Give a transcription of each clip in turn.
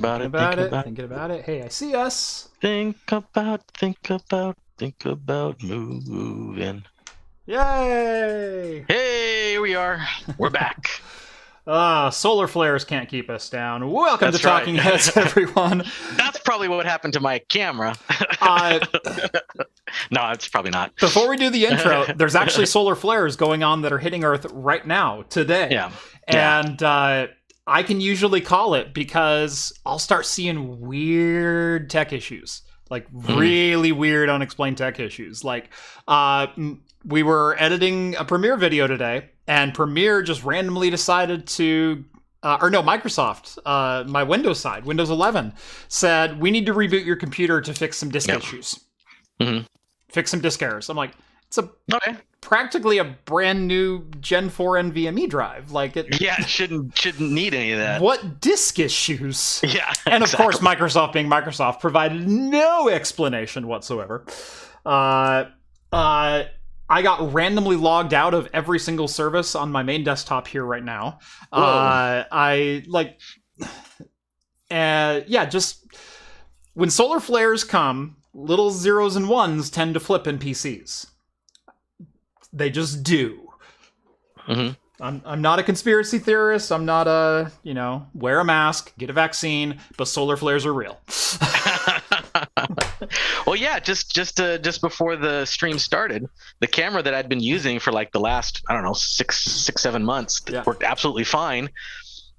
Thinking about it. Hey, I see us. Think about moving. Yay! Hey, we are. We're back. Solar flares can't keep us down. Welcome That's to Talking right. Heads, everyone. That's probably what happened to my camera. No, it's probably not. Before we do the intro, there's actually solar flares going on that are hitting Earth right now, today. Yeah. And I can usually call it because I'll start seeing weird tech issues. Like really weird, unexplained tech issues. Like, we were editing a Premiere video today, and Premiere just randomly decided to, Microsoft, my Windows side, Windows 11, said, we need to reboot your computer to fix some disk issues. Mm-hmm. Fix some disk errors. I'm like, it's Okay. practically a brand new Gen 4 NVMe drive. Like it. Yeah, it shouldn't need any of that. What disk issues? Yeah. And of exactly. course, Microsoft being Microsoft provided no explanation whatsoever. I got randomly logged out of every single service on my main desktop here right now. Just when solar flares come, little zeros and ones tend to flip in PCs. They just do. Mm-hmm. I'm not a conspiracy theorist. I'm not wear a mask, get a vaccine, but solar flares are real. Well, yeah, just before the stream started, the camera that I'd been using for like the last, 6-7 months that worked absolutely fine,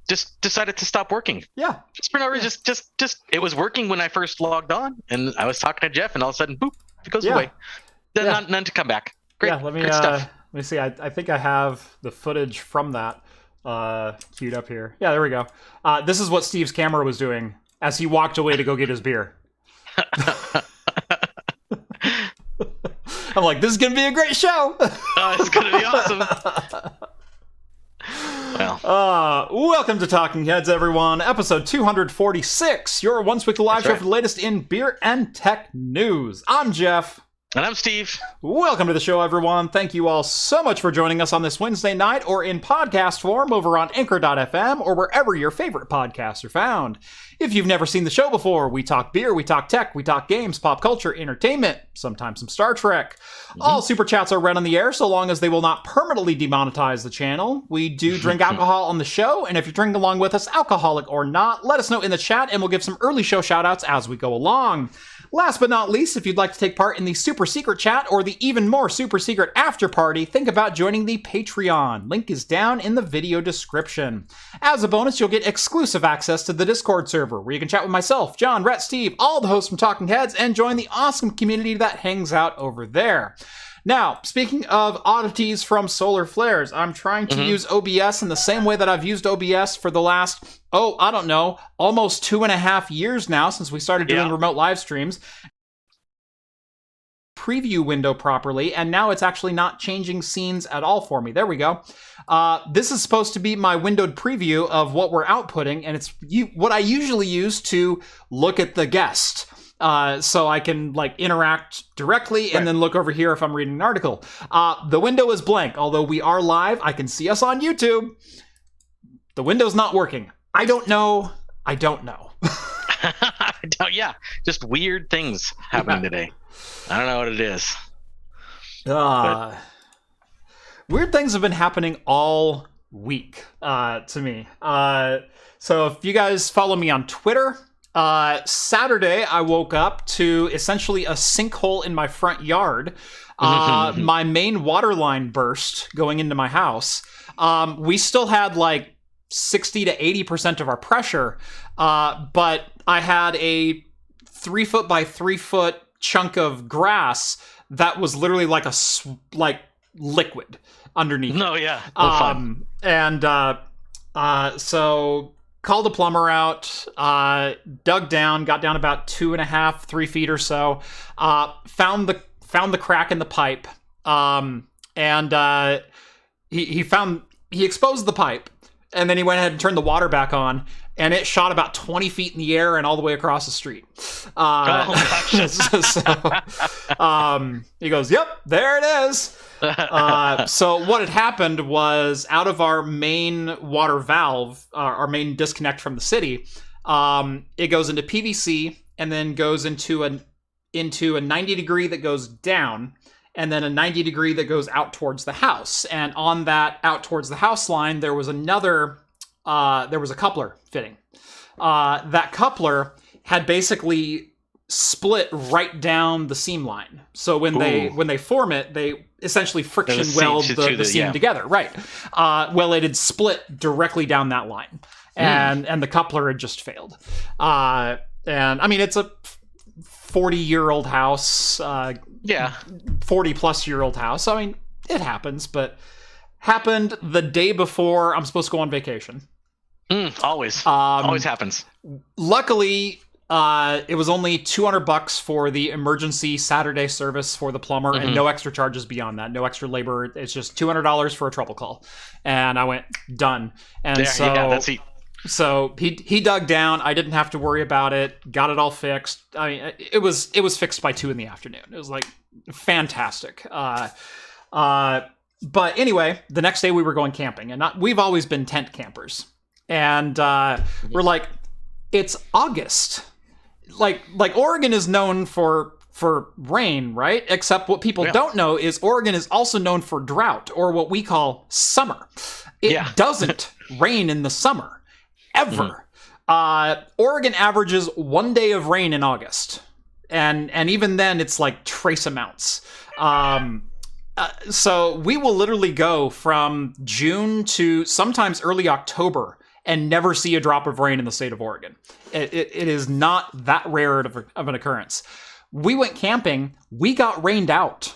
just decided to stop working. Yeah. Just for no reason. Just it was working when I first logged on, and I was talking to Jeff, and all of a sudden, boop, it goes away. Then none to come back. Great, great stuff. Let me see. I think I have the footage from that queued up here. Yeah, there we go. This is what Steve's camera was doing as he walked away to go get his beer. I'm like, this is going to be a great show. It's going to be awesome. Well. Welcome to Talking Heads, everyone. Episode 246, your once-weekly live show for the latest in beer and tech news. I'm Jeff. And I'm Steve. Welcome to the show, everyone. Thank you all so much for joining us on this Wednesday night or in podcast form over on Anchor.fm or wherever your favorite podcasts are found. If you've never seen the show before, we talk beer, we talk tech, we talk games, pop culture, entertainment, sometimes some Star Trek. All super chats are read on the air so long as they will not permanently demonetize the channel. We do drink alcohol on the show, and if you're drinking along with us, alcoholic or not, let us know in the chat and we'll give some early show shoutouts as we go along. Last but not least, if you'd like to take part in the super secret chat or the even more super secret after party, think about joining the Patreon. Link is down in the video description. As a bonus, you'll get exclusive access to the Discord server, where you can chat with myself, John, Rhett, Steve, all the hosts from Talking Heads, and join the awesome community that hangs out over there. Now, speaking of oddities from solar flares, I'm trying to use OBS in the same way that I've used OBS for the last, almost 2.5 years now since we started doing remote live streams. Preview window properly, and now it's actually not changing scenes at all for me. There we go. This is supposed to be my windowed preview of what we're outputting, and it's what I usually use to look at the guest. So I can interact directly and then look over here if I'm reading an article. The window is blank. Although we are live, I can see us on YouTube. The window's not working. I don't know. Just weird things happening today. I don't know what it is. Weird things have been happening all week to me. So if you guys follow me on Twitter, Saturday, I woke up to essentially a sinkhole in my front yard. My main water line burst going into my house. We still had 60 to 80% of our pressure, but I had a 3 foot by 3 foot chunk of grass that was literally like liquid underneath. No, yeah. Fun. So called a plumber out, dug down, got down about 2.5, 3 feet or so, found the crack in the pipe, he exposed the pipe, and then he went ahead and turned the water back on, and it shot about 20 feet in the air and all the way across the street. He goes, yep, there it is. So what had happened was, out of our main water valve, our main disconnect from the city, It goes into PVC and then goes into a 90 degree that goes down, and then a 90 degree that goes out towards the house. And on that out towards the house line, there was a coupler fitting. That coupler had basically split right down the seam line. So when they form it, they essentially friction weld the seam together. Right. Well, it had split directly down that line, and the coupler had just failed. And I mean, it's a 40-year-old house. 40-plus-year-old house. I mean, it happens, but happened the day before I'm supposed to go on vacation. Always happens. Luckily, it was only $200 for the emergency Saturday service for the plumber, and no extra charges beyond that. No extra labor. It's just $200 for a trouble call. And I went, done. And so he dug down. I didn't have to worry about it. Got it all fixed. I mean, it was fixed by 2 p.m. It was like fantastic. But anyway, the next day we were going camping, and we've always been tent campers. And we're like, it's August. Like Oregon is known for rain, right? Except what people don't know is Oregon is also known for drought, or what we call summer. It doesn't rain in the summer. Ever. Oregon averages 1 day of rain in August. And even then, it's like trace amounts. So we will literally go from June to sometimes early October and never see a drop of rain in the state of Oregon. It is not that rare of an occurrence. We went camping. We got rained out.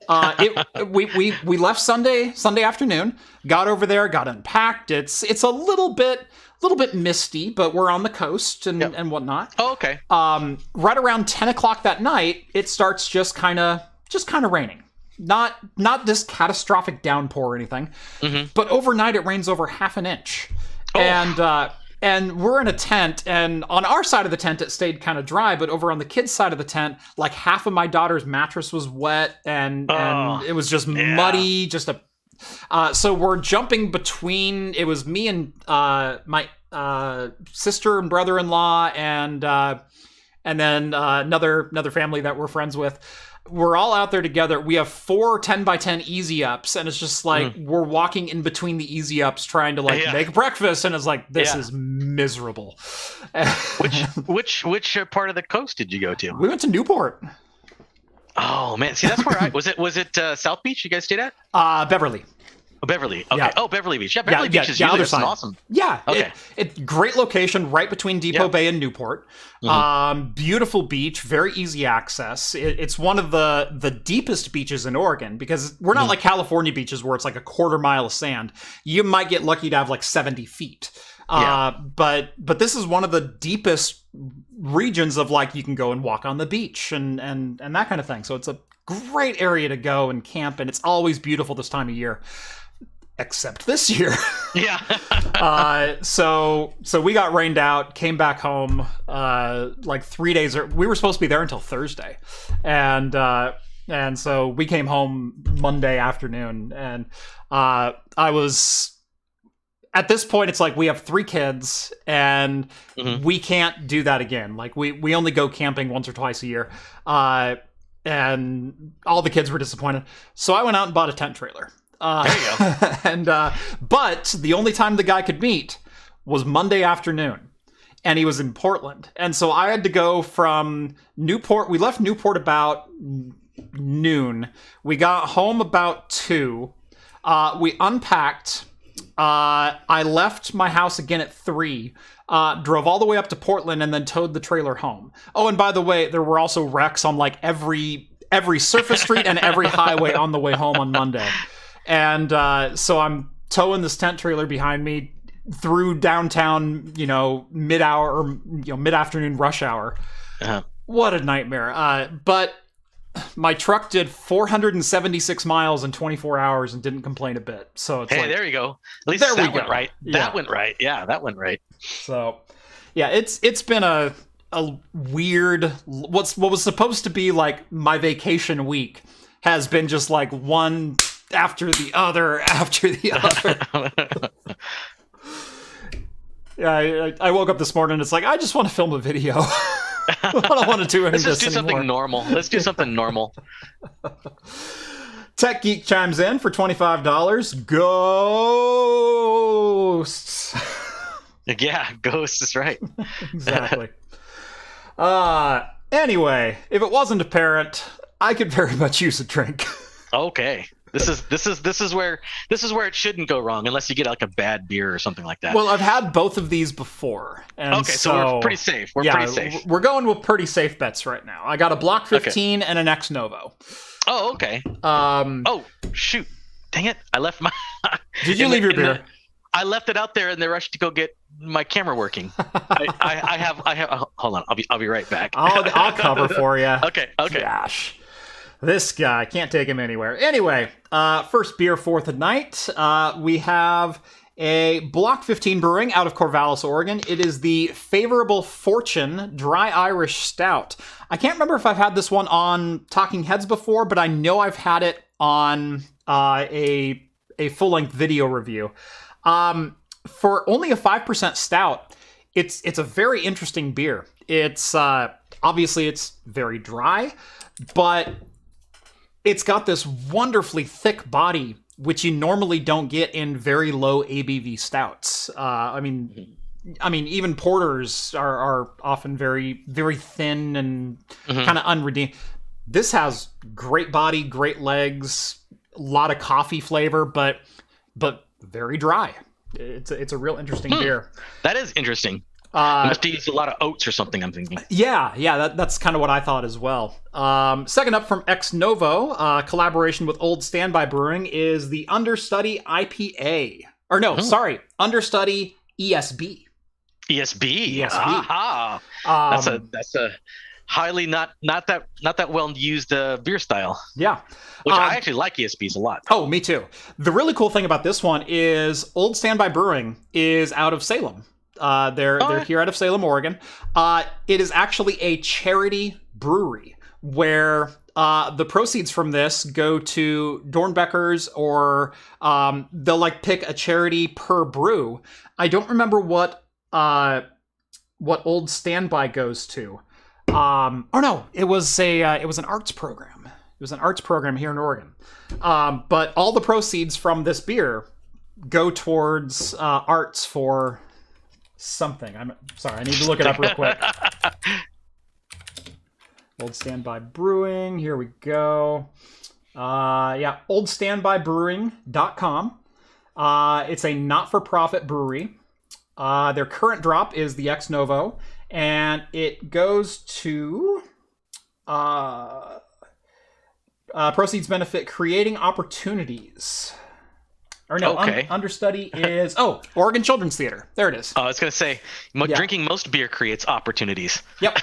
We left Sunday afternoon, got over there, got unpacked. It's a little bit misty, but we're on the coast and whatnot. Oh, okay. Right around 10 o'clock that night, it starts just kind of raining. Not this catastrophic downpour or anything, but overnight it rains over half an inch. Oh. And we're in a tent, and on our side of the tent, it stayed kind of dry, but over on the kids' side of the tent, like half of my daughter's mattress was wet, and it was just muddy, so we're jumping between, it was me and my sister and brother-in-law, and then another family that we're friends with. We're all out there together. We have 4 10x10 easy ups, and it's just like we're walking in between the easy ups trying to make breakfast, and it's like this is miserable. Which part of the coast did you go to? We went to Newport. Oh man, see that's where was it South Beach you guys stayed at? Beverly. Oh, Beverly. Okay. Yeah. Oh, Beverly Beach. Yeah, Beverly Beach is usually awesome. Yeah. Okay. It's great location right between Depot Bay and Newport. Beautiful beach, very easy access. It's one of the deepest beaches in Oregon, because we're not like California beaches where it's like a quarter mile of sand. You might get lucky to have like 70 feet. But this is one of the deepest regions of like you can go and walk on the beach and that kind of thing. So it's a great area to go and camp, and it's always beautiful this time of year. Except this year. So we got rained out, came back home like 3 days. We were supposed to be there until Thursday. And so we came home Monday afternoon. And I was... At this point, it's like we have 3 kids, and we can't do that again. Like, we only go camping once or twice a year. And all the kids were disappointed. So I went out and bought a tent trailer. There you go. But the only time the guy could meet was Monday afternoon, and he was in Portland. And so I had to go from Newport. We left Newport about noon. We got home about 2. We unpacked. I left my house again at 3. Drove all the way up to Portland and then towed the trailer home. Oh, and by the way, there were also wrecks on like every surface street and every highway on the way home on Monday. And so I'm towing this tent trailer behind me through downtown, mid-hour or mid-afternoon rush hour. What a nightmare. But my truck did 476 miles in 24 hours and didn't complain a bit. So it's there you go. At least that went right. That went right. Yeah, that went right. So, yeah, it's been a weird. What was supposed to be like my vacation week has been just like one after the other after the other. Yeah, I woke up this morning and it's like, I just want to film a video. I don't want to do any of this anymore. Let's do something normal. Tech Geek chimes in for $25. Ghosts. Yeah, ghosts is right. Exactly. Anyway, if it wasn't apparent, I could very much use a drink. Okay. This is where it shouldn't go wrong unless you get like a bad beer or something like that. Well, I've had both of these before. And okay, so we're pretty safe. Pretty safe. We're going with pretty safe bets right now. I got a Block 15 and an Ex Novo. Oh, okay. Oh, shoot. Dang it. I left my... Did you leave your beer? I left it out there in the rush to go get my camera working. I have. Hold on. I'll be right back. I'll cover for you. Okay. Gosh. This guy, can't take him anywhere. Anyway, first beer for the night. We have a Block 15 Brewing out of Corvallis, Oregon. It is the Favorable Fortune Dry Irish Stout. I can't remember if I've had this one on Talking Heads before, but I know I've had it on a full-length video review. For only a 5% stout, it's a very interesting beer. It's obviously it's very dry, but it's got this wonderfully thick body, which you normally don't get in very low ABV stouts. I mean, even porters are often very, very thin and kind of unredeemed. This has great body, great legs, a lot of coffee flavor, but very dry. It's a real interesting beer. That is interesting. You must use a lot of oats or something, I'm thinking. Yeah, that's kind of what I thought as well. Second up from Ex Novo, collaboration with Old Standby Brewing, is the Understudy IPA. Or no, sorry, Understudy ESB. ESB. Aha. That's a highly not that well used beer style. Yeah. Which I actually like ESBs a lot. Oh, me too. The really cool thing about this one is Old Standby Brewing is out of Salem. They're here out of Salem, Oregon. It is actually a charity brewery where the proceeds from this go to Dornbeckers, or they'll like pick a charity per brew. I don't remember what Old Standby goes to. It was an arts program. It was an arts program here in Oregon. But all the proceeds from this beer go towards arts for something. I'm sorry, I need to look it up real quick. Old Standby Brewing, here we go. oldstandbybrewing.com. It's a not-for-profit brewery. Their current drop is the Ex Novo, and it goes to proceeds benefit creating opportunities. Or no, okay. Understudy is Oregon Children's Theater. There it is. I was gonna say, drinking most beer creates opportunities. Yep.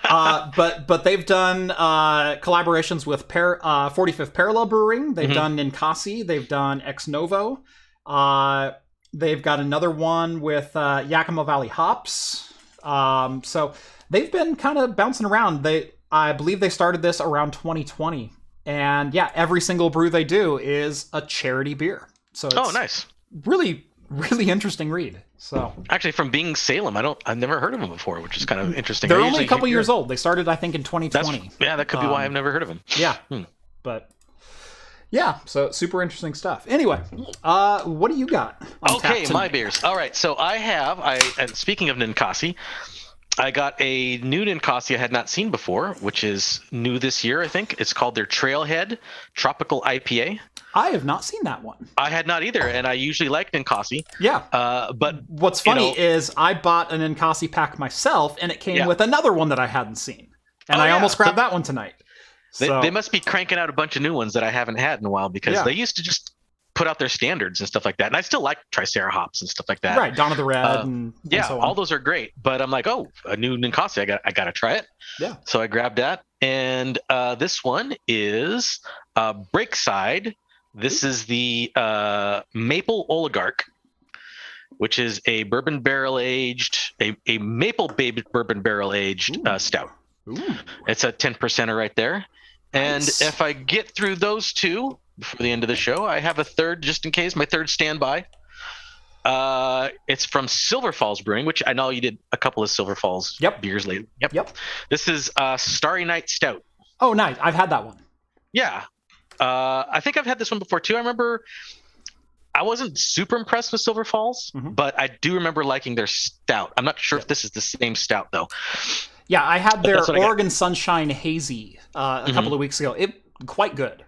But they've done collaborations with 45th Parallel Brewing. They've done Ninkasi. They've done Ex Novo. They've got another one with Yakima Valley Hops. So they've been kind of bouncing around. I believe they started this around 2020, and yeah, every single brew they do is a charity beer. So it's nice. Really, really interesting read. So actually, from being Salem, I've never heard of them before, which is kind of interesting. They're only a couple years old. They started, I think, in 2020. That could be why I've never heard of them. Yeah, but yeah, so super interesting stuff. Anyway, what do you got? Okay, my beers. All right, so and speaking of Ninkasi, I got a new Ninkasi I had not seen before, which is new this year, I think. It's called their Trailhead Tropical IPA. I have not seen that one. I had not either, and I usually like Ninkasi. Yeah. But what's funny is I bought a Ninkasi pack myself, and it came with another one that I hadn't seen. And I almost grabbed that one tonight. They must be cranking out a bunch of new ones that I haven't had in a while, because they used to just put out their standards and stuff like that. And I still like Tricera hops and stuff like that. Right, Dawn of the Red and so on. All those are great. But I'm like, a new Ninkasi, I gotta try it. Yeah. So I grabbed that. And this one is Breakside. This is the Maple Oligarch, which is a bourbon barrel aged, a maple bourbon barrel aged stout. Ooh. It's a 10%er right there. And if I get through those two before the end of the show, I have a third just in case, my third standby. It's from Silver Falls Brewing, which I know you did a couple of Silver Falls beers lately. Yep. This is Starry Night Stout. Oh, nice. I've had that one. Yeah. I think I've had this one before too. I remember I wasn't super impressed with Silver Falls, but I do remember liking their stout. I'm not sure if this is the same stout though. Yeah, I had their Oregon Sunshine Hazy a couple of weeks ago. Quite good.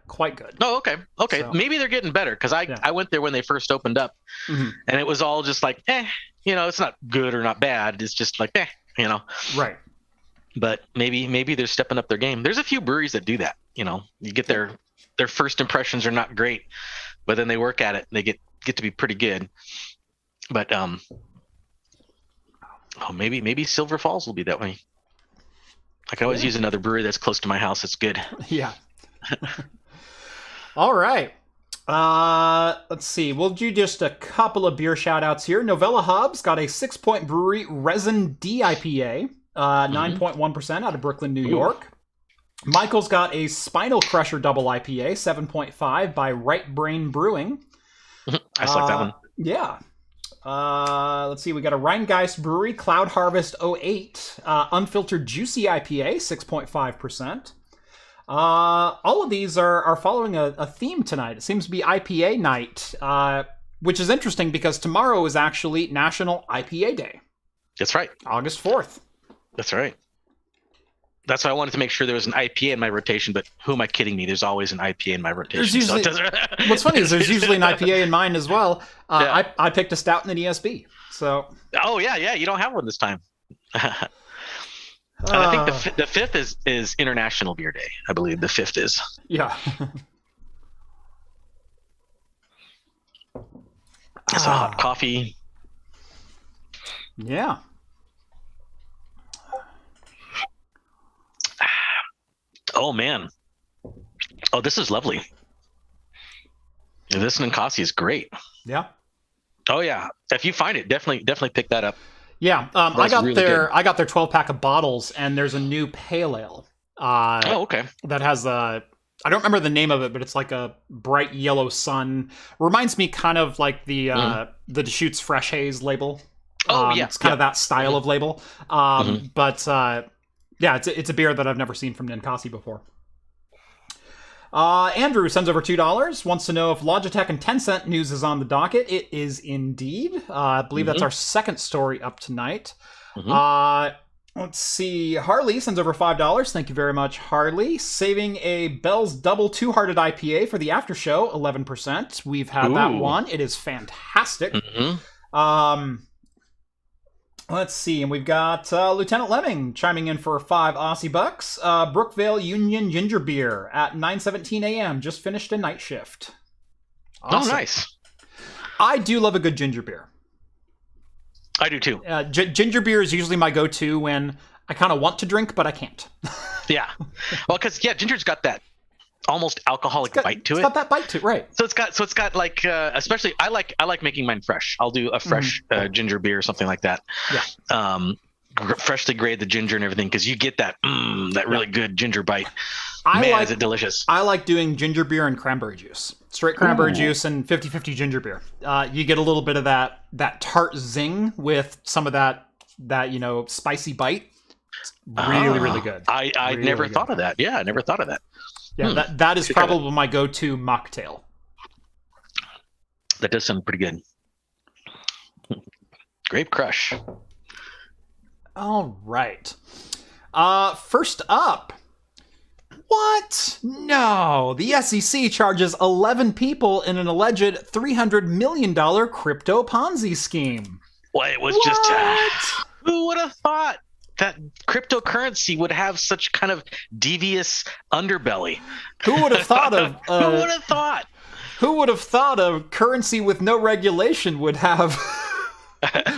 Oh, okay. So, maybe they're getting better because I went there when they first opened up, and it was all just like, it's not good or not bad. It's just like, Right. But maybe they're stepping up their game. There's a few breweries that do that. You get their first impressions are not great, but then they work at it and they get to be pretty good. But maybe Silver Falls will be that way. I can always use another brewery that's close to my house. It's good. Yeah. All right. Let's see. We'll do just a couple of beer shout outs here. Novella Hubs got a 6 Point Brewery Resin D IPA, 9.1% out of Brooklyn, New York. Michael's got a Spinal Crusher Double IPA, 7.5 by Right Brain Brewing. I like that one. Yeah. Let's see. We got a Rheingeist Brewery Cloud Harvest 08, Unfiltered Juicy IPA, 6.5%. All of these are following a theme tonight. It seems to be IPA night, which is interesting because tomorrow is actually National IPA Day. That's right. August 4th. That's right. That's why I wanted to make sure there was an IPA in my rotation, but who am I kidding me? There's always an IPA in my rotation. What's funny is there's usually an IPA in mine as well. I picked a stout and an ESB. So. Oh, yeah. You don't have one this time. I think the 5th is International Beer Day. I believe the 5th is. Yeah. It's a hot coffee. Yeah. Oh, man. Oh, this is lovely. This Ninkasi is great. Yeah. Oh, yeah. If you find it, definitely pick that up. Yeah. I got their 12-pack of bottles, and there's a new pale ale. Okay. That has I don't remember the name of it, but it's like a bright yellow sun. Reminds me kind of like the Deschutes Fresh Haze label. Oh, yeah. It's kind of that style of label. But yeah, it's a beer that I've never seen from Ninkasi before. Andrew sends over $2, wants to know if Logitech and Tencent news is on the docket. It is indeed. I believe that's our second story up tonight. Let's see. Harley sends over $5. Thank you very much, Harley. Saving a Bell's Double Two-Hearted IPA for the after show, 11%. We've had that one. It is fantastic. Let's see, and we've got Lieutenant Lemming chiming in for $5 Aussie bucks. Brookvale Union Ginger Beer at 9:17 a.m. Just finished a night shift. Awesome. Oh, nice. I do love a good ginger beer. I do too. Ginger beer is usually my go-to when I kind of want to drink, but I can't. Yeah. Well, because ginger's got that almost alcoholic bite to it. It's got that bite to it, right? So it's got like especially I like making mine fresh. I'll do a fresh ginger beer or something like that. Yeah. Freshly grade the ginger and everything because you get that really good ginger bite. Is it delicious? I like doing ginger beer and cranberry juice. Straight cranberry juice and 50-50 ginger beer. You get a little bit of that tart zing with some of that spicy bite. It's really good. I never thought of that. Yeah, I never thought of that. Yeah, that is probably my go-to mocktail. That does sound pretty good. Grape Crush. All right. First up. What? No. The SEC charges 11 people in an alleged $300 million crypto Ponzi scheme. Well, it was just... who would have thought that cryptocurrency would have such kind of devious underbelly? Who would have thought of... who would have thought? Who would have thought a currency with no regulation would have...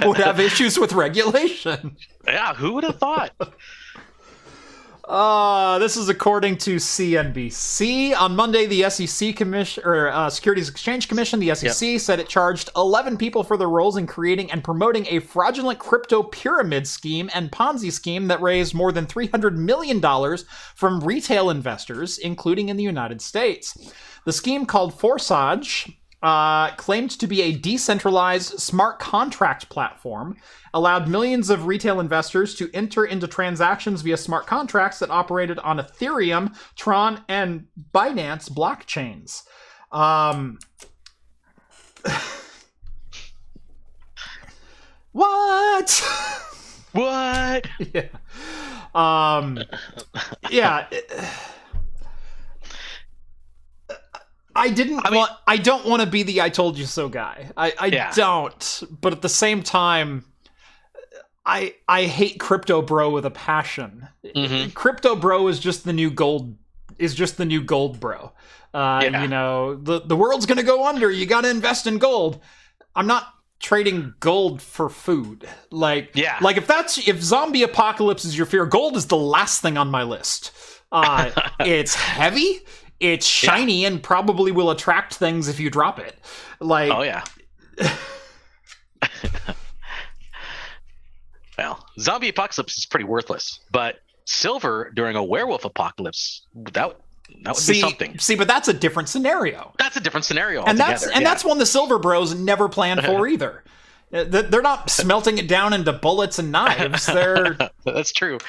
would have issues with regulation? Yeah, who would have thought? This is according to CNBC. On Monday, the SEC Securities Exchange Commission, the SEC, said it charged 11 people for their roles in creating and promoting a fraudulent crypto pyramid scheme and Ponzi scheme that raised more than $300 million from retail investors, including in the United States. The scheme, called Forsage, claimed to be a decentralized smart contract platform, allowed millions of retail investors to enter into transactions via smart contracts that operated on Ethereum, Tron, and Binance blockchains. What? What? Yeah. Yeah. I don't want to be the I told you so guy. I don't. But at the same time, I hate crypto bro with a passion. Mm-hmm. Crypto bro is just the new gold bro. You know, the world's going to go under. You got to invest in gold. I'm not trading gold for food. Like if zombie apocalypse is your fear, gold is the last thing on my list. It's heavy. It's shiny and probably will attract things if you drop it. Like, oh yeah. Well, zombie apocalypse is pretty worthless, but silver during a werewolf apocalypse, that would be something. See, but that's a different scenario. That's a different scenario and altogether. That's one the silver bros never planned for either. They're not smelting it down into bullets and knives. That's true.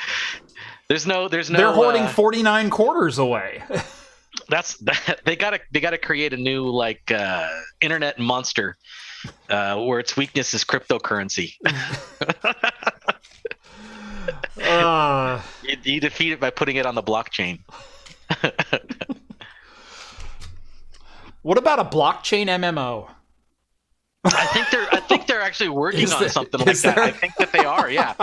There's no. They're hoarding 49 quarters away. They gotta create a new internet monster where its weakness is cryptocurrency. You defeat it by putting it on the blockchain. What about a blockchain MMO? I think they're actually working on something like that. I think that they are, yeah.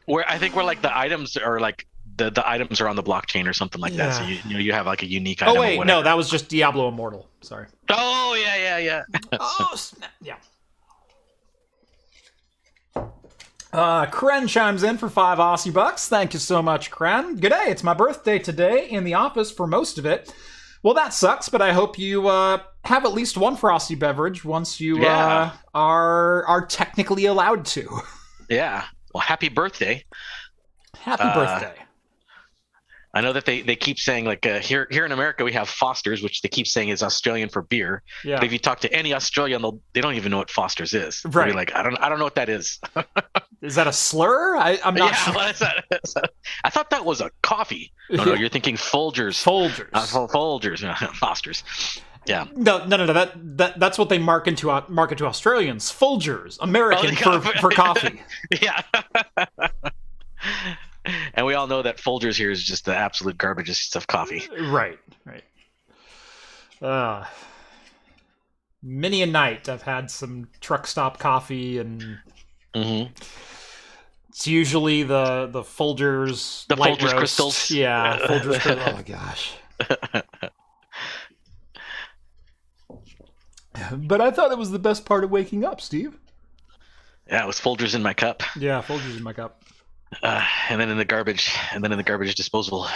Where like the items are like the items are on the blockchain or something like that. So you have like a unique item. Oh wait, no, that was just Diablo Immortal. Sorry. Oh yeah. Oh snap. Yeah. Kren chimes in for 5 Aussie bucks. Thank you so much, Kren. G'day, it's my birthday today in the office for most of it. Well, that sucks, but I hope you have at least one frosty beverage once you are technically allowed to. Yeah. Well, happy birthday. Happy birthday. I know that they keep saying here in America we have Foster's, which they keep saying is Australian for beer. Yeah. But if you talk to any Australian, they don't even know what Foster's is. Right. They're like, I don't know what that is. Is that a slur? I'm not sure. Well, I thought that was a coffee. No, you're thinking Folgers. Folgers. Foster's. Yeah. No. That's what they market to Australians. Folgers, American for coffee. Yeah. And we all know that Folgers here is just the absolute garbage of coffee. Right. Many a night I've had some truck stop coffee, and it's usually the Folgers, the light Folgers roast. crystals. Yeah, Folgers crystals. Oh my gosh. But I thought it was the best part of waking up, Steve. Yeah, it was Folgers in my cup. Yeah, Folgers in my cup. And then in the garbage disposal.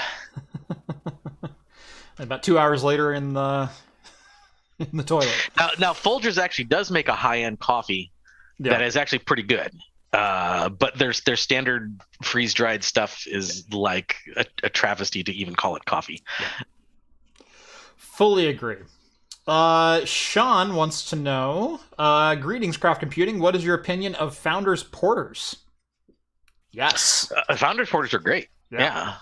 About 2 hours later in the toilet. Now Folgers actually does make a high-end coffee that is actually pretty good. But their standard freeze-dried stuff is like a travesty to even call it coffee. Yeah. Fully agree. Sean wants to know, greetings, Craft Computing. What is your opinion of Founders Porters? Yes. Founders Porters are great. Yeah.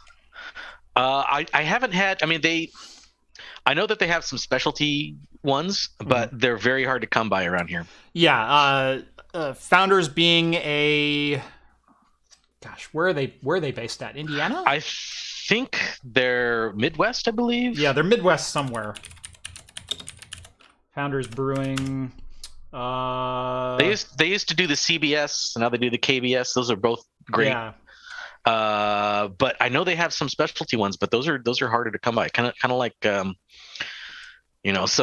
I haven't had, I know that they have some specialty ones, but they're very hard to come by around here. Yeah. Founders being where are they based at? Indiana? I think they're Midwest, I believe. Yeah, they're Midwest somewhere. Founders Brewing. They used to do the CBS, and now they do the KBS. Those are both great. Yeah. But I know they have some specialty ones, but those are harder to come by. Kind of like some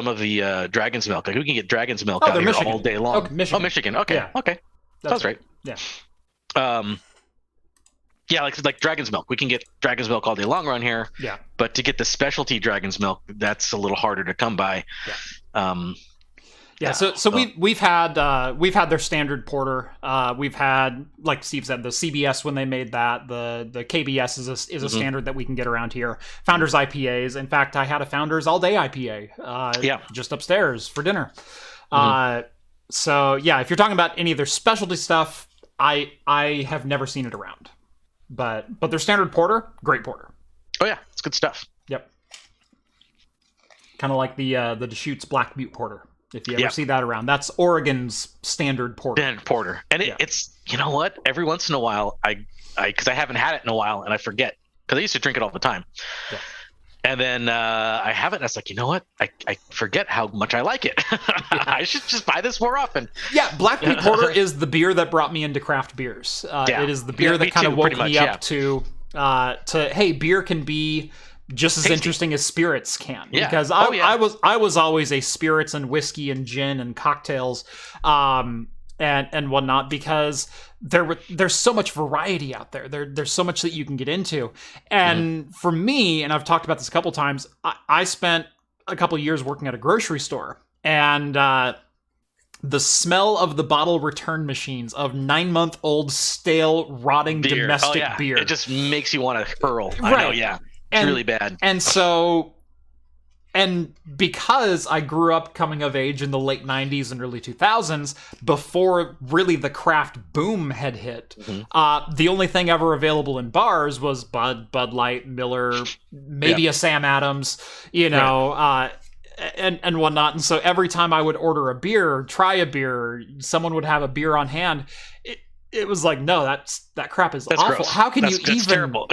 of the Dragon's Milk. Like we can get Dragon's Milk out here Michigan. All day long. Michigan. Oh, Michigan. Okay. Yeah. Okay. Sounds right. Yeah. Yeah, like Dragon's Milk. We can get Dragon's Milk all day long around here. Yeah. But to get the specialty Dragon's Milk, that's a little harder to come by. Yeah. Yeah, so we've had their standard porter. We've had, like Steve said, the CBS when they made that. The KBS is a standard that we can get around here. Founders IPAs. In fact, I had a Founders all day IPA. Just upstairs for dinner. So yeah, if you're talking about any of their specialty stuff, I have never seen it around. But their standard porter, great porter. Oh yeah, it's good stuff. Yep. Kind of like the Deschutes Black Butte Porter. If you ever see that around, that's Oregon's standard porter. Standard porter, and it's, you know what? Every once in a while, because I haven't had it in a while, and I forget, because I used to drink it all the time. Yeah. And then I have it, and I was like, you know what? I forget how much I like it. I should just buy this more often. Yeah, Black Butte Porter is the beer that brought me into craft beers. It is the beer that kind of woke me up to hey, beer can be just as interesting as spirits can. Yeah. Because I was always a spirits and whiskey and gin and cocktails and whatnot, because there's so much variety out there. There's so much that you can get into. And for me, and I've talked about this a couple times, I spent a couple years working at a grocery store, and the smell of the bottle return machines of 9-month-old stale, rotting domestic beer. It just makes you want to hurl. Right. I know, yeah. It's really bad. And because I grew up coming of age in the late 90s and early 2000s, before really the craft boom had hit, the only thing ever available in bars was Bud Light, Miller, maybe a Sam Adams, and whatnot. And so every time I would order a beer, try a beer, someone would have a beer on hand. It was like, no, that crap is awful. Gross. How can you even terrible.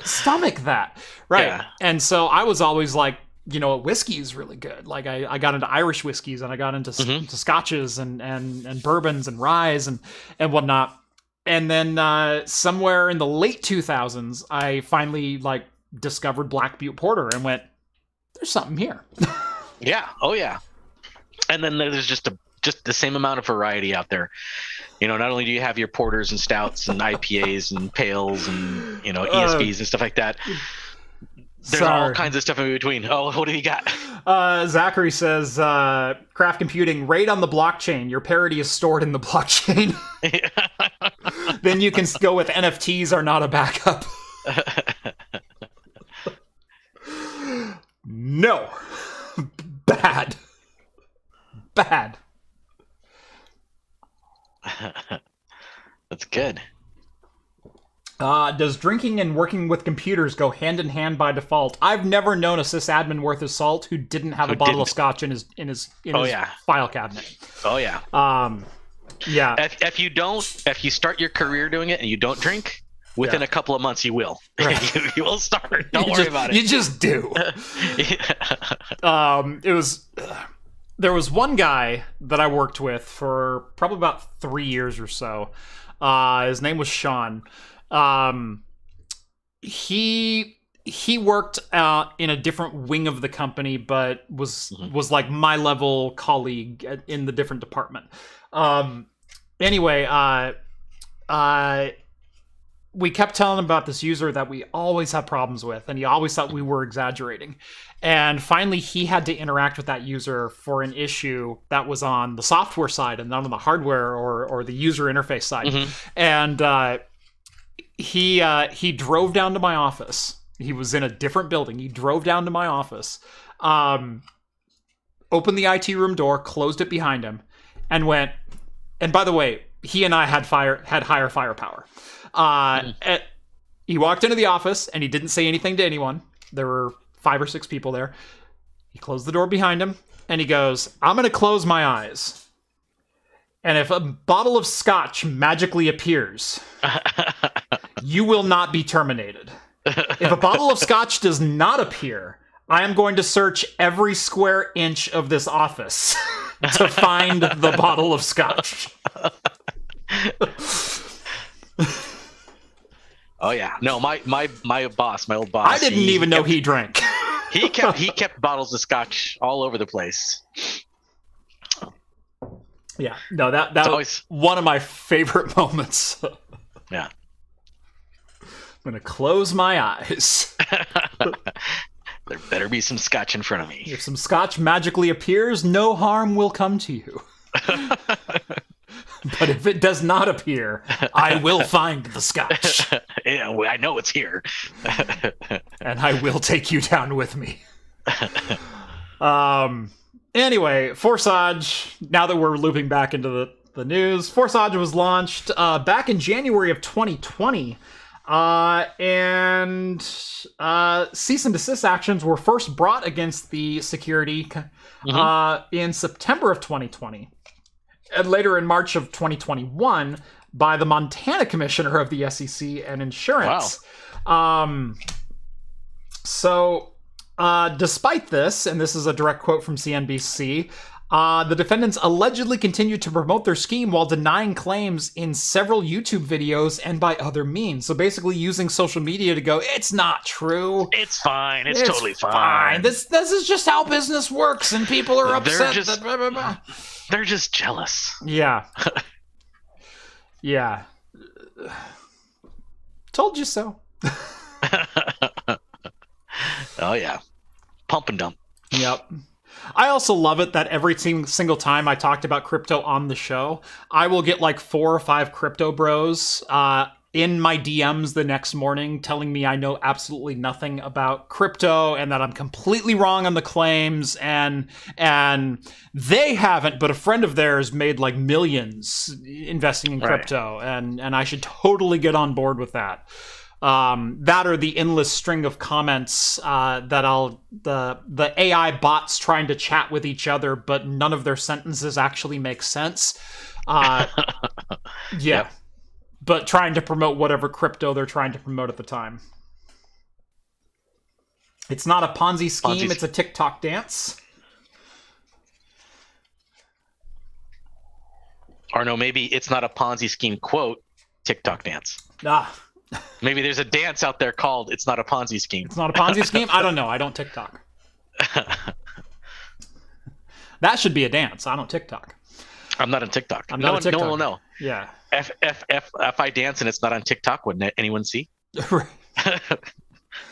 stomach that? Right. Yeah. And so I was always like, whiskey is really good. Like I got into Irish whiskeys, and I got into scotches and bourbons and ryes and whatnot. And then somewhere in the late 2000s, I finally discovered Black Butte Porter and went, there's something here. Yeah. Oh yeah. And then there's just the same amount of variety out there. Not only do you have your porters and stouts and IPAs and pales and ESBs and stuff like that. There's all kinds of stuff in between. Oh, what do you got? Zachary says, Craft Computing, raid on the blockchain. Your parody is stored in the blockchain. Then you can go with NFTs are not a backup. No. Bad. That's good. Does drinking and working with computers go hand in hand by default? I've never known a sysadmin worth his salt who didn't have a bottle of scotch in his file cabinet. Oh yeah. Yeah. If you start your career doing it and you don't drink, within a couple of months you will. Right. you will start. Don't worry about it. You just do. There was one guy that I worked with for probably about 3 years or so. His name was Sean. He worked in a different wing of the company, but was like my level colleague in the different department. Anyway, we kept telling him about this user that we always have problems with, and he always thought we were exaggerating. And finally, he had to interact with that user for an issue that was on the software side and not on the hardware or the user interface side. And he drove down to my office. He was in a different building. He drove down to my office, opened the IT room door, closed it behind him, and went. And by the way, he and I had higher firepower. He walked into the office and he didn't say anything to anyone. There were 5 or 6 people there. He closed the door behind him and he goes, "I'm going to close my eyes. And if a bottle of scotch magically appears, you will not be terminated. If a bottle of scotch does not appear, I am going to search every square inch of this office to find the bottle of scotch." Oh yeah, no, my old boss. I didn't even know he drank. he kept bottles of scotch all over the place. Yeah, no, that was always one of my favorite moments. Yeah, I'm gonna close my eyes. There better be some scotch in front of me. If some scotch magically appears, no harm will come to you. But if it does not appear, I will find the scotch. Yeah, I know it's here. And I will take you down with me. Anyway, Forsage, now that we're looping back into the news, Forsage was launched back in January of 2020. And cease and desist actions were first brought against the security in September of 2020. And later in March of 2021 by the Montana Commissioner of the SEC and Insurance. Wow. Despite this, and this is a direct quote from CNBC, the defendants allegedly continued to promote their scheme while denying claims in several YouTube videos and by other means. So basically using social media to go, it's not true. It's fine. It's totally fine. This is just how business works, and people are upset. They're just jealous. Yeah. Yeah. Told you so. Oh, yeah. Pump and dump. Yep. I also love it that every single time I talked about crypto on the show, I will get like 4 or 5 crypto bros in my DMs the next morning telling me I know absolutely nothing about crypto and that I'm completely wrong on the claims, and they haven't, but a friend of theirs made like millions investing in crypto, and I should totally get on board with that. That or the endless string of comments that the AI bots trying to chat with each other, but none of their sentences actually make sense. Yep. But trying to promote whatever crypto they're trying to promote at the time. It's not a Ponzi scheme, it's a TikTok dance. Or no, maybe it's not a Ponzi scheme, quote, TikTok dance. Maybe there's a dance out there called It's Not a Ponzi Scheme. It's not a Ponzi scheme? I don't know. I don't TikTok. That should be a dance. I don't TikTok. I'm not on TikTok. No one will know. Yeah. If I dance and it's not on TikTok, wouldn't anyone see? Right.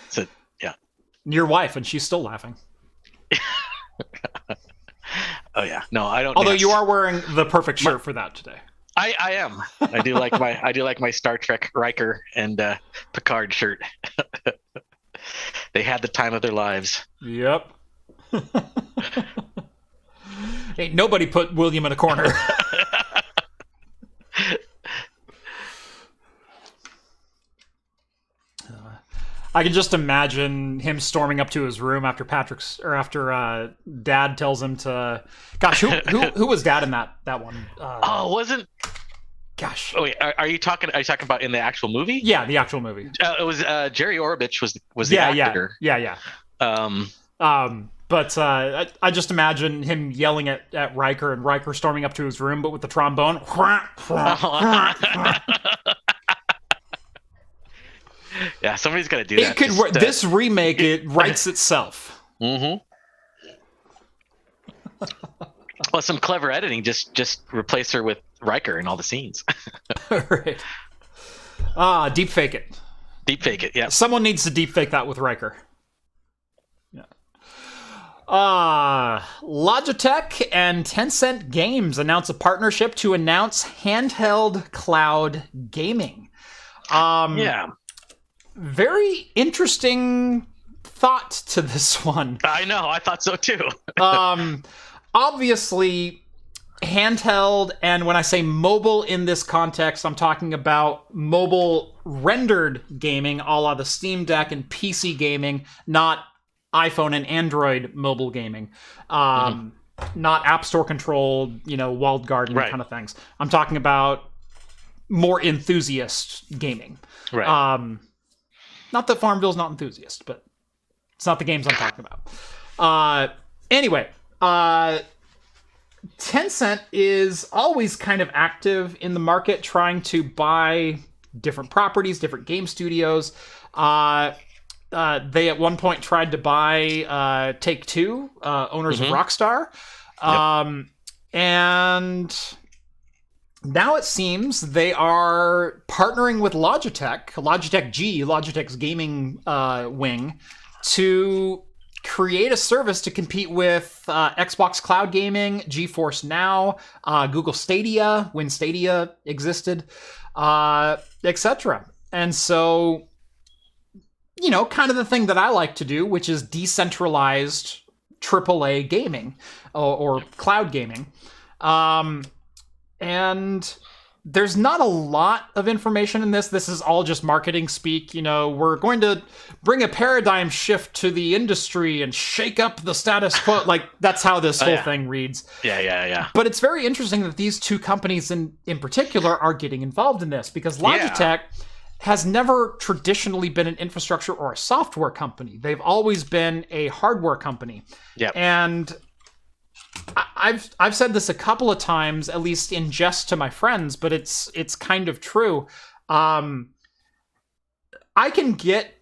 So, yeah. Your wife, and she's still laughing. Oh, yeah. No, I don't. Although dance. you are wearing the perfect shirt for that today. I am. I do like my Star Trek Riker and Picard shirt. They had the time of their lives. Yep. Ain't nobody put William in a corner. I can just imagine him storming up to his room after Dad tells him to. Gosh, who was Dad in that one? Wasn't. Gosh. Oh wait, are you talking about in the actual movie? Yeah, the actual movie. It was Jerry Orbich was the actor. Yeah. But I just imagine him yelling at Riker, and Riker storming up to his room, but with the trombone. Yeah, somebody's got to do that. This remake, it writes itself. Mm-hmm. Well, some clever editing. Just replace her with Riker in all the scenes. Right. Deep fake it. Deep fake it. Yeah. Someone needs to deep fake that with Riker. Yeah. Logitech and Tencent Games announce a partnership to announce handheld cloud gaming. Yeah. Very interesting thought to this one. I know. I thought so too. Obviously, handheld, and when I say mobile in this context, I'm talking about mobile rendered gaming, a la the Steam Deck and PC gaming, not iPhone and Android mobile gaming. Not App Store controlled, walled garden kind of things. I'm talking about more enthusiast gaming. Right. Not that Farmville's not enthusiast, but it's not the games I'm talking about. Anyway, Tencent is always kind of active in the market trying to buy different properties, different game studios. They at one point tried to buy Take-Two, owners of Rockstar. And now it seems they are partnering with Logitech G, Logitech's gaming wing, to create a service to compete with Xbox Cloud Gaming, GeForce Now, Google Stadia, when Stadia existed, etc. And so, kind of the thing that I like to do, which is decentralized AAA gaming or cloud gaming. And there's not a lot of information in this. This is all just marketing speak. We're going to bring a paradigm shift to the industry and shake up the status quo. Like, that's how this whole thing reads. Yeah. But it's very interesting that these two companies in particular are getting involved in this, because Logitech has never traditionally been an infrastructure or a software company. They've always been a hardware company. Yeah. And I've said this a couple of times, at least in jest to my friends, but it's kind of true. I can get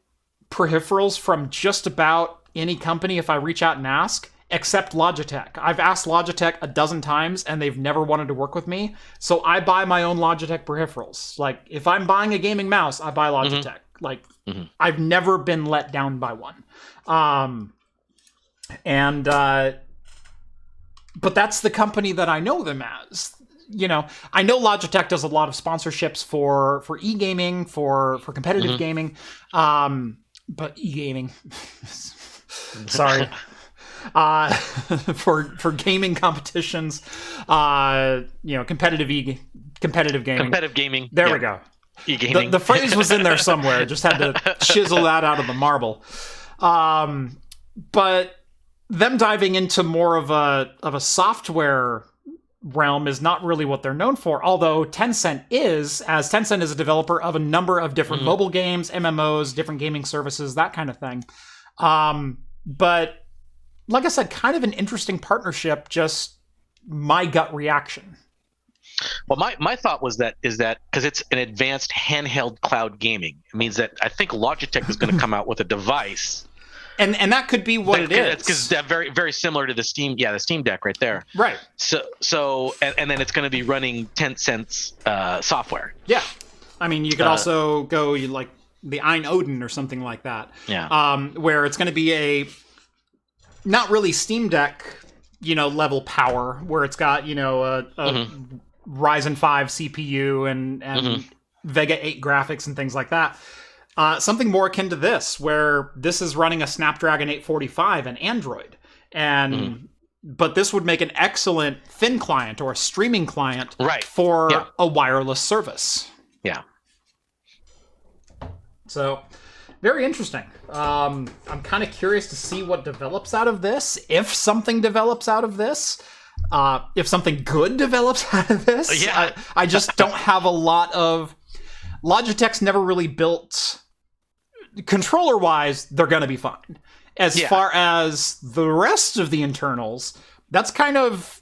peripherals from just about any company if I reach out and ask, except Logitech. I've asked Logitech a dozen times and they've never wanted to work with me. So I buy my own Logitech peripherals. Like, if I'm buying a gaming mouse, I buy Logitech. I've never been let down by one. But that's the company that I know them as. I know Logitech does a lot of sponsorships for e-gaming, for competitive gaming. But e-gaming, sorry, for gaming competitions, competitive gaming. Competitive gaming. There we go. E-gaming. The phrase was in there somewhere. Just had to chisel that out of the marble. But them diving into more of a software realm is not really what they're known for, although Tencent is a developer of a number of different mobile games, MMOs, different gaming services, that kind of thing. But like I said, kind of an interesting partnership, just my gut reaction. Well, my thought is that because it's an advanced handheld cloud gaming, it means that I think Logitech is going to come out with a device. And that could be what it is. Because that's very, very similar to the Steam Deck right there. Right. So and then it's going to be running Tencent's software. Yeah. I mean, you could also go like the Ein Odin or something like that. Yeah. Where it's going to be a not really Steam Deck, level power, where it's got, a Ryzen 5 CPU and Vega 8 graphics and things like that. Something more akin to this, where this is running a Snapdragon 845 and Android. But this would make an excellent thin client or a streaming client for a wireless service. Yeah. So, very interesting. I'm kind of curious to see what develops out of this, if something develops out of this. If something good develops out of this. Yeah. I just don't have a lot of... Logitech's never really built... Controller-wise, they're going to be fine. As far as the rest of the internals, that's kind of,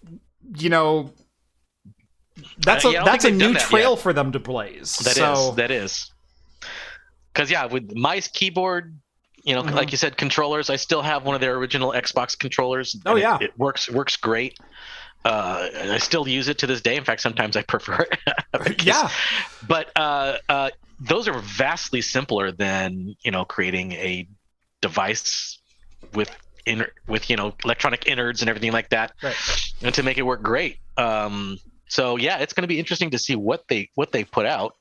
that's a new trail for them to blaze. That is. Because, with mice, keyboard, like you said, controllers, I still have one of their original Xbox controllers. Oh, yeah. It works great. And I still use it to this day. In fact, sometimes I prefer it. Yeah. But those are vastly simpler than creating a device with electronic innards and everything like that, and to make it work great. So it's going to be interesting to see what they put out.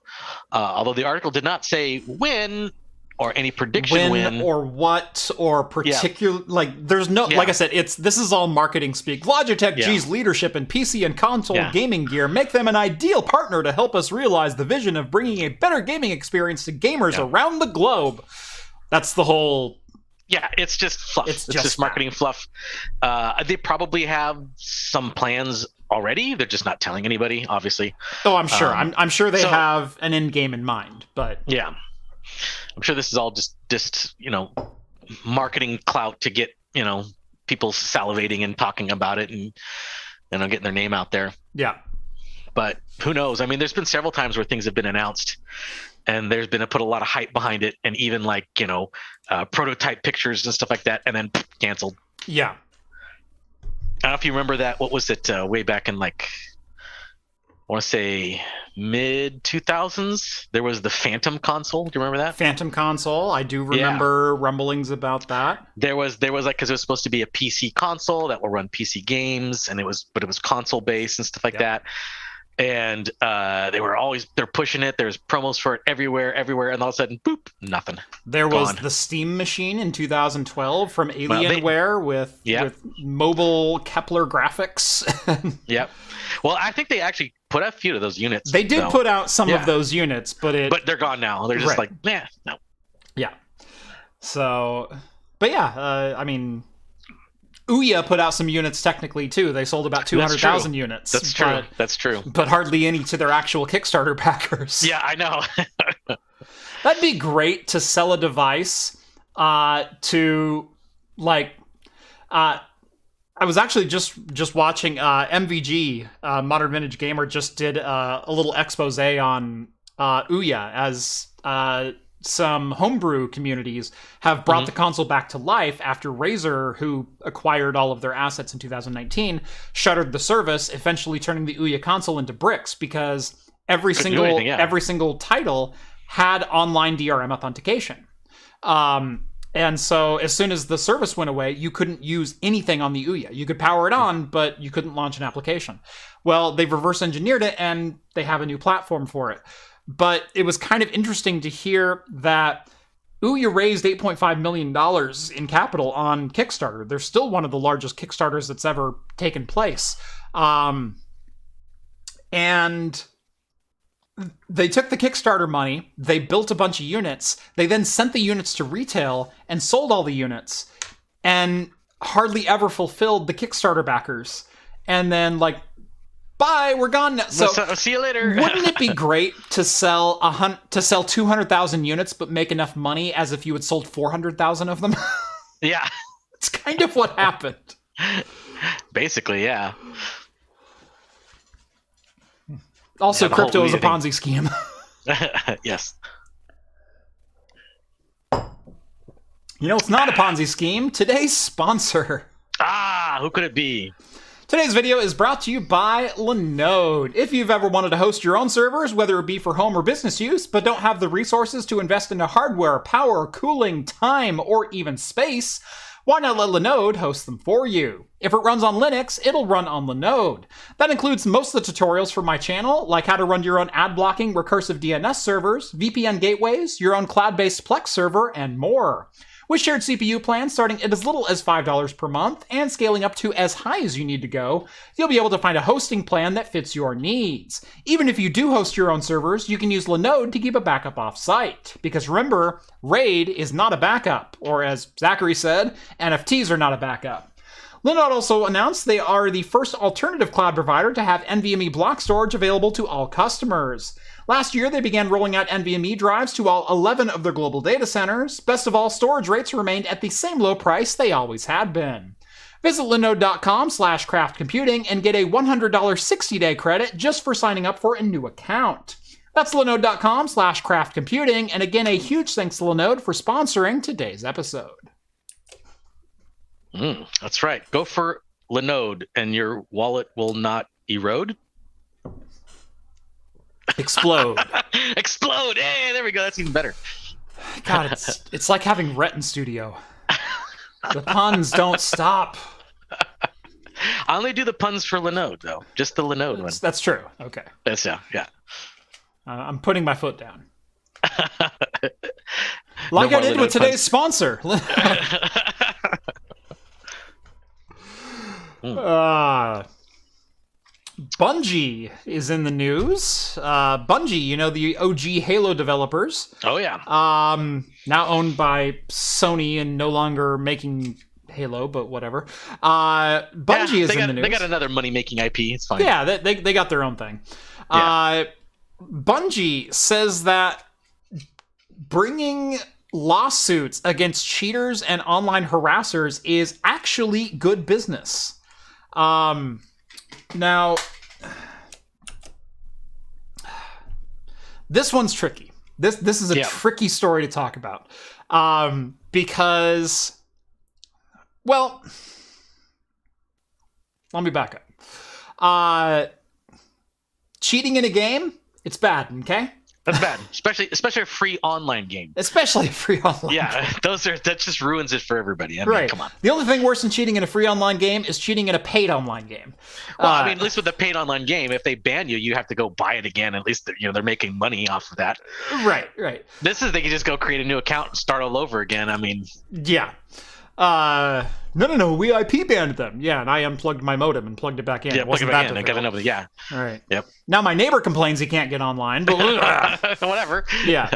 Although the article did not say when or any prediction when or what or particular there's no like I said, this is all marketing speak. Logitech G's leadership in PC and console gaming gear make them an ideal partner to help us realize the vision of bringing a better gaming experience to gamers around the globe. That's the whole it's just fluff. It's just marketing fluff. They probably have some plans already. They're just not telling anybody, obviously. Oh, I'm sure. I'm sure they have an end game in mind, but I'm sure this is all just marketing clout to get people salivating and talking about it and getting their name out there. Yeah. But who knows? I mean, there's been several times where things have been announced and there's been put a lot of hype behind it, and even prototype pictures and stuff like that, and then canceled. Yeah. I don't know if you remember that. What was it way back in want to say mid 2000s. There was the Phantom console. Do you remember that? Phantom console. I do remember rumblings about that. There was like, because it was supposed to be a PC console that will run PC games, and it was console based and stuff like that. And they're pushing it. There's promos for it everywhere, and all of a sudden, boop, nothing. There was the Steam Machine in 2012 from Alienware with mobile Kepler graphics. Yep. Well, I think they actually put a few of those units. They did put out some of those units, but they're gone now. They're just like, no. Yeah. So, but yeah, I mean, Ouya put out some units technically too. They sold about 200,000 units. That's true. That's true. But hardly any to their actual Kickstarter backers. Yeah, I know. That'd be great to sell a device to like. I was actually just watching MVG, Modern Vintage Gamer, just did a little expose on Ouya as some homebrew communities have brought the console back to life after Razer, who acquired all of their assets in 2019, shuttered the service, eventually turning the Ouya console into bricks because every single title had online DRM authentication. And so as soon as the service went away, you couldn't use anything on the Ouya. You could power it on, but you couldn't launch an application. Well, they've reverse engineered it and they have a new platform for it. But it was kind of interesting to hear that Ouya raised $8.5 million in capital on Kickstarter. They're still one of the largest Kickstarters that's ever taken place. And they took the Kickstarter money, they built a bunch of units, they then sent the units to retail and sold all the units, and hardly ever fulfilled the Kickstarter backers. And then, like, bye, we're gone now. So see you later. Wouldn't it be great to sell 200,000 units but make enough money as if you had sold 400,000 of them? Yeah. It's kind of what happened. Basically, yeah. Also, crypto is a Ponzi scheme. Yes. You know, it's not a Ponzi scheme. Today's sponsor. Who could it be? Today's video is brought to you by Linode. If you've ever wanted to host your own servers, whether it be for home or business use, but don't have the resources to invest into hardware, power, cooling, time, or even space, why not let Linode host them for you? If it runs on Linux, it'll run on Linode. That includes most of the tutorials for my channel, like how to run your own ad-blocking recursive DNS servers, VPN gateways, your own cloud-based Plex server, and more. With shared CPU plans starting at as little as $5 per month and scaling up to as high as you need to go, you'll be able to find a hosting plan that fits your needs. Even if you do host your own servers, you can use Linode to keep a backup off-site. Because remember, RAID is not a backup, or as Zachary said, NFTs are not a backup. Linode also announced they are the first alternative cloud provider to have NVMe block storage available to all customers. Last year, they began rolling out NVMe drives to all 11 of their global data centers. Best of all, storage rates remained at the same low price they always had been. Visit linode.com/craftcomputing and get a $100 60-day credit just for signing up for a new account. That's linode.com/craftcomputing, and again, a huge thanks to Linode for sponsoring today's episode. That's right. Go for Linode, and your wallet will not erode. Explode. Explode. Hey, there we go. That's even better. God, it's like having Rhett in studio. The puns don't stop. I only do the puns for Linode, though. Just the Linode one. That's true. Okay. That's yeah. I'm putting my foot down. Like I did with today's sponsor. Bungie is in the news. Bungie, you know, the OG Halo developers. Oh, yeah. Now owned by Sony and no longer making Halo, but whatever. Bungie is in the news. They got another money-making IP. It's fine. Yeah, they got their own thing. Yeah. Bungie says that bringing lawsuits against cheaters and online harassers is actually good business. Now, this one's tricky. This is a tricky story to talk about. Because, well, let me back up. cheating in a game, it's bad, okay? That's bad, especially a free online game. Especially a free online game. That just ruins it for everybody. I mean, right. Come on. The only thing worse than cheating in a free online game is cheating in a paid online game. Well, I mean, at least with the paid online game, if they ban you, you have to go buy it again. At least they're making money off of that. Right. This is they can just go create a new account and start all over again. I mean, yeah. No. We IP banned them. Yeah, and I unplugged my modem and plugged it back in. Yeah, plug it back in. I got another. Yeah. All right. Yep. Now my neighbor complains he can't get online, but whatever. Yeah.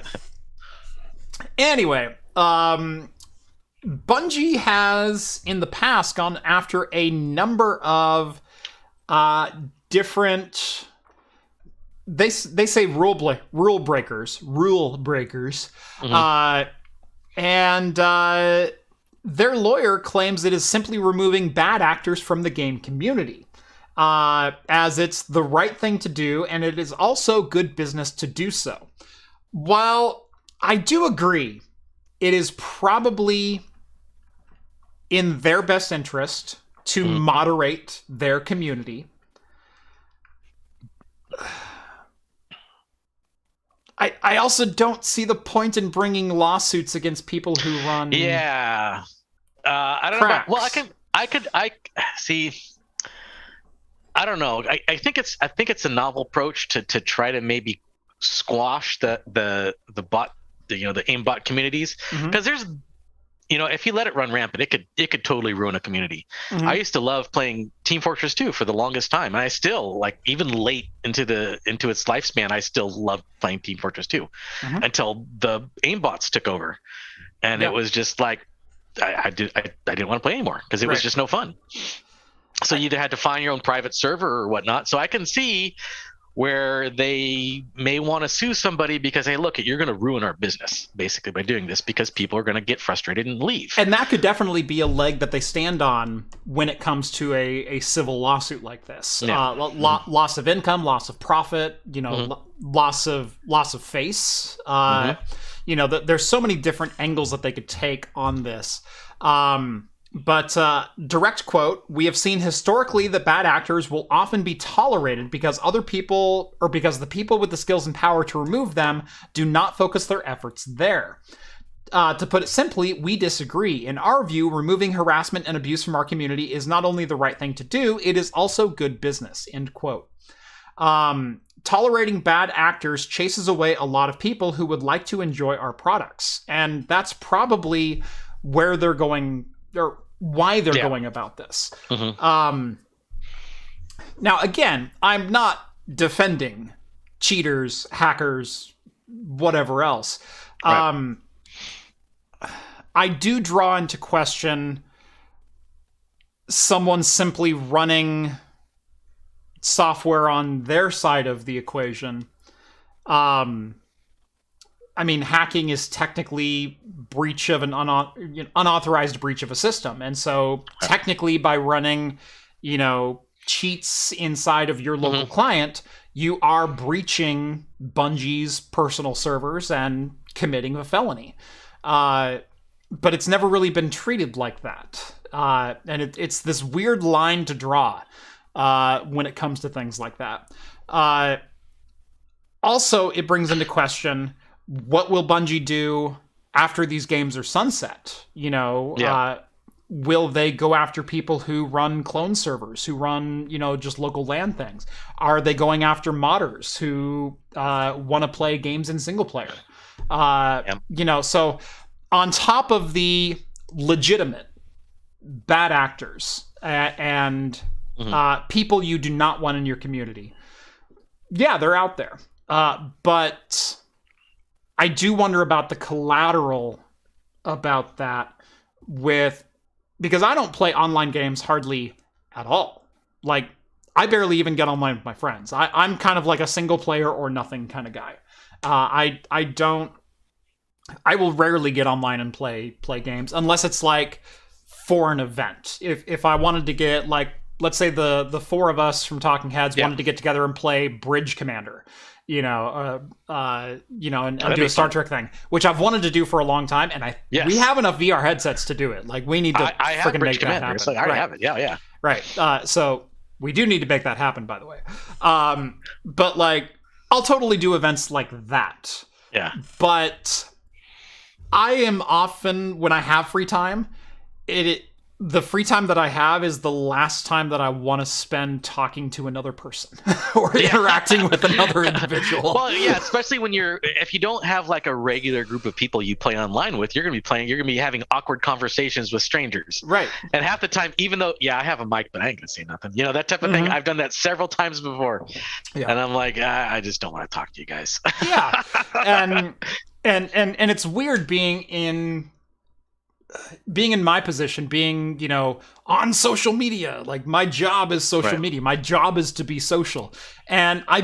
Anyway, Bungie has in the past gone after a number of different. They say rule breakers, Mm-hmm. And their lawyer claims it is simply removing bad actors from the game community, as it's the right thing to do, and it is also good business to do so. While I do agree, it is probably in their best interest to moderate their community. I also don't see the point in bringing lawsuits against people who run. Yeah, I don't cracks. know. Well, I see. I don't know. I think it's a novel approach to try to maybe squash the bot, the aimbot communities, because there's. If you let it run rampant, it could totally ruin a community. I used to love playing Team Fortress 2 for the longest time, and I still even late into its lifespan, I still loved playing Team Fortress 2 until the aimbots took over, and it was just like I didn't want to play anymore because it was just no fun. So you either had to find your own private server or whatnot. So I can see where they may want to sue somebody because, hey, look, you're going to ruin our business, basically, by doing this, because people are going to get frustrated and leave. And that could definitely be a leg that they stand on when it comes to a civil lawsuit like this. Yeah. Loss of income, loss of profit, loss of face. There's so many different angles that they could take on this. But direct quote, "We have seen historically that bad actors will often be tolerated because the people with the skills and power to remove them do not focus their efforts there. To put it simply, we disagree. In our view, removing harassment and abuse from our community is not only the right thing to do, it is also good business." End quote. Tolerating bad actors chases away a lot of people who would like to enjoy our products. And that's probably where they're going, or why they're going about this. Now, again, I'm not defending cheaters, hackers, whatever else. Right. I do draw into question someone simply running software on their side of the equation. Hacking is technically breach of an unauthorized breach of a system. And so technically by running, cheats inside of your local client, you are breaching Bungie's personal servers and committing a felony. But it's never really been treated like that. And it's this weird line to draw when it comes to things like that. Also, it brings into question, what will Bungie do after these games are sunset? Will they go after people who run clone servers, who run, just local LAN things? Are they going after modders who want to play games in single player? So on top of the legitimate bad actors and people you do not want in your community, they're out there. But I do wonder about the collateral about that because I don't play online games hardly at all. Like, I barely even get online with my friends. I'm kind of like a single player or nothing kind of guy. I will rarely get online and play games unless it's like for an event. If I wanted to get, like, let's say the four of us from Talking Heads wanted to get together and play Bridge Commander, and do a Star Trek thing, which I've wanted to do for a long time, and we have enough VR headsets to do it. Like, we need to freaking make that happen. I have it. Yeah. Right. So We do need to make that happen, by the way. But like, I'll totally do events like that. Yeah. But I am often, when I have free time, the free time that I have is the last time that I want to spend talking to another person or interacting with another individual. Well, yeah, especially if you don't have like a regular group of people you play online with, you're going to be having awkward conversations with strangers. Right. And half the time, even though, I have a mic, but I ain't going to say nothing. You know, that type of thing. I've done that several times before. Yeah. And I'm like, I just don't want to talk to you guys. Yeah. And it's weird being in my position, being, you know, on social media. Like, my job is social media. My job is to be social. And I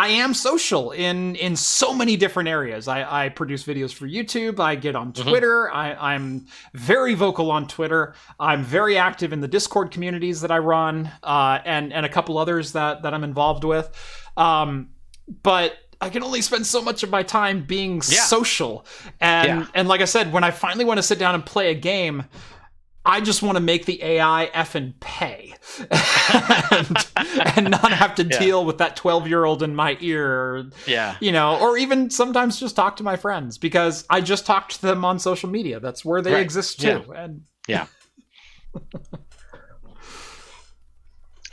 am social in so many different areas. I produce videos for YouTube. I get on Twitter. I'm very vocal on Twitter. I'm very active in the Discord communities that I run, and a couple others that I'm involved with. But I can only spend so much of my time being social. And like I said, when I finally want to sit down and play a game, I just want to make the AI effing pay and not have to deal with that 12-year-old in my ear. You know, or even sometimes just talk to my friends, because I just talk to them on social media. That's where they exist too. And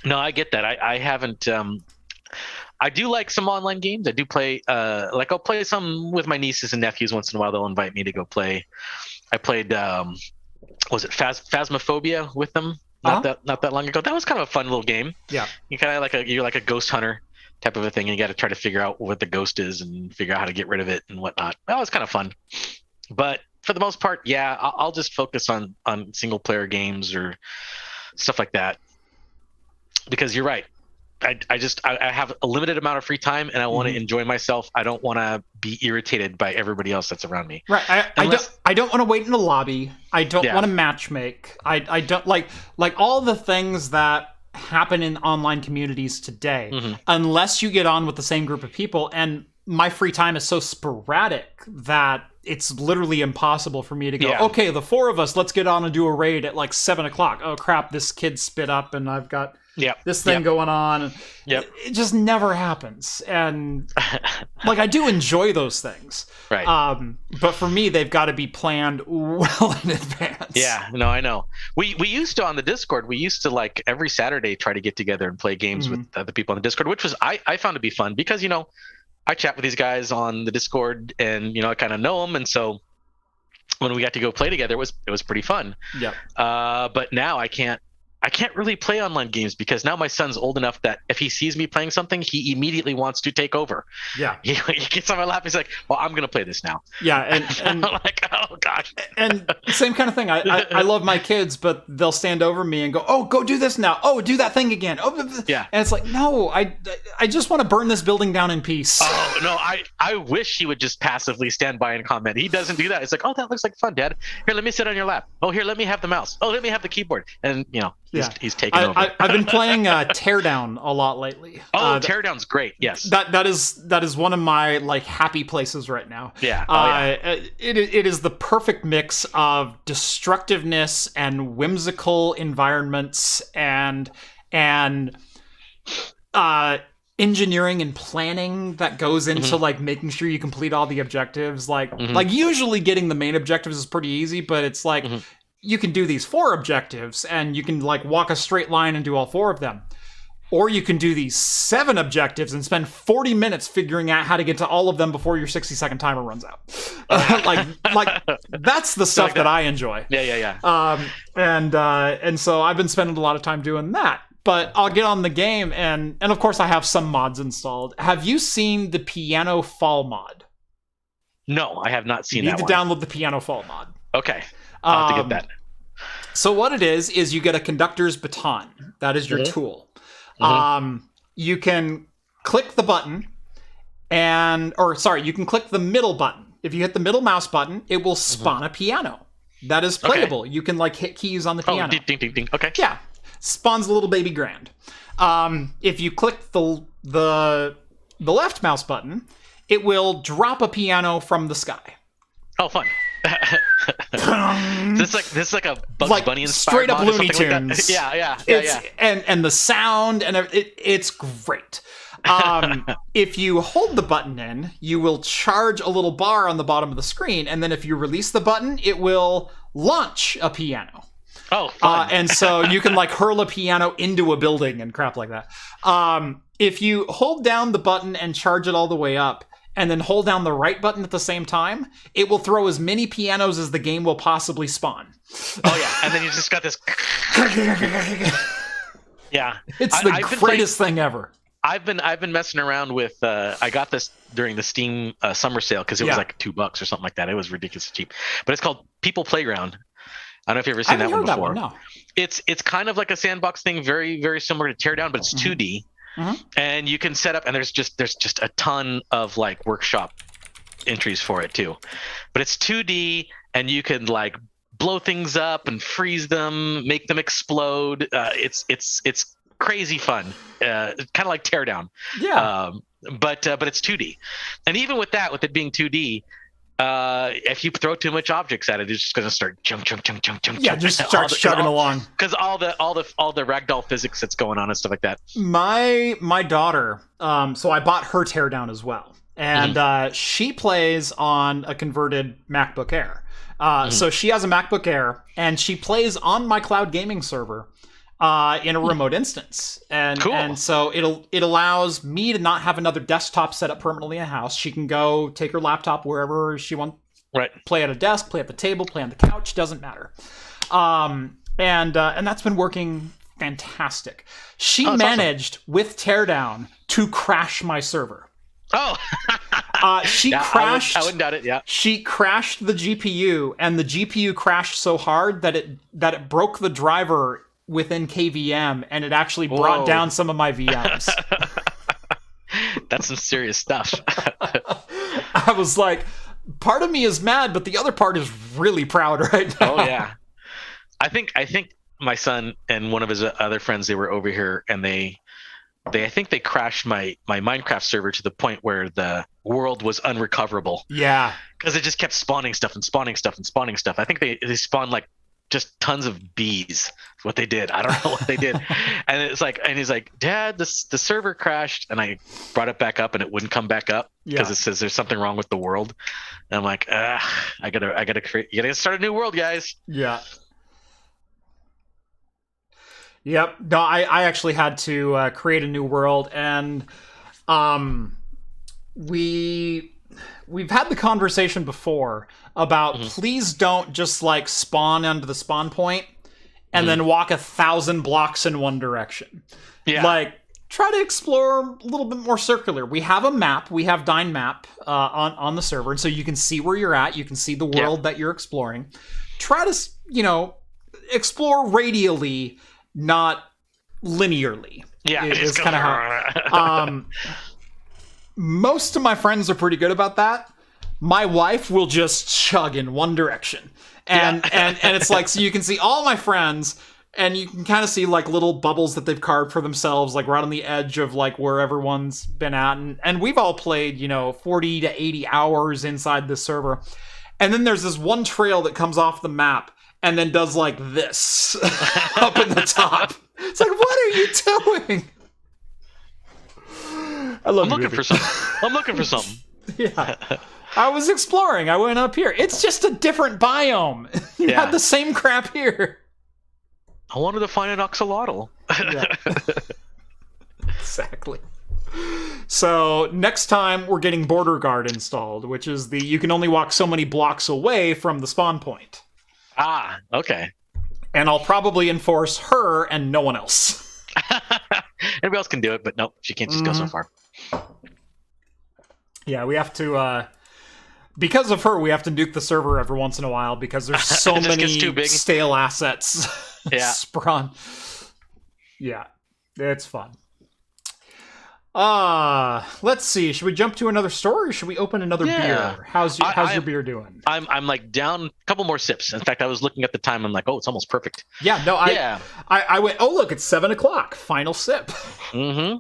no, I get that. I haven't. I do like some online games. I do play, I'll play some with my nieces and nephews once in a while. They'll invite me to go play. I played, was it Phasmophobia with them? Not that long ago. That was kind of a fun little game. Yeah. You're like a ghost hunter type of a thing. And you got to try to figure out what the ghost is and figure out how to get rid of it and whatnot. That was kind of fun. But for the most part, I'll just focus on single player games or stuff like that. Because you're right. I have a limited amount of free time, and I want to enjoy myself. I don't want to be irritated by everybody else that's around me. Right. I don't want to wait in a lobby. I don't want to matchmake. I don't like all the things that happen in online communities today, unless you get on with the same group of people. And my free time is so sporadic that it's literally impossible for me to go, okay, the four of us, let's get on and do a raid at like 7:00. Oh crap, this kid spit up and I've got this thing going on. It just never happens. And like, I do enjoy those things. Right. But for me, they've got to be planned well in advance. Yeah, no, I know. We used to, on the Discord, we used to like every Saturday try to get together and play games with other people on the Discord, which was, I found to be fun because, you know, I chat with these guys on the Discord and, you know, I kind of know them. And so when we got to go play together, it was pretty fun. Yeah. But now I can't really play online games because now my son's old enough that if he sees me playing something, he immediately wants to take over. Yeah. He gets on my lap. He's like, well, I'm going to play this now. Yeah. And I'm like, oh gosh. And same kind of thing. I love my kids, but they'll stand over me and go, oh, go do this now. Oh, do that thing again. Oh, yeah. And it's like, no, I just want to burn this building down in peace. Oh, no, I wish he would just passively stand by and comment. He doesn't do that. It's like, oh, that looks like fun, Dad. Here, let me sit on your lap. Oh, here, let me have the mouse. Oh, let me have the keyboard. And, you know, he's taking over. I've been playing Teardown a lot lately. Oh, Teardown's great. Yes, that is one of my like happy places right now. Yeah. It is the perfect mix of destructiveness and whimsical environments and engineering and planning that goes into like making sure you complete all the objectives. Like usually getting the main objectives is pretty easy, but it's like. You can do these 4 objectives and you can like walk a straight line and do all 4 of them. Or you can do these 7 objectives and spend 40 minutes figuring out how to get to all of them before your 60-second timer runs out. like that's the stuff that I enjoy. Yeah. And so I've been spending a lot of time doing that. But I'll get on the game and of course I have some mods installed. Have you seen the Piano Fall mod? No, I have not seen that one. You need to download the Piano Fall mod. Okay. I'll have to get that. So what it is you get a conductor's baton. That is your tool. You can click the button you can click the middle button. If you hit the middle mouse button, it will spawn a piano. That is playable. Okay. You can like hit keys on the piano. Oh, ding, ding, ding. Okay. Yeah. Spawns a little baby grand. If you click the left mouse button, it will drop a piano from the sky. Oh, fun. This is like a Bugs Bunny inspired straight up Looney Tunes. Yeah. And the sound and it's great. If you hold the button in, you will charge a little bar on the bottom of the screen, and then if you release the button, it will launch a piano. Oh, fun. And so you can like hurl a piano into a building and crap like that. If you hold down the button and charge it all the way up, and then hold down the right button at the same time, it will throw as many pianos as the game will possibly spawn. Oh yeah, and then you just got this. Yeah, it's the greatest thing ever. I've been messing around with. I got this during the Steam summer sale because it was like $2 or something like that. It was ridiculously cheap, but it's called People Playground. I don't know if you've ever seen that one before. No. It's kind of like a sandbox thing, very very similar to Teardown, but it's 2D. Mm-hmm. And you can set up, and there's just a ton of like workshop entries for it too, but it's 2D, and you can like blow things up and freeze them, make them explode. It's crazy fun, kind of like Teardown. Yeah. But it's 2D, and even with that, with it being 2D. If you throw too much objects at it, it's just going to start jump. Yeah, just starts chugging along. Because all the ragdoll physics that's going on and stuff like that. My daughter, so I bought her Teardown as well, and she plays on a converted MacBook Air. So she has a MacBook Air, and she plays on my cloud gaming server. In a remote instance, and cool. And so it allows me to not have another desktop set up permanently in a house. She can go take her laptop wherever she wants. Right. Play at a desk, play at the table, play on the couch, doesn't matter. And that's been working fantastic. She managed awesome. With Teardown to crash my server. Oh. She crashed. I wouldn't doubt it. Yeah. She crashed the GPU, and the GPU crashed so hard that it broke the driver within KVM, and it actually brought down some of my VMs. That's some serious stuff. I was like, part of me is mad, but the other part is really proud right now. Oh yeah. I think my son and one of his other friends, they were over here, and I think they crashed my Minecraft server to the point where the world was unrecoverable. Yeah. Because it just kept spawning stuff. I think they spawned like just tons of bees. Is what they did. I don't know what they did. And he's like, Dad, the server crashed, and I brought it back up, and it wouldn't come back up because it says there's something wrong with the world. And I'm like, I gotta start a new world, guys. Yeah. Yep. No, I actually had to create a new world, and we've had the conversation before about please don't just like spawn onto the spawn point and then walk 1,000 blocks in one direction. Yeah. Like, try to explore a little bit more circular. We have a map. We have Dyn Map on the server, and so you can see where you're at. You can see the world that you're exploring. Try to, explore radially, not linearly. Yeah. It's kind of how... most of my friends are pretty good about that. My wife will just chug in one direction. And it's like, so you can see all my friends, and you can kind of see like little bubbles that they've carved for themselves, like right on the edge of like where everyone's been at. And we've all played, 40 to 80 hours inside this server. And then there's this one trail that comes off the map and then does like this up in the top. It's like, what are you doing? I'm looking for something. Yeah. I was exploring. I went up here. It's just a different biome. You had the same crap here. I wanted to find an axolotl. Yeah. Exactly. So next time we're getting Border Guard installed, which is you can only walk so many blocks away from the spawn point. Ah, okay. And I'll probably enforce her and no one else. Everybody else can do it, but nope, she can't just go so far. Yeah, we have to, because of her, we have to nuke the server every once in a while because there's so many stale assets spawn. Yeah, it's fun. Let's see. Should we jump to another story, or should we open another beer? How's your beer doing? I'm like down a couple more sips. In fact, I was looking at the time. I'm like, oh, it's almost perfect. Yeah. No. I went. Oh, look, it's 7:00. Final sip. Mm-hmm.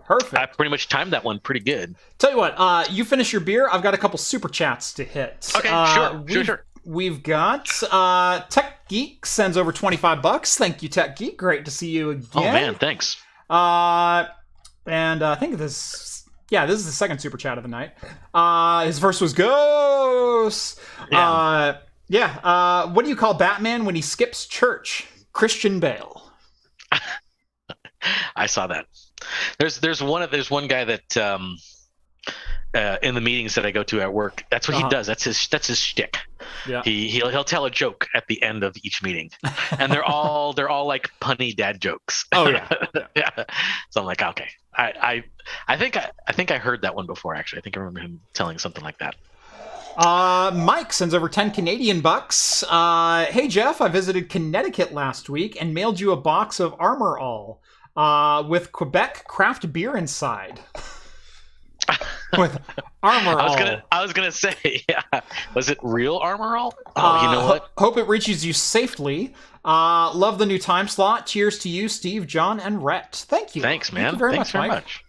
Perfect. I pretty much timed that one pretty good. Tell you what. You finish your beer. I've got a couple super chats to hit. Okay. Sure. we've got Tech Geek sends over $25. Thank you, Tech Geek. Great to see you again. Oh man, thanks. And I think this is the second super chat of the night. His first was Ghost. What do you call Batman when he skips church? Christian Bale. I saw that. There's one guy that in the meetings that I go to at work, that's what he does. That's his shtick. Yeah. He'll tell a joke at the end of each meeting, and they're all like punny dad jokes. Oh yeah. Yeah. So I'm like, okay, I think I heard that one before. Actually, I think I remember him telling something like that. Mike sends over 10 Canadian bucks. Hey Jeff, I visited Connecticut last week and mailed you a box of Armor All with Quebec craft beer inside. With Armor All. I was gonna say, yeah. Was it real Armor All? Oh, you know what? Hope it reaches you safely. Love the new time slot. Cheers to you, Steve, John, and Rhett. Thank you. Thanks, man. Thank you very Thanks much, very Mike. much.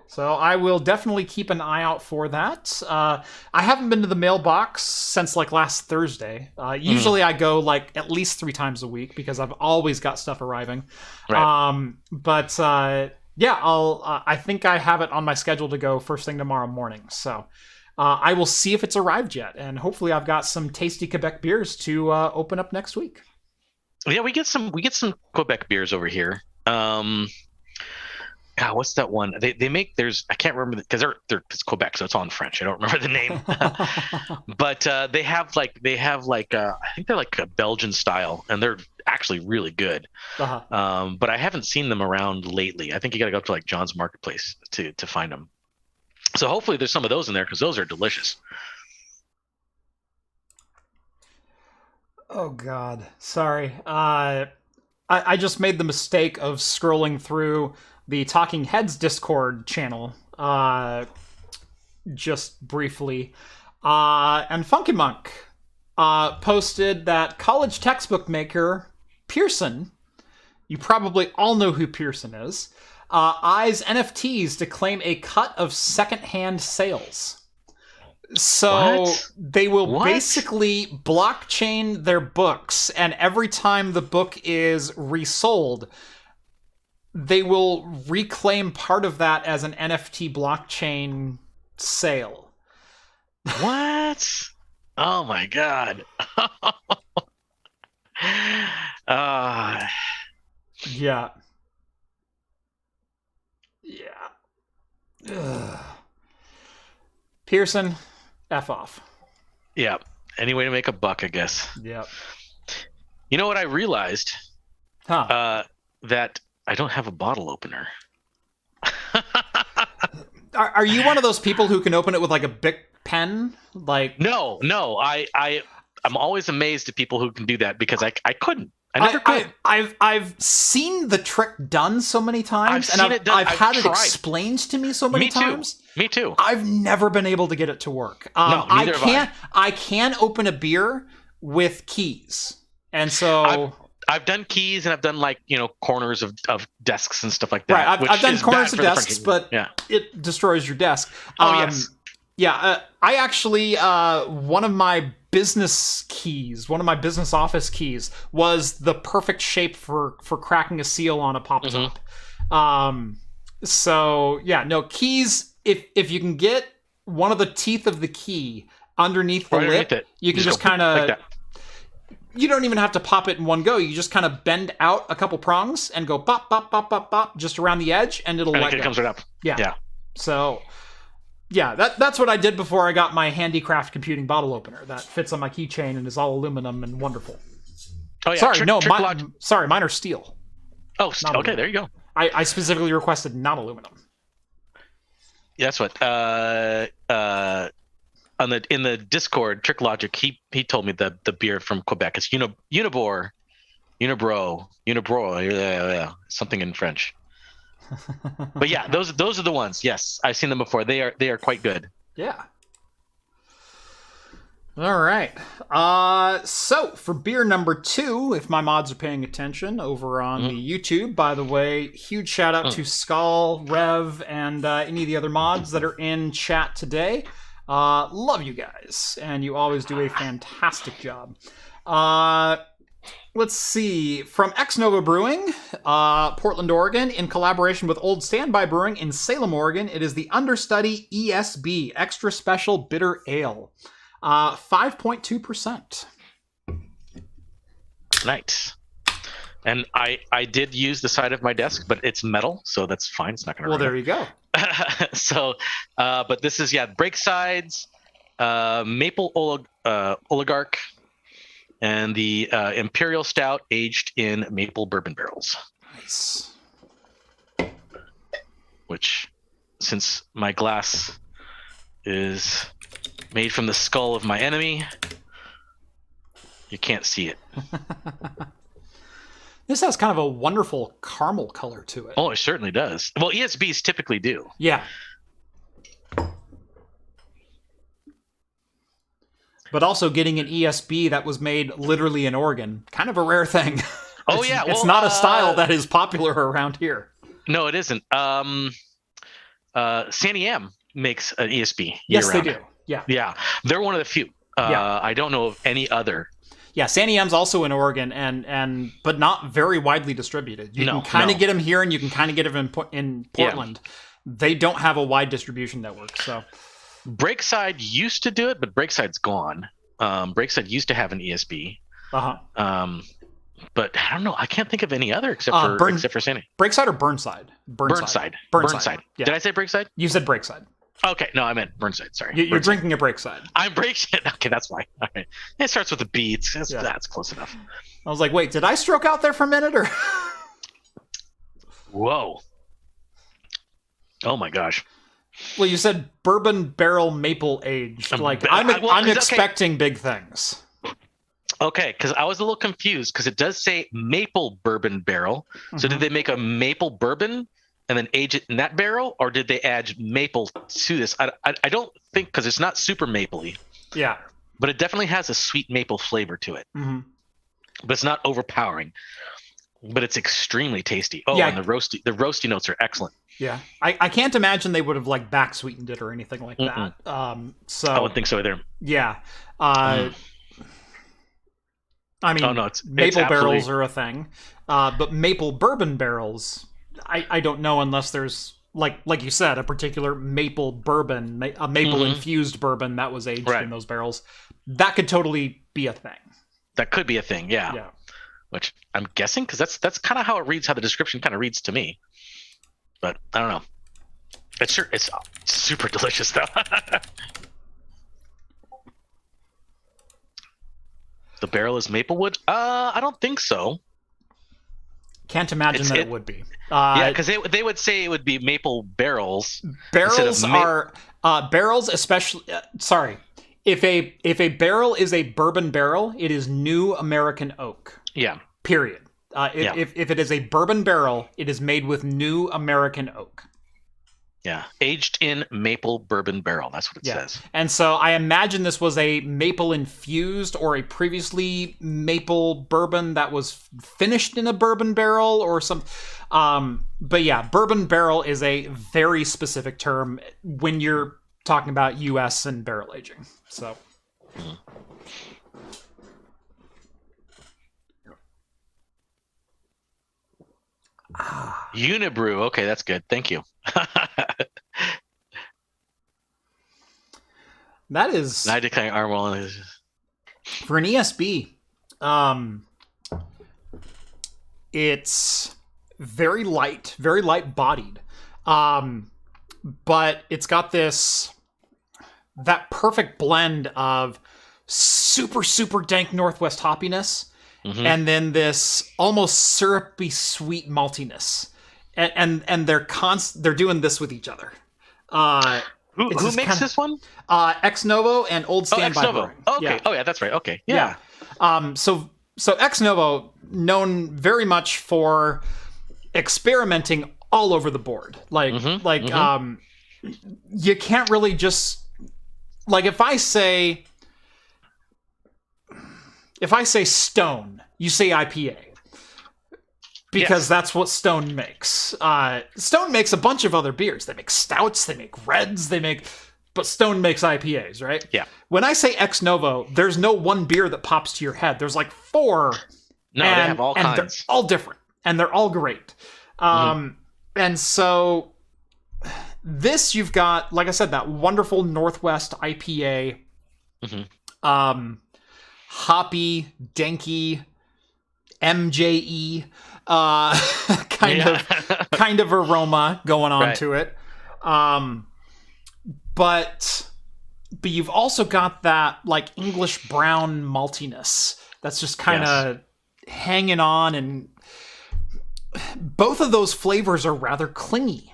So I will definitely keep an eye out for that. I haven't been to the mailbox since like last Thursday. Usually I go like at least 3 times a week because I've always got stuff arriving. Right. I think I have it on my schedule to go first thing tomorrow morning. So I will see if it's arrived yet, and hopefully I've got some tasty Quebec beers to open up next week. Yeah, we get some Quebec beers over here. God, what's that one? They make I can't remember because it's Quebec, so it's all in French. I don't remember the name, but they have like I think they're like a Belgian style, and they're actually really good. But I haven't seen them around lately. I think you got to go up to like John's Marketplace to find them. So hopefully there's some of those in there because those are delicious. Oh God, sorry. I just made the mistake of scrolling through the Talking Heads Discord channel just briefly. And Funky Monk posted that college textbook maker Pearson, you probably all know who Pearson is, eyes NFTs to claim a cut of secondhand sales. So they will basically blockchain their books, and every time the book is resold, they will reclaim part of that as an NFT blockchain sale. What? Oh my God. Yeah. Ugh. Pearson, F off. Yeah. Any way to make a buck, I guess. Yeah. You know what I realized? That I don't have a bottle opener. Are you one of those people who can open it with like a Bic pen? Like No. I'm always amazed at people who can do that because I couldn't. I never could. I've seen the trick done so many times, I've had it explained to me so many times. Me too. I've never been able to get it to work. Neither have I can open a beer with keys, and so I've done keys and I've done like corners of desks and stuff like that. Right, I've done corners of desks, but it destroys your desk. Yes. Yeah, I actually one of my business keys, one of my business office keys, was the perfect shape for cracking a seal on a pop top. So yeah, no keys. If you can get one of the teeth of the key underneath the lip, you can just kind of. Like you don't even have to pop it in one go. You just kind of bend out a couple prongs and go pop, pop, pop, pop, pop, just around the edge, and it'll let go. It comes right up. Yeah. So. Yeah, that's what I did before I got my Handicraft computing bottle opener that fits on my keychain and is all aluminum and wonderful. Oh yeah, sorry, mine are steel. Oh, okay, there you go. I specifically requested not aluminum. Yeah, that's what. In the Discord, Trick Logic, he told me the beer from Quebec is Unibro, yeah, something in French. But yeah, those are the ones. Yes, I've seen them before. They are quite good. Yeah. All right. So for beer number 2, if my mods are paying attention over on the YouTube, by the way, huge shout out to Skull, Rev, and any of the other mods that are in chat today. Love you guys, and you always do a fantastic job. Let's see. From Ex Novo Brewing, Portland, Oregon, in collaboration with Old Standby Brewing in Salem, Oregon, it is the Understudy ESB, Extra Special Bitter Ale. 5.2%. Nice. And I did use the side of my desk, but it's metal, so that's fine. It's not going to Well, there you go. So, but this is, break sides, maple oligarch, and the Imperial Stout aged in maple bourbon barrels. Nice. Which, since my glass is made from the skull of my enemy, you can't see it. This has kind of a wonderful caramel color to it. Oh, it certainly does. Well, ESBs typically do. Yeah. But also getting an ESB that was made literally in Oregon, kind of a rare thing. Oh, yeah. It's not a style that is popular around here. No, it isn't. Sandy M makes an ESB. Yes, year-round. they do. Yeah. Yeah. They're one of the few. I don't know of any other. Yeah, Sandy M's also in Oregon, but not very widely distributed. You can kind of get them here, and you can kind of get them in Portland. Yeah. They don't have a wide distribution network, so. Breakside used to do it, but Breakside's gone. Breakside used to have an ESB. But I don't know. I can't think of any other except for Sandy. Breakside or Burnside? Burnside. Yeah. Did I say Breakside? You said Breakside. Okay, no, I meant Burnside. Sorry, you're drinking a Breakside. I'm Breakside. Okay, that's why. All right. It starts with a B. That's close enough. I was like, wait, did I stroke out there for a minute or? Whoa! Oh my gosh! Well, you said bourbon barrel maple aged. I'm expecting big things. Okay, because I was a little confused because it does say maple bourbon barrel. Mm-hmm. So did they make a maple bourbon and then age it in that barrel, or did they add maple to this? I don't think, because it's not super mapley. Yeah. But it definitely has a sweet maple flavor to it. Mm-hmm. But it's not overpowering. But it's extremely tasty. Oh, yeah. And the roasty notes are excellent. Yeah. I can't imagine they would have back sweetened it or anything like that. So I wouldn't think so either. Yeah. I mean, maple barrels are a thing. But maple bourbon barrels, I don't know unless there's, like you said, a particular maple bourbon, a maple-infused bourbon that was aged in those barrels. That could totally be a thing. That could be a thing, yeah. Which I'm guessing, because that's kind of how it reads, how the description kind of reads to me. But I don't know. It's super delicious, though. The barrel is Maplewood? I don't think so. Can't imagine that it would be. Yeah, because they would say it would be maple barrels. Barrels are barrels, especially. Sorry, if a barrel is a bourbon barrel, it is New American Oak. Yeah. Period. If it is a bourbon barrel, it is made with New American Oak. Yeah, aged in maple bourbon barrel. That's what it says. And so I imagine this was a maple infused or a previously maple bourbon that was finished in a bourbon barrel or some. But yeah, bourbon barrel is a very specific term when you're talking about U.S. and barrel aging. So. Unibrew. Okay, that's good. Thank you. That is. I declare Armwell for an ESB. It's very light bodied, but it's got that perfect blend of super dank Northwest hoppiness. Mm-hmm. And then this almost syrupy sweet maltiness, and they're doing this with each other. Who makes this one? Ex Novo and Old Standby Brewing. Okay. Yeah. Oh yeah, that's right. Okay. Yeah. So Ex Novo, known very much for experimenting all over the board. You can't really just if I say Stone, you say IPA. Because that's what Stone makes. Stone makes a bunch of other beers. They make stouts, they make reds, they make but Stone makes IPAs, right? Yeah. When I say ex novo, there's no one beer that pops to your head. There's like 4. No, they have all kinds. They're all different, and they're all great. And so this, you've got, like I said, that wonderful Northwest IPA, hoppy, danky, MJE kind of aroma going on to it. But you've also got that like English brown maltiness that's just kind of hanging on, and both of those flavors are rather clingy.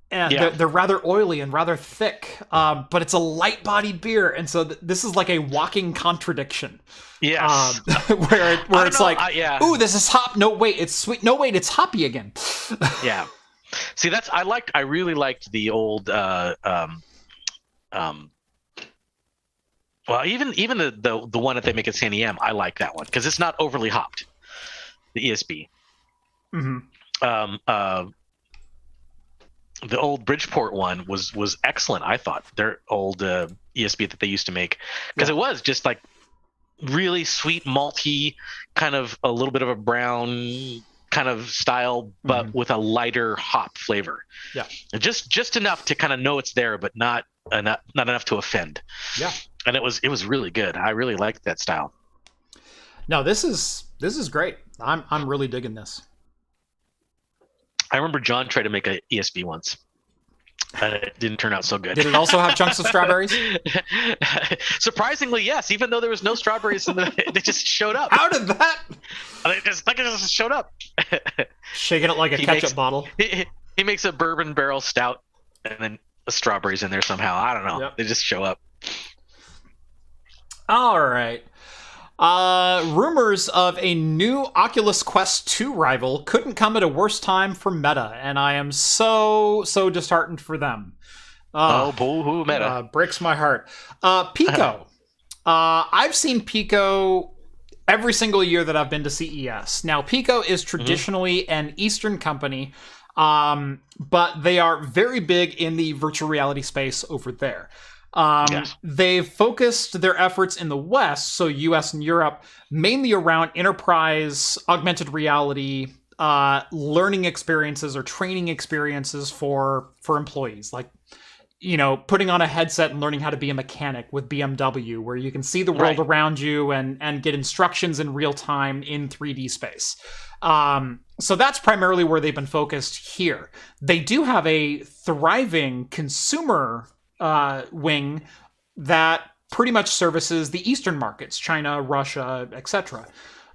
And they're rather oily and rather thick, but it's a light-bodied beer, and so this is like a walking contradiction. Yes, where it's like, ooh, this is hop. No, wait, it's sweet. No, wait, it's hoppy again. Yeah. See, I really liked the old, well, even the one that they make at San EM, I like that one because it's not overly hopped. The ESB. The old Bridgeport one was excellent. I thought their old ESB that they used to make, because it was just like really sweet, malty, kind of a little bit of a brown kind of style, but with a lighter hop flavor. Yeah, just enough to kind of know it's there, but not enough to offend. Yeah, and it was really good. I really liked that style. No, this is great. I'm really digging this. I remember John tried to make an ESB once. It didn't turn out so good. Did it also have chunks of strawberries? Surprisingly, yes. Even though there was no strawberries in they just showed up. How did that? It just showed up. Shaking it like a ketchup bottle. He makes a bourbon barrel stout, and then strawberries in there somehow. I don't know. Yep. They just show up. All right. Rumors of a new Oculus Quest 2 rival couldn't come at a worse time for Meta, and I am so disheartened for them. Boo-hoo, Meta. Breaks my heart. Pico. I've seen Pico every single year that I've been to CES. Now, Pico is traditionally an Eastern company, but they are very big in the virtual reality space over there. They've focused their efforts in the West, so US and Europe, mainly around enterprise, augmented reality, learning experiences or training experiences for employees. Like, putting on a headset and learning how to be a mechanic with BMW, where you can see the world around you and get instructions in real time in 3D space. So that's primarily where they've been focused here. They do have a thriving consumer wing that pretty much services the Eastern markets, China, Russia, etc.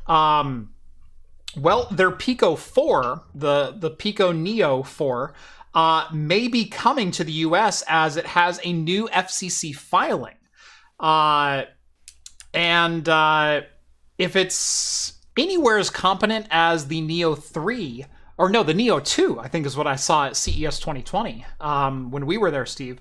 Well, their Pico 4, the Pico Neo 4, may be coming to the US as it has a new FCC filing. And if it's anywhere as competent as the Neo 3, or no, the Neo 2, I think is what I saw at CES 2020 when we were there, Steve.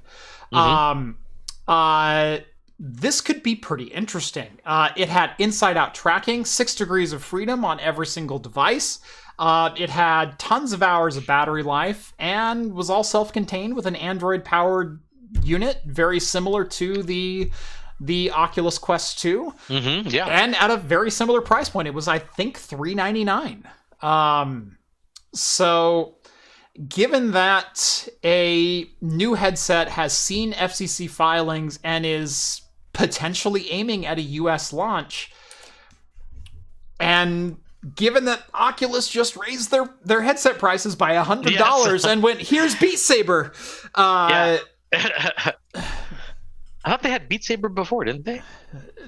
This could be pretty interesting. It had inside-out tracking, 6 degrees of freedom on every single device. It had tons of hours of battery life and was all self-contained with an Android-powered unit, very similar to the Oculus Quest 2. And at a very similar price point. It was, I think, $399. So, given that a new headset has seen FCC filings and is potentially aiming at a US launch, and given that Oculus just raised their headset prices by $100 and went, here's Beat Saber. I thought they had Beat Saber before, didn't they?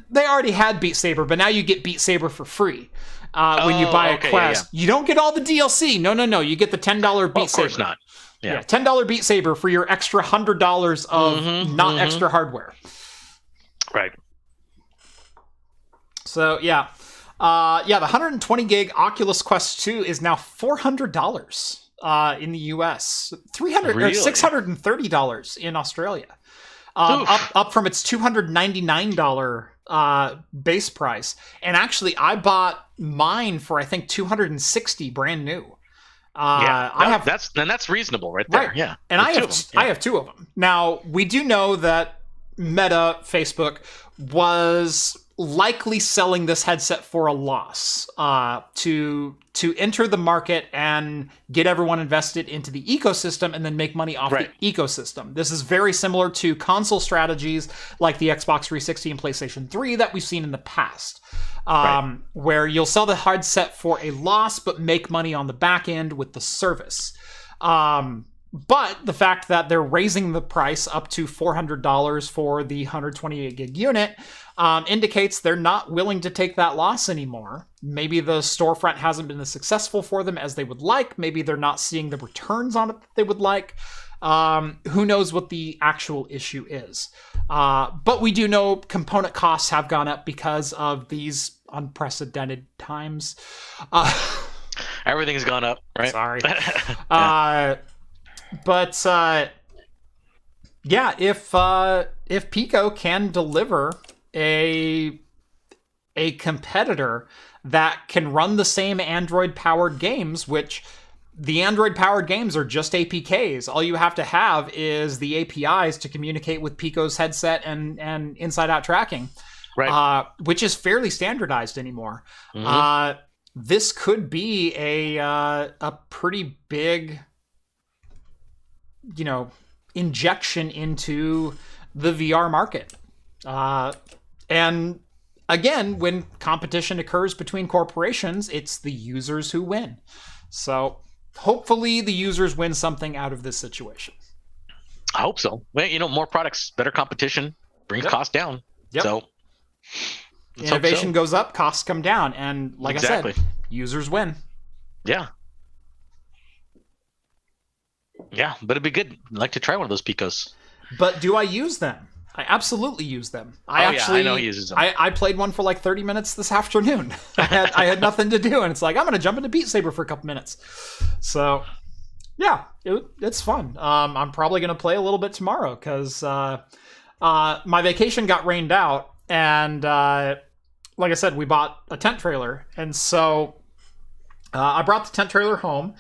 They already had Beat Saber, but now you get Beat Saber for free. When you buy a Quest, you don't get all the DLC. No. You get the $10 Beat Saber. Of course not. Yeah, $10 Beat Saber for your extra $100 of extra hardware. Right. So the 120 gig Oculus Quest 2 is now $400 in the US, $630 in Australia. Up from its $299 base price. And actually, I bought mine for, I think, $260 brand new. That's reasonable right there. Right. Yeah, and I have two of them. Now we do know that Meta, Facebook, was likely selling this headset for a loss to enter the market and get everyone invested into the ecosystem and then make money off the ecosystem. This is very similar to console strategies like the Xbox 360 and PlayStation 3 that we've seen in the past, where you'll sell the headset for a loss but make money on the back end with the service. But the fact that they're raising the price up to $400 for the 128 gig unit indicates they're not willing to take that loss anymore. Maybe the storefront hasn't been as successful for them as they would like. Maybe they're not seeing the returns on it that they would like. Who knows what the actual issue is. But we do know component costs have gone up because of these unprecedented times. Everything's gone up, right? Sorry. Yeah. But if Pico can deliver a competitor that can run the same Android-powered games, which the Android-powered games are just APKs. All you have to have is the APIs to communicate with Pico's headset and inside-out tracking, which is fairly standardized anymore. Mm-hmm. This could be a pretty big, injection into the VR market. And again, when competition occurs between corporations, it's the users who win. So hopefully the users win something out of this situation. I hope so. Well, more products, better competition brings costs down. Yep. So innovation goes up, costs come down. And like I said, users win. Yeah. Yeah, but it'd be good. I'd like to try one of those Picos. But do I use them? I absolutely use them. I know he uses them. I played one for like 30 minutes this afternoon. I had nothing to do, and it's like, I'm going to jump into Beat Saber for a couple minutes. So, yeah, it's fun. I'm probably going to play a little bit tomorrow because my vacation got rained out, and like I said, we bought a tent trailer. And so I brought the tent trailer home,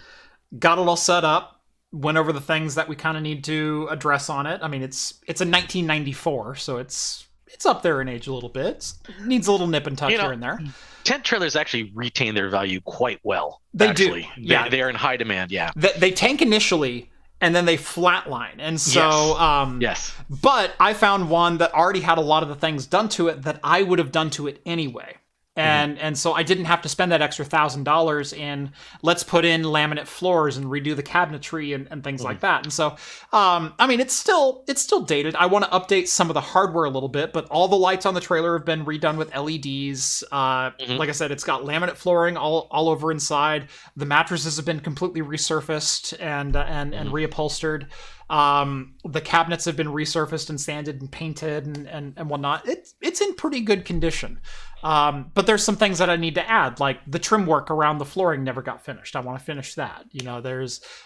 got it all set up, went over the things that we kind of need to address on it. I mean, it's a 1994, so it's up there in age a little bit. It needs a little nip and tuck here and there. Tent trailers actually retain their value quite well. They do. Yeah. They are in high demand, yeah. They tank initially, and then they flatline. And so, yes. But I found one that already had a lot of the things done to it that I would have done to it anyway. And so I didn't have to spend that extra $1,000 in let's put in laminate floors and redo the cabinetry and things like that. And so, I mean, it's still dated. I want to update some of the hardware a little bit, but all the lights on the trailer have been redone with LEDs. Like I said, it's got laminate flooring all over inside. The mattresses have been completely resurfaced and reupholstered. The cabinets have been resurfaced and sanded and painted and whatnot. It's in pretty good condition. But there's some things that I need to add, like the trim work around the flooring never got finished. I want to finish that.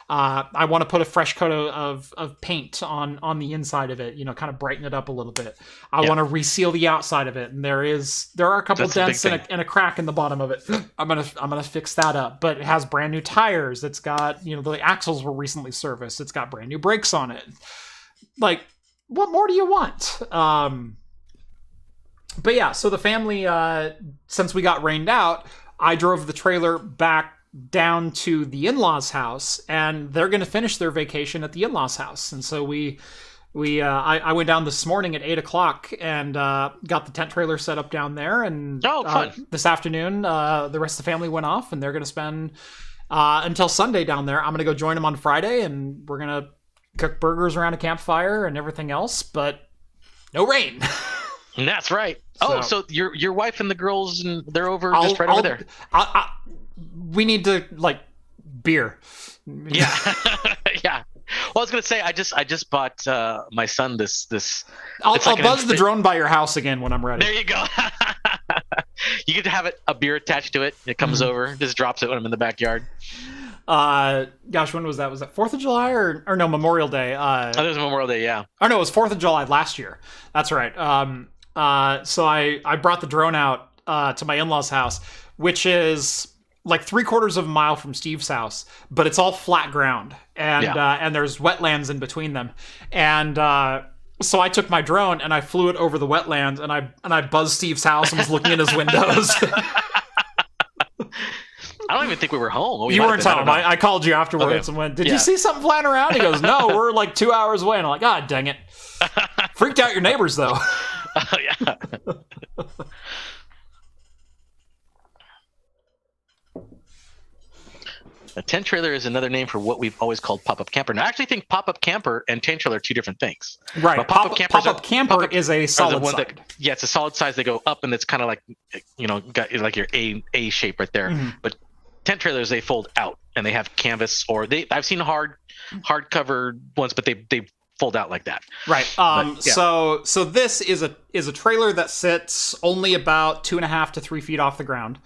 I want to put a fresh coat of paint on the inside of it, kind of brighten it up a little bit. I want to reseal the outside of it. And there are a couple dents and a crack in the bottom of it. I'm going to fix that up, but it has brand new tires. It's got, the axles were recently serviced. It's got brand new brakes on it. Like, what more do you want? But yeah, so the family, since we got rained out, I drove the trailer back down to the in-laws' house, and they're going to finish their vacation at the in-laws' house. And so I went down this morning at 8:00 and got the tent trailer set up down there. And fun. This afternoon, the rest of the family went off, and they're going to spend until Sunday down there. I'm going to go join them on Friday, and we're going to cook burgers around a campfire and everything else, but no rain. That's right. So your wife and the girls, and they're over over there. We need to beer. Yeah, yeah. Well, I was gonna say I just bought my son this. I'll buzz the drone by your house again when I'm ready. There you go. You get to have a beer attached to it. It comes over, just drops it when I'm in the backyard. Gosh, when was that? Was that 4th of July or no, Memorial Day? It was Memorial Day, yeah. Oh no, it was 4th of July last year. That's right. So I brought the drone out to my in-laws' house, which is like 3/4 of a mile from Steve's house, but it's all flat ground, and there's wetlands in between them, and so I took my drone and I flew it over the wetlands, and I buzzed Steve's house and was looking in his windows. I don't even think we were home. You weren't home. I called you afterwards and went, "Did you see something flying around?" He goes, "No, we're like 2 hours away." And I'm like, "God dang it!" Freaked out your neighbors though. Yeah. A tent trailer is another name for what we've always called pop-up camper. Now, I actually think pop-up camper and tent trailer are two different things. Right. Pop-up camper is a solid side. It's a solid size. They go up, and it's kind of like, got like your A shape right there. Mm-hmm. But tent trailers, they fold out, and they have canvas, or I've seen hard covered ones, but they fold out like that. Right. So this is a trailer that sits only about 2.5 to 3 feet off the ground.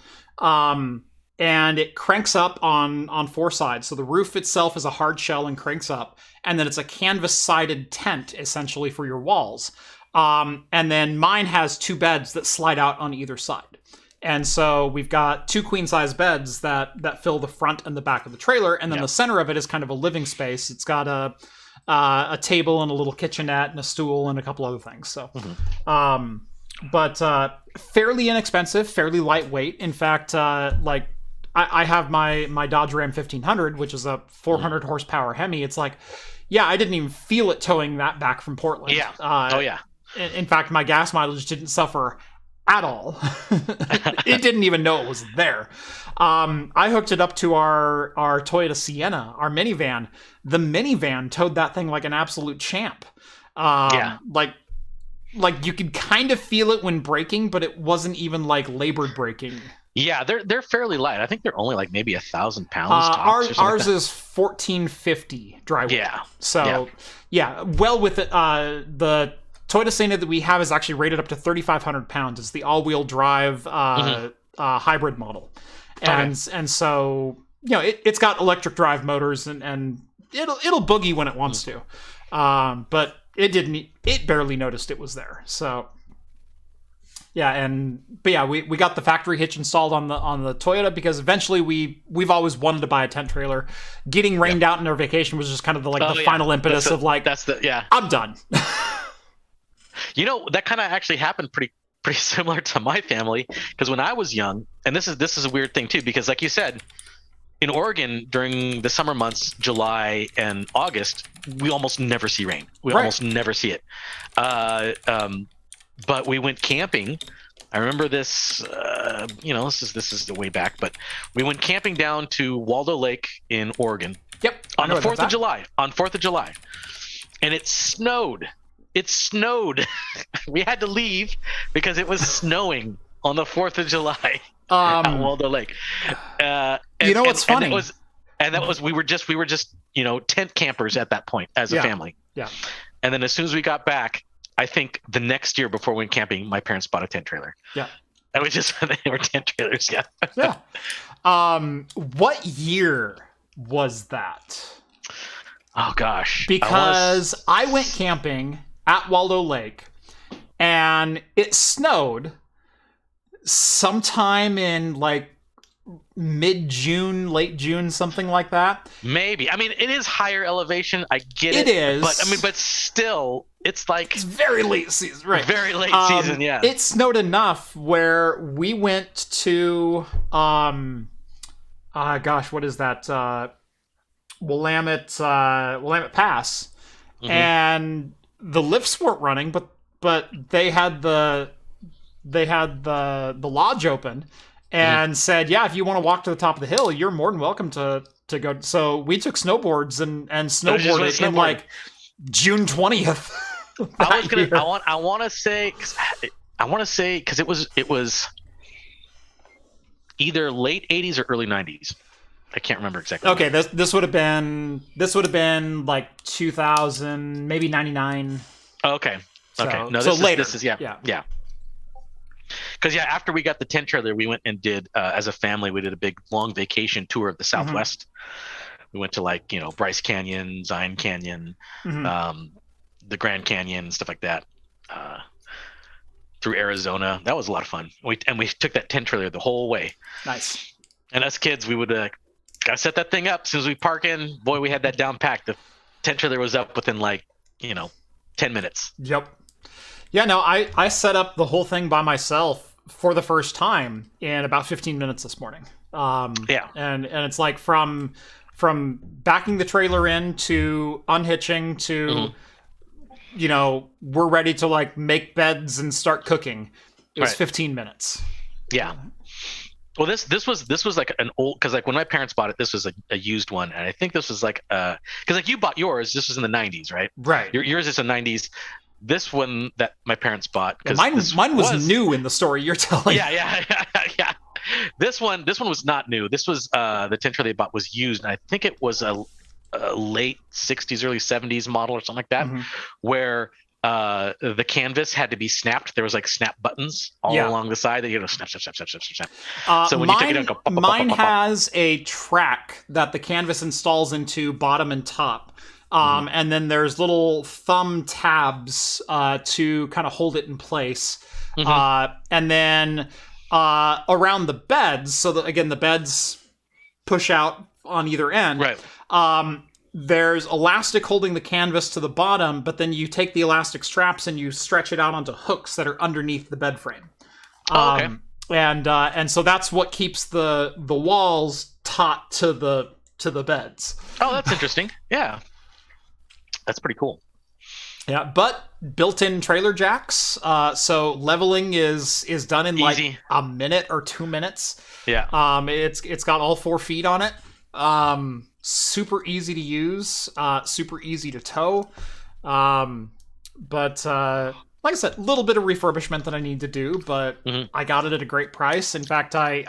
And it cranks up on 4 sides. So the roof itself is a hard shell and cranks up. And then it's a canvas-sided tent, essentially, for your walls. And then mine has 2 beds that slide out on either side. And so we've got 2 queen-size beds that fill the front and the back of the trailer. And then the center of it is kind of a living space. It's got a table and a little kitchenette and a stool and a couple other things. So, but fairly inexpensive, fairly lightweight. In fact, I have my Dodge Ram 1500, which is a 400 horsepower Hemi. It's like, I didn't even feel it towing that back from Portland. Yeah. In fact, my gas mileage didn't suffer at all. It didn't even know it was there. I hooked it up to our Toyota Sienna, our minivan. The minivan towed that thing like an absolute champ. Like you could kind of feel it when braking, but it wasn't even like labored braking. Yeah, they're fairly light. I think they're only like maybe 1,000 pounds. Ours is 1,450 dry weight. Yeah. So well with it. The Toyota Sienna that we have is actually rated up to 3,500 pounds. It's the all-wheel drive hybrid model, and so it's got electric drive motors and it'll boogie when it wants to, but it didn't. It barely noticed it was there. So. Yeah, we got the factory hitch installed on the Toyota because eventually we've always wanted to buy a tent trailer. Getting rained out in our vacation was just kind of the final impetus of I'm done. That kind of actually happened pretty similar to my family, because when I was young, and this is a weird thing too, because like you said, in Oregon during the summer months, July and August, we almost never see rain. We almost never see it. But we went camping. I remember this. This is the way back, but we went camping down to Waldo Lake in Oregon. Yep. On the 4th of July. On 4th of July, and it snowed. We had to leave because it was snowing on the 4th of July at Waldo Lake. What's funny? We were just tent campers at that point as a family. Yeah. And then as soon as we got back, I think the next year before we went camping, my parents bought a tent trailer. Yeah. And they were tent trailers, yeah. Yeah. What year was that? Oh, gosh. Because I went camping at Waldo Lake, and it snowed sometime in like mid-June, late June, something like that. Maybe. I mean, it is higher elevation. I get It it. is. But still, it's very late season, right? Very late season, yeah. It snowed enough where we went to, what is that? Willamette Pass, and the lifts weren't running, but they had the lodge open. And said, if you want to walk to the top of the hill, you're more than welcome to go. So we took snowboards and snowboarded in like June 20th. I want to say because it was either late 80s or early 90s. I can't remember exactly. Okay, this would have been like 2000, maybe 99. Okay. No, later. This is yeah. Because after we got the tent trailer, we went and did as a family. We did a big long vacation tour of the Southwest. We went to Bryce Canyon, Zion Canyon, the Grand Canyon, stuff like that. Through Arizona, that was a lot of fun. We took that tent trailer the whole way. Nice. And us kids, we would gotta set that thing up as soon as we park in. Boy, we had that down packed. The tent trailer was up within 10 minutes. Yep. Yeah, no, I set up the whole thing by myself for the first time in about 15 minutes this morning. Yeah. And it's like from backing the trailer in to unhitching to, we're ready to like make beds and start cooking. It was 15 minutes. Yeah. Well, this was like an old, because like when my parents bought it, this was a used one, and I think this was like because like you bought yours, this was in the 90s, right? Right. Yours is the 90s. This one that my parents bought, because mine was new in the story you're telling. Yeah. This one was not new. This was the tent trailer they bought was used, and I think it was a late 60s, early 70s model or something like that, where the canvas had to be snapped. There was like snap buttons all along the side that snap. So when you take it down, go pop, pop, mine pop, pop, pop. has a track that the canvas installs into bottom and top. And then there's little thumb tabs to kind of hold it in place. And then around the beds, so that again the beds push out on either end. Right. There's elastic holding the canvas to the bottom, but then you take the elastic straps and you stretch it out onto hooks that are underneath the bed frame. Okay. And so that's what keeps the walls taut to the beds. Oh, that's interesting. Yeah. That's pretty cool. Yeah, but built-in trailer jacks. So leveling is done in Easy. like a minute or 2 minutes. Yeah. It's got all 4 feet on it. Super easy to use. Super easy to tow. But like I said, a little bit of refurbishment that I need to do, but I got it at a great price. In fact, I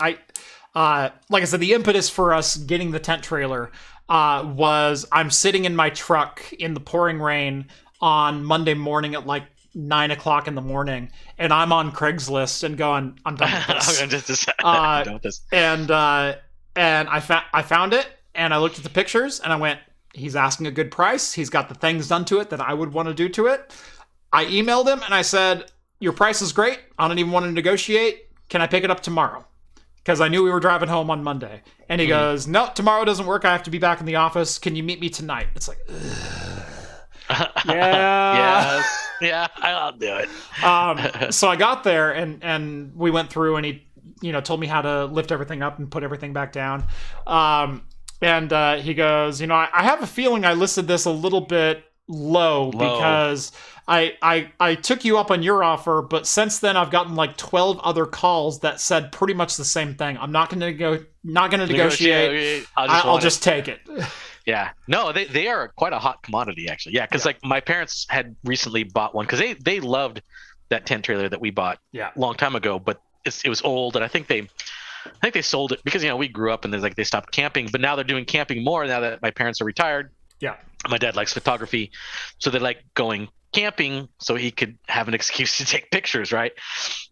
like I said, the impetus for us getting the tent trailer was I'm sitting in my truck in the pouring rain on Monday morning at like 9 o'clock in the morning, and I'm on Craigslist and going, I'm done with this. I'm done with this. And I found it, and I looked at the pictures, and I went, he's asking a good price. He's got the things done to it that I would want to do to it. I emailed him, and I said, your price is great. I don't even want to negotiate. Can I pick it up tomorrow? Because I knew we were driving home on Monday. And he goes, no, tomorrow doesn't work. I have to be back in the office. Can you meet me tonight? It's like, yeah. Yes. Yeah, I'll do it. So I got there, and we went through, and he told me how to lift everything up and put everything back down. And he goes, I have a feeling I listed this a little bit low. Because I took you up on your offer, but since then I've gotten like 12 other calls that said pretty much the same thing. I'm not going to negotiate. I'll just take it. Yeah. No, they are quite a hot commodity, actually. Yeah, because like my parents had recently bought one because they loved that tent trailer that we bought a long time ago, but it was old, and I think they sold it because we grew up and they stopped camping, but now they're doing camping more now that my parents are retired. Yeah. My dad likes photography, so they like going camping so he could have an excuse to take pictures, right?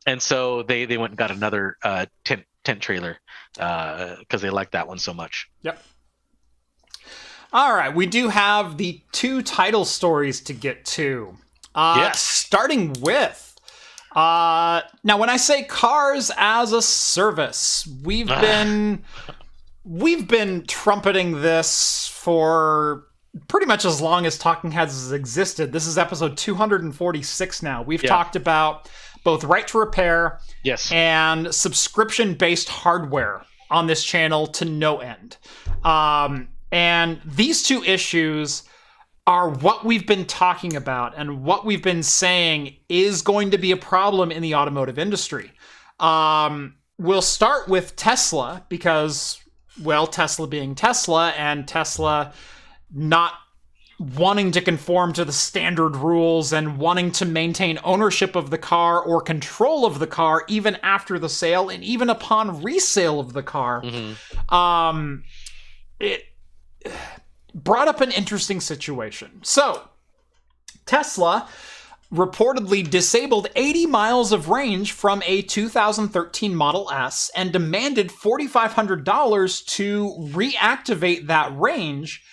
And so they went and got another tent trailer because they liked that one so much. Yep. All right, we do have the 2 title stories to get to. Yes. Starting with, now when I say cars as a service, we've been trumpeting this for pretty much as long as Talking Heads has existed. This is episode 246 now. We've talked about both right to repair and subscription-based hardware on this channel to no end. And these 2 issues are what we've been talking about and what we've been saying is going to be a problem in the automotive industry. We'll start with Tesla because, well, Tesla being Tesla and Tesla not wanting to conform to the standard rules and wanting to maintain ownership of the car or control of the car even after the sale and even upon resale of the car. It brought up an interesting situation. So, Tesla reportedly disabled 80 miles of range from a 2013 Model S and demanded $4,500 to reactivate that range,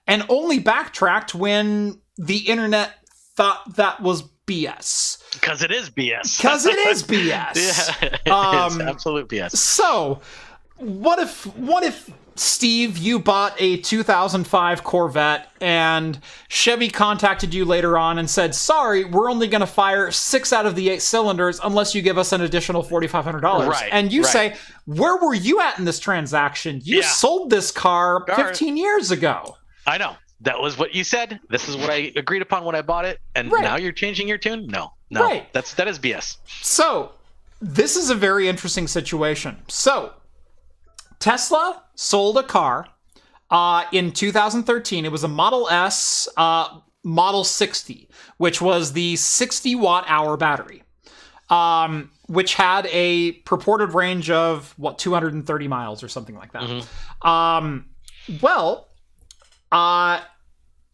and only backtracked when the internet thought that was BS. Because it is BS. Because it is BS. Yeah, it's absolute BS. So, what if Steve, you bought a 2005 Corvette and Chevy contacted you later on and said, sorry, we're only going to fire 6 out of the 8 cylinders unless you give us an additional $4,500. Right, and you right. say, where were you at in this transaction? You sold this car 15 years ago. I know. That was what you said. This is what I agreed upon when I bought it. And now you're changing your tune? No. Right. That is BS. So this is a very interesting situation. So Tesla sold a car in 2013. It was a Model S Model 60, which was the 60 watt-hour battery, which had a purported range of, 230 miles or something like that.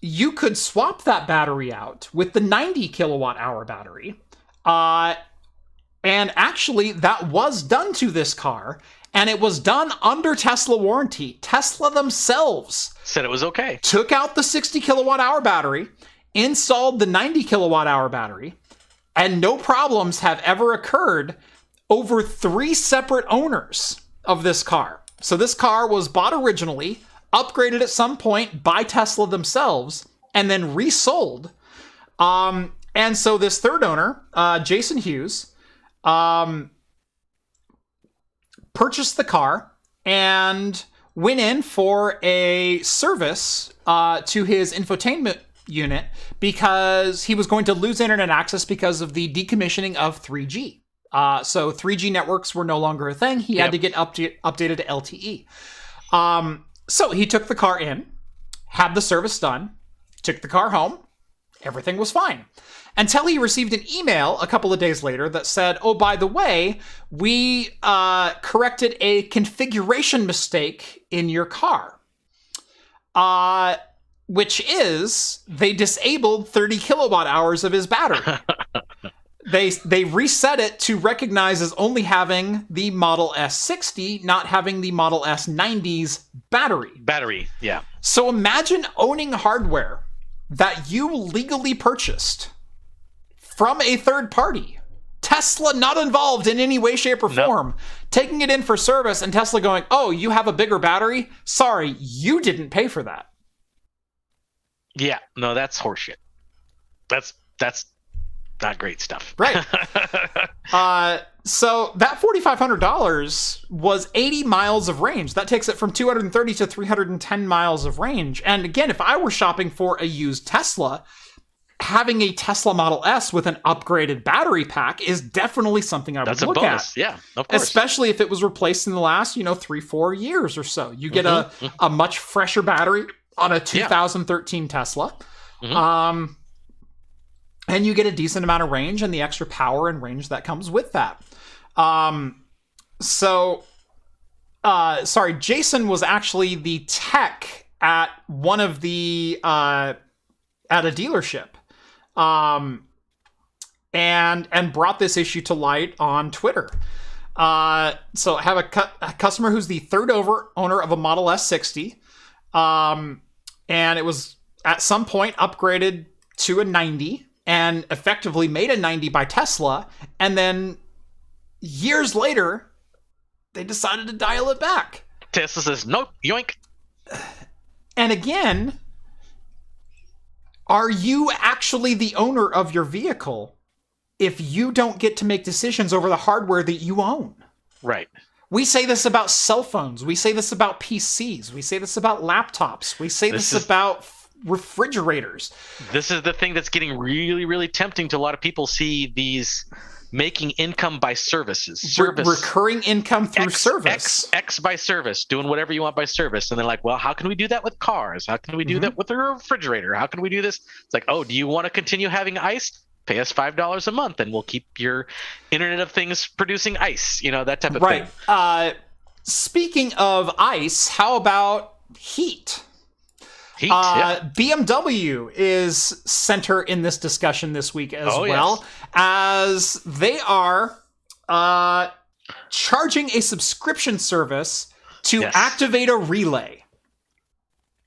You could swap that battery out with the 90 kilowatt-hour battery. And actually, that was done to this car. And it was done under Tesla warranty. Tesla themselves said it was okay. Took out the 60 kilowatt hour battery, installed the 90 kilowatt hour battery, and no problems have ever occurred over 3 separate owners of this car. So this car was bought originally, upgraded at some point by Tesla themselves, and then resold. And so this third owner, Jason Hughes, purchased the car and went in for a service to his infotainment unit because he was going to lose internet access because of the decommissioning of 3G. So 3G networks were no longer a thing. He had to get updated to LTE. So he took the car in, had the service done, took the car home. Everything was fine. Until he received an email a couple of days later that said, oh, by the way, we corrected a configuration mistake in your car. Which is, they disabled 30 kilowatt hours of his battery. They reset it to recognize as only having the Model S60, not having the Model S90's battery. Battery, yeah. So imagine owning hardware that you legally purchased from a third party, Tesla not involved in any way, shape, or form, taking it in for service, and Tesla going, oh, you have a bigger battery? Sorry, you didn't pay for that. Yeah, no, that's horseshit. That's not great stuff. Right. So that $4,500 was 80 miles of range. That takes it from 230 to 310 miles of range. And again, if I were shopping for a used Tesla, having a Tesla Model S with an upgraded battery pack is definitely something I would look at. Yeah, of course. Especially if it was replaced in the last, 3-4 years or so. You get a much fresher battery on a 2013 Tesla. And you get a decent amount of range and the extra power and range that comes with that. Jason was actually the tech at one of the, at a dealership. And brought this issue to light on Twitter. So I have a customer who's the third owner of a Model S60. And it was at some point upgraded to a 90 and effectively made a 90 by Tesla. And then years later, they decided to dial it back. Tesla says, nope, yoink. And again, are you actually the owner of your vehicle if you don't get to make decisions over the hardware that you own? Right. We say this about cell phones. We say this about PCs. We say this about laptops. We say this about refrigerators. This is the thing that's getting really, really tempting to a lot of people. See these making income by services. Recurring income through service. X by service, doing whatever you want by service. And they're like, well, how can we do that with cars? How can we do that with a refrigerator? How can we do this? It's like, oh, do you want to continue having ice? Pay us $5 a month and we'll keep your Internet of Things producing ice. That type of thing. Speaking of ice, how about heat? BMW is center in this discussion this week as well, as they are charging a subscription service to activate a relay.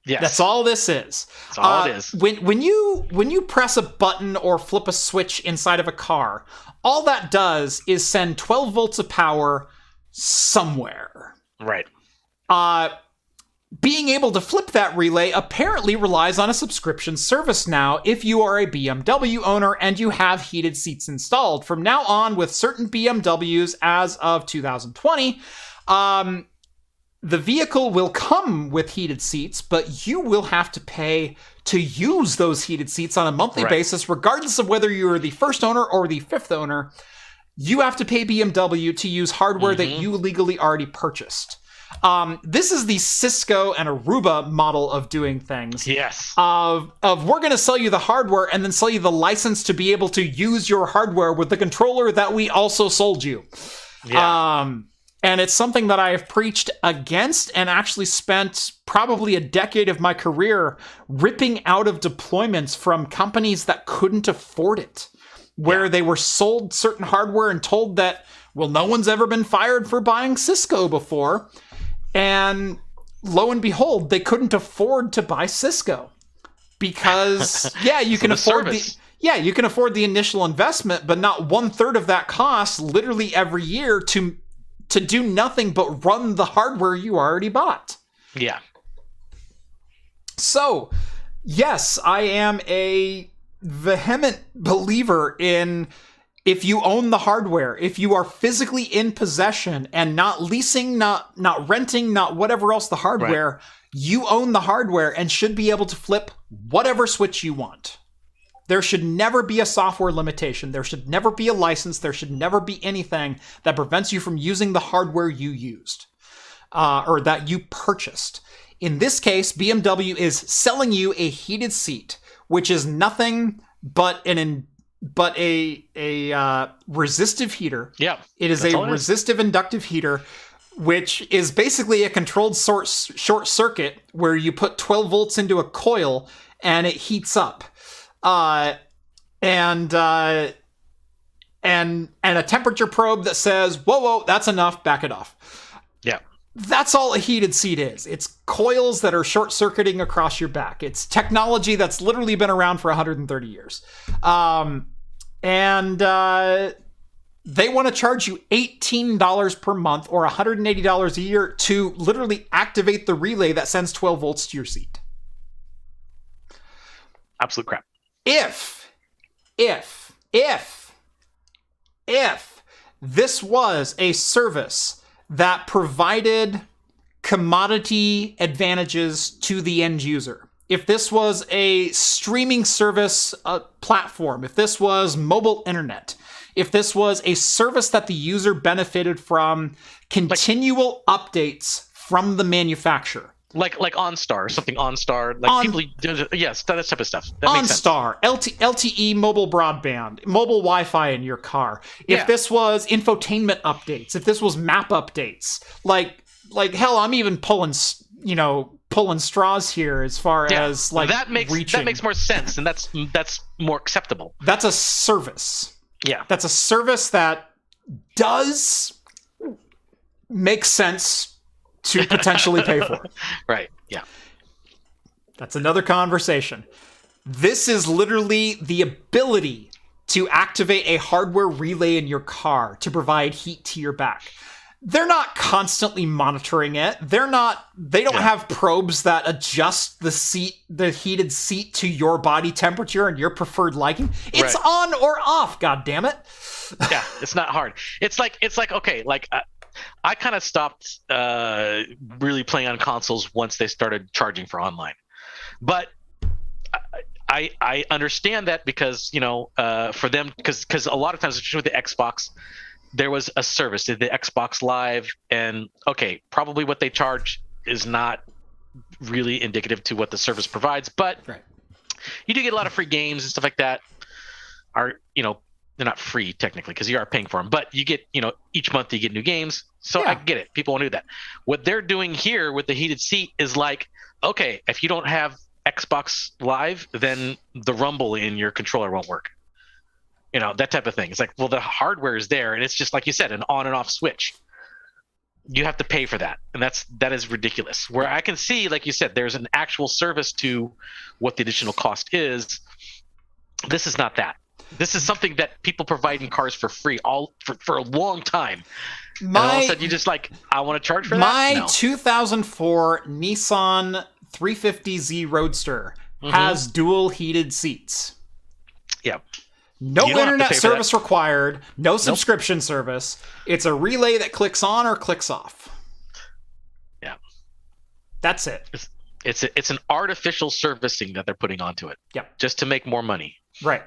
Yes. That's all this is. That's all it is. When you press a button or flip a switch inside of a car, all that does is send 12 volts of power somewhere. Right. Being able to flip that relay apparently relies on a subscription service now if you are a BMW owner and you have heated seats installed. From now on, with certain BMWs as of 2020, the vehicle will come with heated seats, but you will have to pay to use those heated seats on a monthly basis, regardless of whether you're the first owner or the fifth owner. You have to pay BMW to use hardware that you legally already purchased. This is the Cisco and Aruba model of doing things. Yes. Of we're going to sell you the hardware and then sell you the license to be able to use your hardware with the controller that we also sold you. Yeah. And it's something that I have preached against and actually spent probably a decade of my career ripping out of deployments from companies that couldn't afford it, where they were sold certain hardware and told that, well, no one's ever been fired for buying Cisco before. And lo and behold, they couldn't afford to buy Cisco because, you can afford you can afford the initial investment, but not 1/3 of that cost literally every year to do nothing but run the hardware you already bought. Yeah. So, yes, I am a vehement believer in, if you own the hardware, if you are physically in possession and not leasing, not renting, not whatever else the hardware, you own the hardware and should be able to flip whatever switch you want. There should never be a software limitation. There should never be a license. There should never be anything that prevents you from using the hardware you used or that you purchased. In this case, BMW is selling you a heated seat, which is nothing but a resistive heater. Yeah. It is a resistive inductive heater, which is basically a controlled short circuit where you put 12 volts into a coil and it heats up. And a temperature probe that says, whoa, that's enough, back it off. Yeah. That's all a heated seat is. It's coils that are short-circuiting across your back. It's technology that's literally been around for 130 years. They want to charge you $18 per month or $180 a year to literally activate the relay that sends 12 volts to your seat. Absolute crap. If this was a service that provided commodity advantages to the end user, if this was a streaming service platform, if this was mobile internet, if this was a service that the user benefited from continual updates from the manufacturer, like OnStar, something OnStar, like people, yes, that type of stuff. That makes sense. OnStar, LTE mobile broadband, mobile Wi-Fi in your car. If this was infotainment updates, if this was map updates, like hell, I'm even pulling straws here as far as that makes more sense, and that's more acceptable. That's a service. Yeah, that's a service that does make sense to potentially pay for. Right, yeah. That's another conversation. This is literally the ability to activate a hardware relay in your car to provide heat to your back. They're not constantly monitoring it. They don't have probes that adjust the heated seat to your body temperature and your preferred liking. It's on or off, god damn it. Yeah, it's not hard. It's like okay, I kind of stopped really playing on consoles once they started charging for online. But I understand that because, for them, because a lot of times, especially with the Xbox, there was a service, the Xbox Live, and okay, probably what they charge is not really indicative to what the service provides, but you do get a lot of free games and stuff like that. They're not free technically because you are paying for them, but you get, each month you get new games. So I get it. People want to do that. What they're doing here with the heated seat is like, okay, if you don't have Xbox Live, then the rumble in your controller won't work. That type of thing. It's like, well, the hardware is there, and it's just like you said, an on and off switch. You have to pay for that, and that is ridiculous. Where I can see, like you said, there's an actual service to what the additional cost is. This is not that. This is something that people provide in cars for free for a long time. And all of a sudden you just like, I want to charge for that? My 2004 Nissan 350Z Roadster has dual heated seats. Yeah. No internet service required. No subscription service. It's a relay that clicks on or clicks off. Yeah. That's it. It's an artificial servicing that they're putting onto it. Yep. Just to make more money. Right.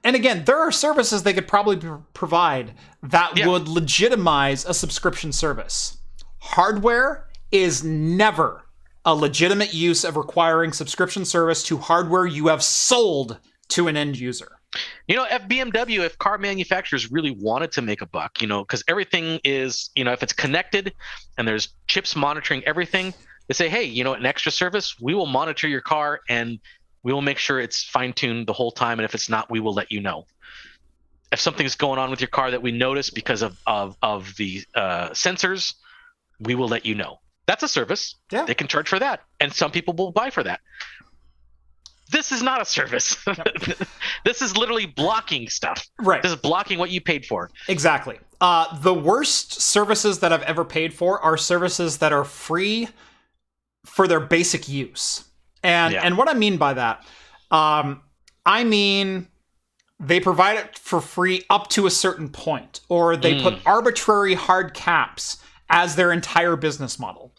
And again, there are services they could probably provide that would legitimize a subscription service. Hardware is never a legitimate use of requiring subscription service to hardware you have sold to an end user. You know, if car manufacturers really wanted to make a buck, you know, because everything is, you know, if it's connected and there's chips monitoring everything, they say, hey, you know, an extra service, we will monitor your car and we will make sure it's fine-tuned the whole time. And if it's not, we will let you know. If something's going on with your car that we notice because of the sensors, we will let you know. That's a service. Yeah. They can charge for that. And some people will buy for that. This is not a service. Yep. This is literally blocking stuff. Right. This is blocking what you paid for. Exactly. The worst services that I've ever paid for are services that are free for their basic use. And what I mean by that, I mean they provide it for free up to a certain point, or they put arbitrary hard caps as their entire business model.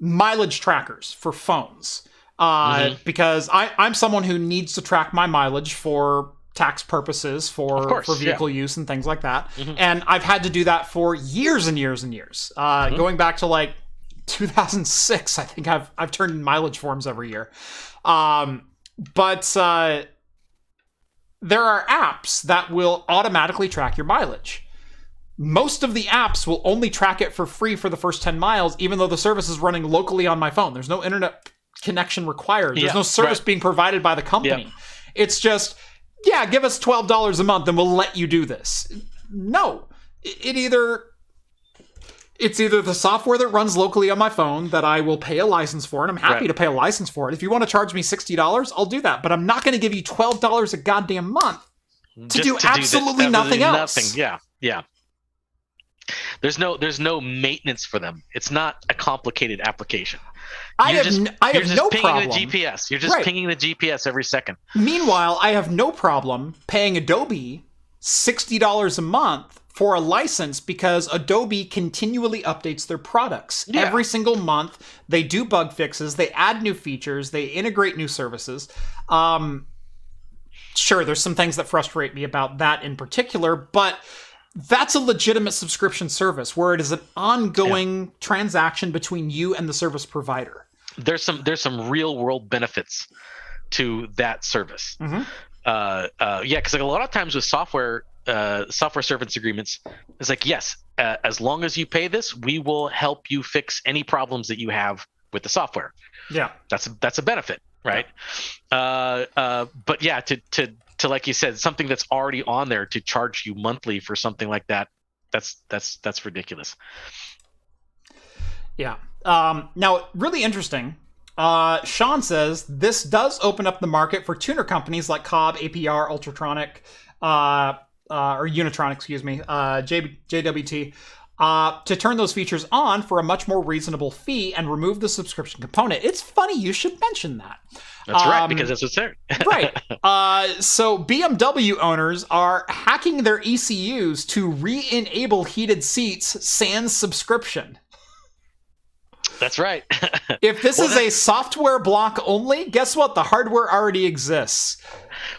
Mileage trackers for phones. Because I'm someone who needs to track my mileage for tax purposes, for vehicle use and things like that. And I've had to do that for years and years and years. Going back to like 2006, I think I've turned in mileage forms every year. But there are apps that will automatically track your mileage. Most of the apps will only track it for free for the first 10 miles, even though the service is running locally on my phone. There's no internet connection required. There's no service being provided by the company. Yep. It's just, give us $12 a month and we'll let you do this. No. It's either the software that runs locally on my phone that I will pay a license for, and I'm happy to pay a license for it. If you want to charge me $60, I'll do that. But I'm not going to give you $12 a goddamn month to do absolutely nothing else. Nothing. Yeah. There's no maintenance for them. It's not a complicated application. I have no problem. Pinging the GPS. You're just pinging the GPS every second. Meanwhile, I have no problem paying Adobe $60 a month for a license because Adobe continually updates their products. Every single month. They do bug fixes. They add new features. They integrate new services. Sure, there's some things that frustrate me about that in particular, but that's a legitimate subscription service where it is an ongoing transaction between you and the service provider. There's some real world benefits to that service. Because like a lot of times with software service agreements, it's like, yes, as long as you pay this, we will help you fix any problems that you have with the software. Yeah, that's a benefit, right? Yeah. But yeah, to like you said, something that's already on there to charge you monthly for something like that, that's ridiculous. Yeah. Now, really interesting. Sean says this does open up the market for tuner companies like Cobb, APR, Ultratronic, or Unitronic, excuse me, JWT, to turn those features on for a much more reasonable fee and remove the subscription component. It's funny you should mention that. That's right, because that's what's there. Right. So BMW owners are hacking their ECUs to re-enable heated seats sans subscription. That's right. If this is a software block only, guess what? The hardware already exists.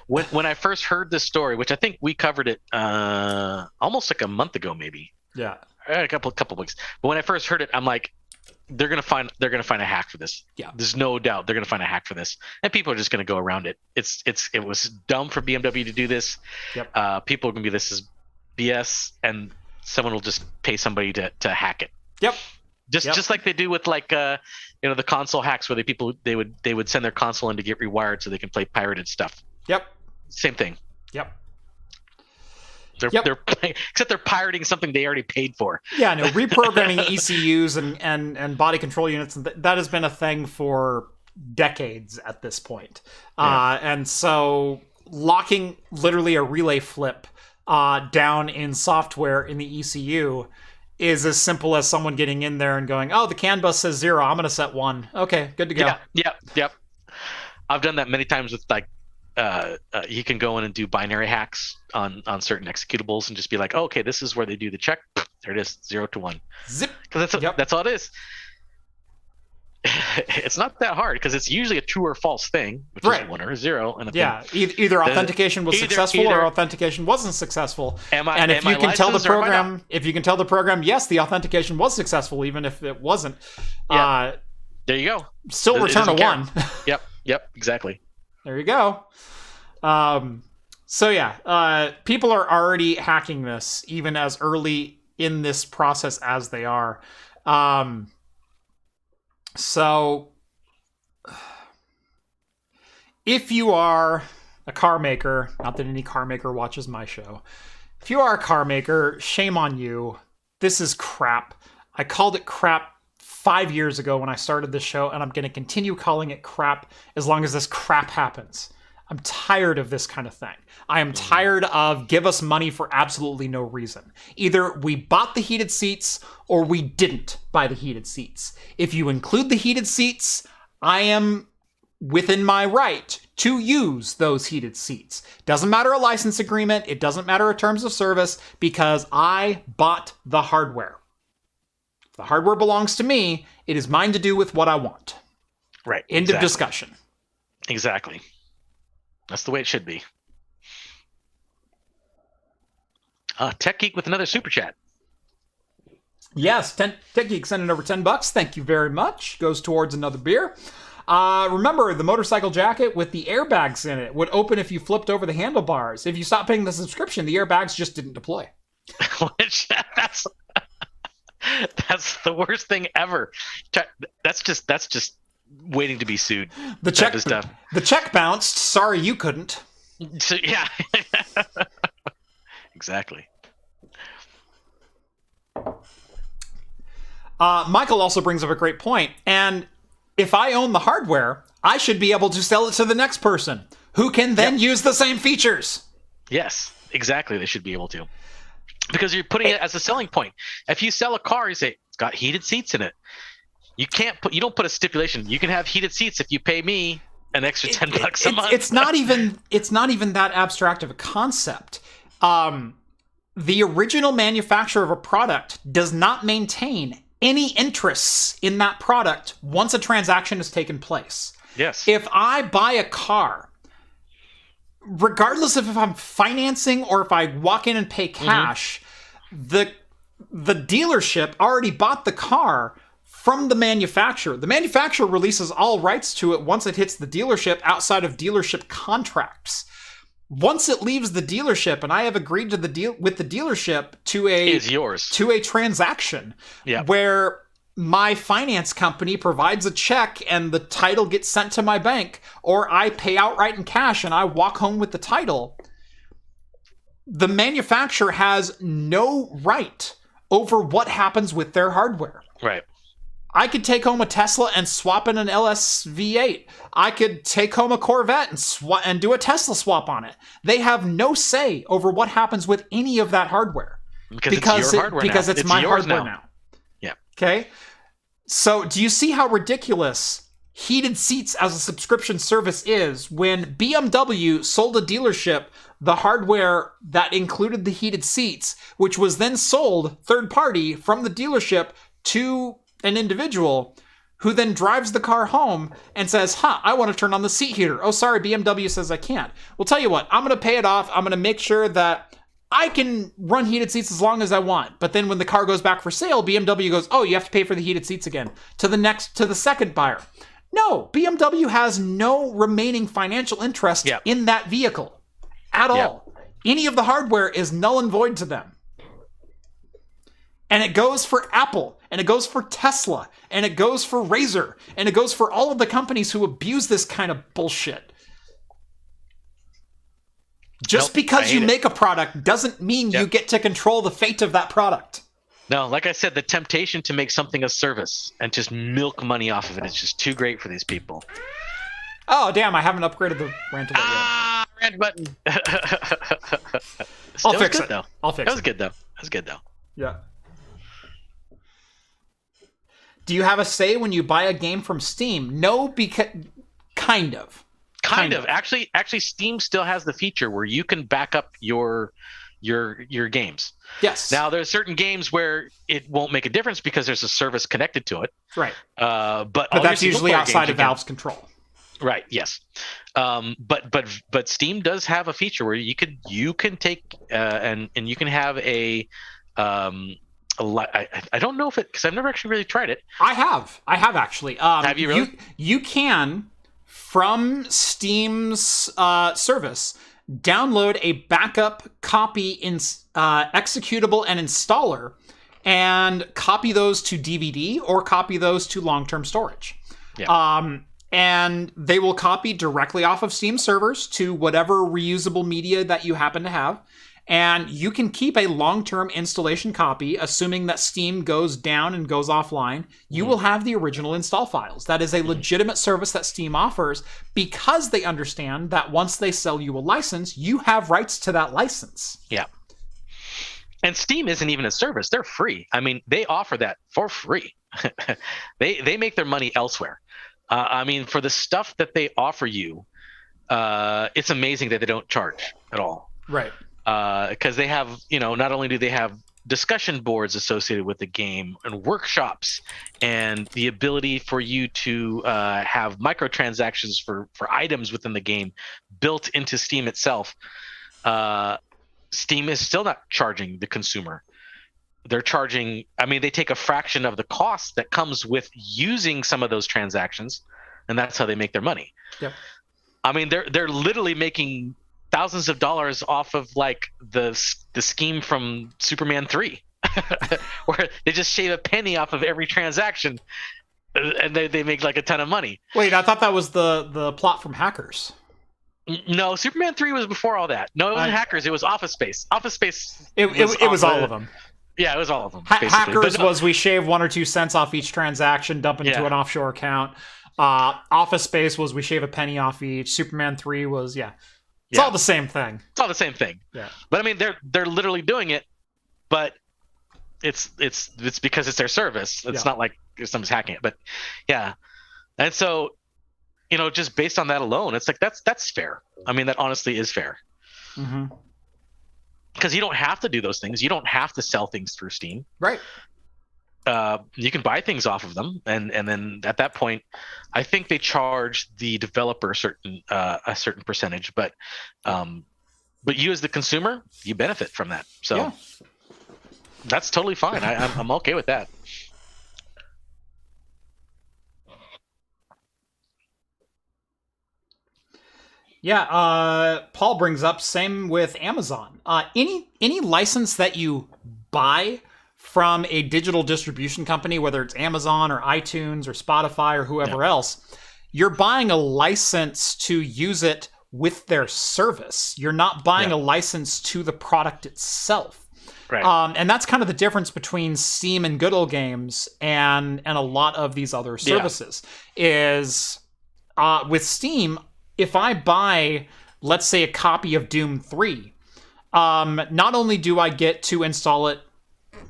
When I first heard this story, which I think we covered it almost like a month ago, maybe. Yeah. A couple weeks. But when I first heard it, I'm like, they're gonna find a hack for this. Yeah. There's no doubt they're gonna find a hack for this, and people are just gonna go around it. It was dumb for BMW to do this. Yep. People are gonna be, this is BS, and someone will just pay somebody to hack it. Yep. Just like they do with like the console hacks where they would send their console in to get rewired so they can play pirated stuff. Yep. Same thing. Yep. Except they're pirating something they already paid for. Yeah, no, reprogramming ECUs and body control units, that has been a thing for decades at this point. And so locking literally a relay flip down in software in the ECU is as simple as someone getting in there and going, oh, the CAN bus says 0. I'm going to set 1. Okay, good to go. Yep. I've done that many times with like, you can go in and do binary hacks on certain executables and just be like, oh, okay, this is where they do the check. There it is, 0 to 1. Zip. Because that's all it is. It's not that hard because it's usually a true or false thing, which is 1 or 0. And either authentication was successful or authentication wasn't successful. And if you can tell the program, yes, the authentication was successful, even if it wasn't. There you go. Still return a 1. Yep, exactly. There you go. People are already hacking this, even as early in this process as they are. So, if you are a car maker, not that any car maker watches my show, if you are a car maker, shame on you. This is crap. I called it crap 5 years ago when I started this show, and I'm going to continue calling it crap as long as this crap happens. I'm tired of this kind of thing. I am tired of give us money for absolutely no reason. Either we bought the heated seats or we didn't buy the heated seats. If you include the heated seats, I am within my right to use those heated seats. Doesn't matter a license agreement. It doesn't matter a terms of service because I bought the hardware. If the hardware belongs to me, it is mine to do with what I want. Right. End of discussion. Exactly. That's the way it should be. Tech Geek with another super chat. Yes, Tech Geek sending over $10. Thank you very much. Goes towards another beer. Remember, the motorcycle jacket with the airbags in it would open if you flipped over the handlebars. If you stopped paying the subscription, the airbags just didn't deploy. That's the worst thing ever. That's just waiting to be sued. The check bounced. Sorry, you couldn't. So, yeah. Exactly. Michael also brings up a great point. And if I own the hardware, I should be able to sell it to the next person who can then use the same features. Yes, exactly. They should be able to. Because you're putting it as a selling point. If you sell a car, you say, it's got heated seats in it. You don't put a stipulation. You can have heated seats if you pay me an extra $10 a month. It's not even that abstract of a concept. The original manufacturer of a product does not maintain any interests in that product once a transaction has taken place. Yes. If I buy a car, regardless of if I'm financing or if I walk in and pay cash, the dealership already bought the car from the manufacturer. The manufacturer releases all rights to it once it hits the dealership outside of dealership contracts. Once it leaves the dealership, and I have agreed to the deal with the dealership to a transaction where my finance company provides a check and the title gets sent to my bank, or I pay outright in cash and I walk home with the title, the manufacturer has no right over what happens with their hardware. Right. I could take home a Tesla and swap in an LS V8. I could take home a Corvette and do a Tesla swap on it. They have no say over what happens with any of that hardware. Because it's my hardware now. Yeah. Okay? So do you see how ridiculous heated seats as a subscription service is when BMW sold a dealership the hardware that included the heated seats, which was then sold third party from the dealership to an individual who then drives the car home and says, I want to turn on the seat heater. Oh, sorry, BMW says I can't. Well, tell you what, I'm going to pay it off. I'm going to make sure that I can run heated seats as long as I want. But then when the car goes back for sale, BMW goes, oh, you have to pay for the heated seats again to the second buyer. No, BMW has no remaining financial interest in that vehicle at all. Any of the hardware is null and void to them. And it goes for Apple, and it goes for Tesla, and it goes for Razer, and it goes for all of the companies who abuse this kind of bullshit. Just because you make a product doesn't mean you get to control the fate of that product. No, like I said, the temptation to make something a service and just milk money off of it is just too great for these people. Oh, damn, I haven't upgraded the rant yet. Rant button. I'll was fix good, it. though. I'll fix That was it. good though. That was good though. Yeah. Do you have a say when you buy a game from Steam? No, because kind of. Kind of. Actually, Steam still has the feature where you can back up your games. Yes. Now, there's certain games where it won't make a difference because there's a service connected to it. Right. But that's usually outside of Valve's control. Right. Yes. But Steam does have a feature where you can take and you can have a I don't know if it, because I've never actually really tried it. I have actually. Have you really? You can, from Steam's service, download a backup copy in executable and installer, and copy those to DVD or copy those to long-term storage. Yeah. And they will copy directly off of Steam servers to whatever reusable media that you happen to have. And you can keep a long-term installation copy, assuming that Steam goes down and goes offline. You will have the original install files. That is a legitimate service that Steam offers because they understand that once they sell you a license, you have rights to that license. Yeah. And Steam isn't even a service. They're free. I mean, they offer that for free. They make their money elsewhere. I mean, for the stuff that they offer you, it's amazing that they don't charge at all. Right. Because they have, not only do they have discussion boards associated with the game and workshops and the ability for you to have microtransactions for items within the game built into Steam itself. Steam is still not charging the consumer. They're charging, they take a fraction of the cost that comes with using some of those transactions, and that's how they make their money. Yep. They're literally making thousands of dollars off of like the scheme from Superman 3 where they just shave a penny off of every transaction and they make like a ton of money. Wait, I thought that was the plot from Hackers. No, Superman 3 was before all that. No, it wasn't Hackers. It was Office Space. Office Space. It was all of them. Yeah, it was all of them. Hackers was we shave 1 or 2 cents off each transaction, dump into an offshore account. Office Space was we shave a penny off each. Superman 3 was It's all the same thing. It's all the same thing. Yeah. But they're literally doing it, but it's because it's their service. It's not like someone's hacking it. But yeah. And so, just based on that alone, it's like that's fair. That honestly is fair. Mm-hmm. Because you don't have to do those things. You don't have to sell things through Steam. Right. You can buy things off of them, and then at that point, I think they charge the developer a certain percentage, but you as the consumer, you benefit from that. So that's totally fine. I'm okay with that. Yeah, Paul brings up same with Amazon. Any license that you buy from a digital distribution company, whether it's Amazon or iTunes or Spotify or whoever else, you're buying a license to use it with their service. You're not buying a license to the product itself. Right. And that's kind of the difference between Steam and Good Old Games and a lot of these other services is with Steam, if I buy, let's say, a copy of Doom 3, not only do I get to install it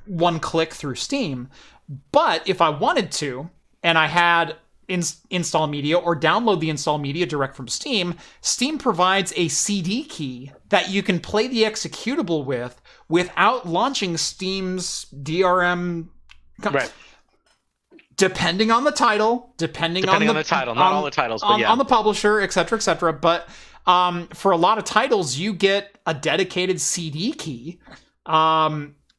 one click through Steam, but if I wanted to, and I had install media or download the install media direct from Steam, Steam provides a CD key that you can play the executable with without launching Steam's DRM. Right. Depending on the title, depending on the title, not all the titles, but on the publisher, etc., etc. But for a lot of titles, you get a dedicated CD key,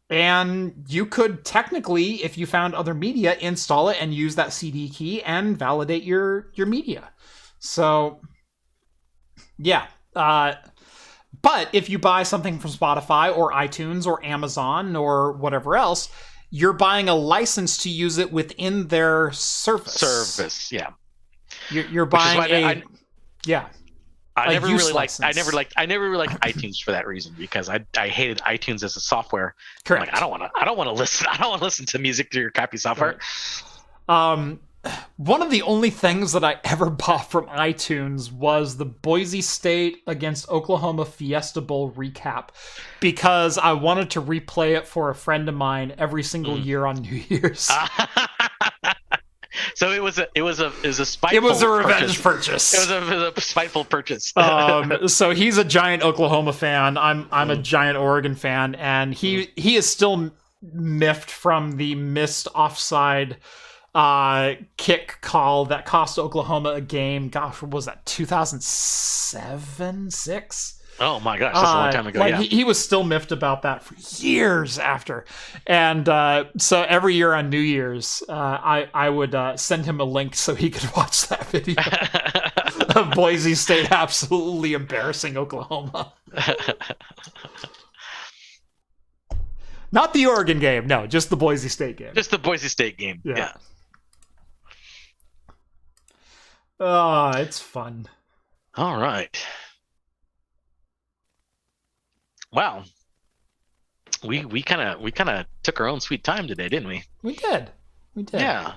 and you could technically, if you found other media, install it and use that CD key and validate your media. So, yeah. But if you buy something from Spotify or iTunes or Amazon or whatever else, you're buying a license to use it within their service. Yeah. You're buying I never really liked iTunes for that reason, because I hated iTunes as a software. Correct. Like, I don't want to listen to music through your copy software. Right. one of the only things that I ever bought from iTunes was the Boise State against Oklahoma Fiesta Bowl recap, because I wanted to replay it for a friend of mine every single year on New Year's. So it was a spiteful. It was a revenge purchase. It was a spiteful purchase. So he's a giant Oklahoma fan. I'm a giant Oregon fan, and he is still miffed from the missed offside kick call that cost Oklahoma a game. Gosh, what was that? 2007, 6? Oh my gosh, that's a long time ago. Like yeah. he was still miffed about that for years after. And so every year on New Year's, I would send him a link so he could watch that video of Boise State absolutely embarrassing Oklahoma. Not the Oregon game, no, just the Boise State game. Just the Boise State game. Yeah. Oh, it's fun. All right. Wow. We kind of took our own sweet time today, didn't we? We did. Yeah.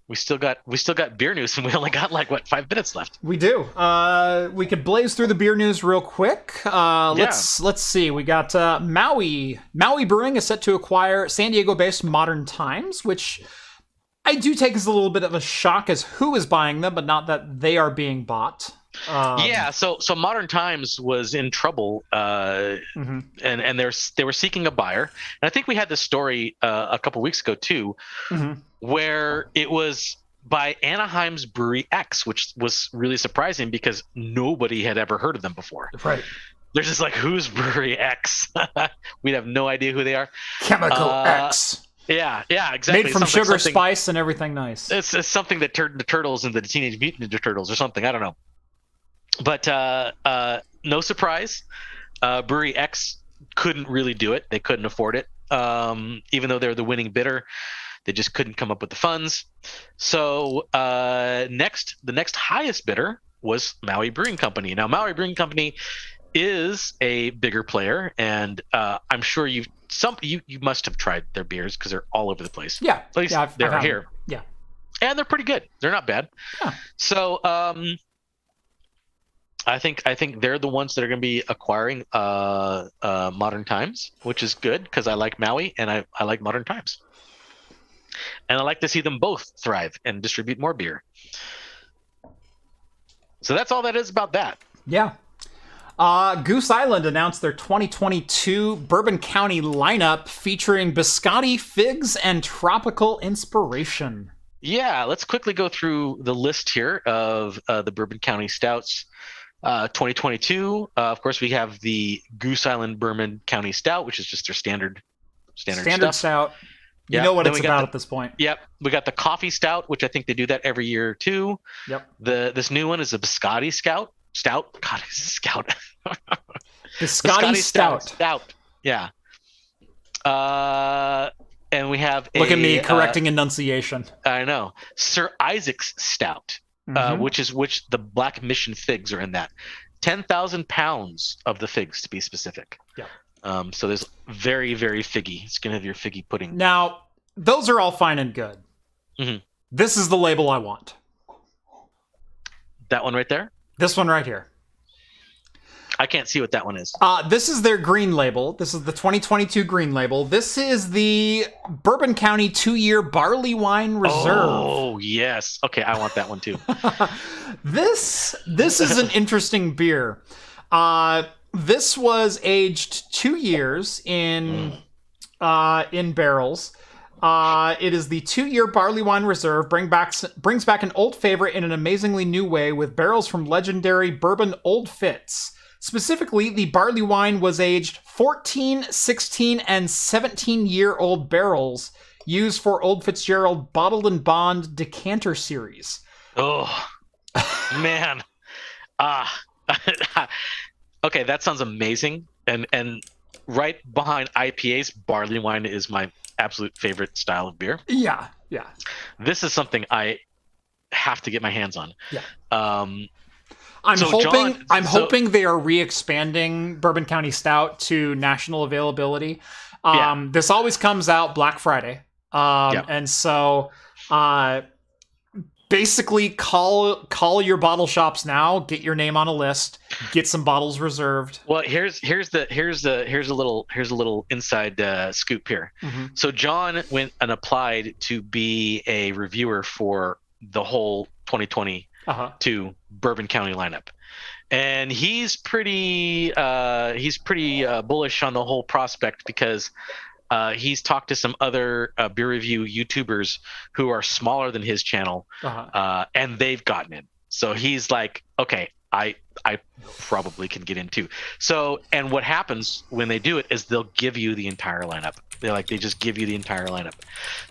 We still got beer news, and we only got 5 minutes left. We do. We could blaze through the beer news real quick. Let's see. We got Maui. Maui Brewing is set to acquire San Diego-based Modern Times, which I do take as a little bit of a shock as who is buying them, but not that they are being bought. So Modern Times was in trouble, and they were seeking a buyer. And I think we had this story a couple weeks ago too, where it was by Anaheim's Brewery X, which was really surprising because nobody had ever heard of them before. Right. They're just like, who's Brewery X? We'd have no idea who they are. Chemical X. Yeah, exactly. Made from sugar, spice, and everything nice. It's something that turned the Turtles into the Teenage Mutant Ninja Turtles or something. I don't know. But no surprise, Brewery X couldn't really do it. They couldn't afford it. Even though they're the winning bidder, they just couldn't come up with the funds. So the next highest bidder was Maui Brewing Company. Now, Maui Brewing Company is a bigger player, and I'm sure you must have tried their beers because they're all over the place. Yeah, at least they're here. Yeah, and they're pretty good. They're not bad. Yeah. So I think they're the ones that are going to be acquiring Modern Times, which is good because I like Maui and I like Modern Times, and I like to see them both thrive and distribute more beer. So that's all that is about that. Yeah. Goose Island announced their 2022 Bourbon County lineup featuring biscotti, figs, and tropical inspiration. Yeah, let's quickly go through the list here of the Bourbon County Stouts. 2022, of course, we have the Goose Island Bourbon County Stout, which is just their standard stout. You know what it's about at this point. Yep. We got the Coffee Stout, which I think they do that every year too. Yep. This new one is a biscotti stout. God, it's a scout. Biscotti Stout. Yeah. And we have Look at me correcting enunciation. I know. Sir Isaac's Stout, which the Black Mission figs are in that. 10,000 pounds of the figs, to be specific. Yeah. So there's very, very figgy. It's going to have your figgy pudding. Now, those are all fine and good. Mm-hmm. This is the label I want. That one right there? This one right here. I can't see what that one is. This is their green label. This is the 2022 green label. This is the Bourbon County 2-year Barley Wine Reserve. Oh, yes. Okay, I want that one too. This is an interesting beer. This was aged 2 years in barrels. It is the 2-year Barley Wine Reserve. Brings back an old favorite in an amazingly new way with barrels from legendary bourbon Old Fitz. Specifically, the barley wine was aged 14, 16, and 17-year-old barrels used for Old Fitzgerald Bottled and Bond Decanter Series. Oh, man. Okay, that sounds amazing. And right behind IPAs, barley wine is my absolute favorite style of beer. Yeah. This is something I have to get my hands on. Yeah. I'm hoping they are re-expanding Bourbon County Stout to national availability. This always comes out Black Friday. And so Basically, call your bottle shops now. Get your name on a list. Get some bottles reserved. Well, here's a little inside scoop here. Mm-hmm. So John went and applied to be a reviewer for the whole 2022 Bourbon County lineup, and he's pretty bullish on the whole prospect because he's talked to some other beer review YouTubers who are smaller than his channel, and they've gotten in. So he's like, okay, I probably can get in too. So, and what happens when they do it is they'll give you the entire lineup. They just give you the entire lineup.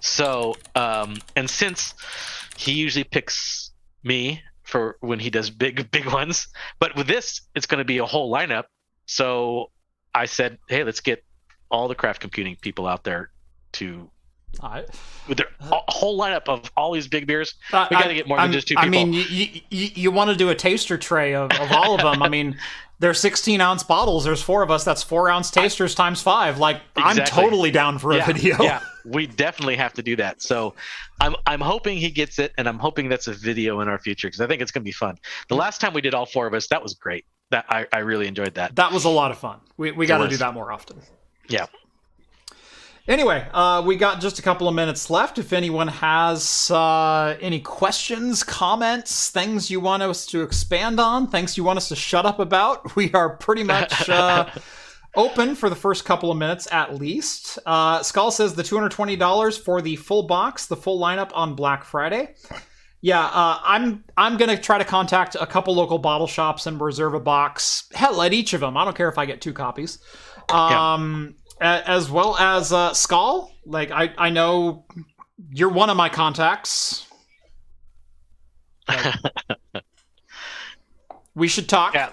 So, and since he usually picks me for when he does big ones, but with this, it's going to be a whole lineup. So I said, hey, let's get all the craft computing people out there to with their whole lineup of all these big beers. We got to get more than just two people. I mean, you want to do a taster tray of all of them. I mean, they're 16-ounce bottles. There's 4 of us. That's 4-ounce tasters times 5. Like, exactly. I'm totally down for a video. Yeah, we definitely have to do that. So I'm hoping he gets it, and I'm hoping that's a video in our future because I think it's going to be fun. The last time we did all 4 of us, that was great. That I really enjoyed that. That was a lot of fun. We got to do that more often. Yeah. Anyway, we got just a couple of minutes left. If anyone has any questions, comments, things you want us to expand on, things you want us to shut up about, we are pretty much open for the first couple of minutes at least. Skull says the $220 for the full box, the full lineup on Black Friday. Yeah, I'm going to try to contact a couple local bottle shops and reserve a box. Hell, at each of them. I don't care if I get 2 copies. As well as Skull. Like, I know you're one of my contacts. Like, we should talk. Yeah,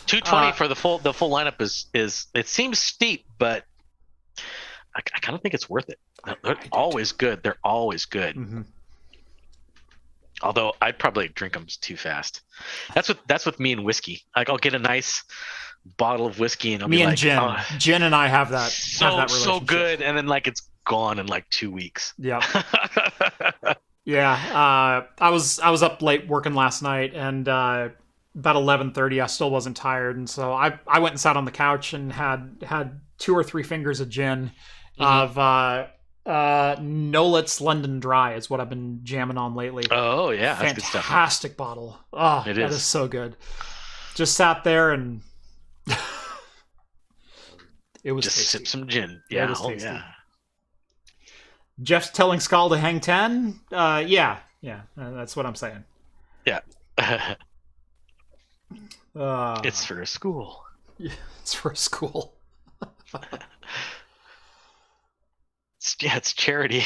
$220 for the full lineup is it seems steep, but I kind of think it's worth it. They're always good. They're always good. Mm-hmm. Although I'd probably drink them too fast. That's with me and whiskey. Like, I'll get a nice bottle of whiskey and I'll be like, gin. Oh, gin and I have that. So good, and then like it's gone in like 2 weeks. Yeah. Yeah. I was up late working last night, and about 11:30 I still wasn't tired, and so I went and sat on the couch and had 2 or 3 fingers of gin of Nolet's London Dry is what I've been jamming on lately. Oh yeah, that's good stuff. Fantastic bottle. Oh, that is so good. Just sat there and it was just tasty. sip some gin. Yeah, yeah. Jeff's telling Skull to hang 10. Yeah, that's what I'm saying. Yeah. It's for a school. Yeah, it's for a school. It's charity.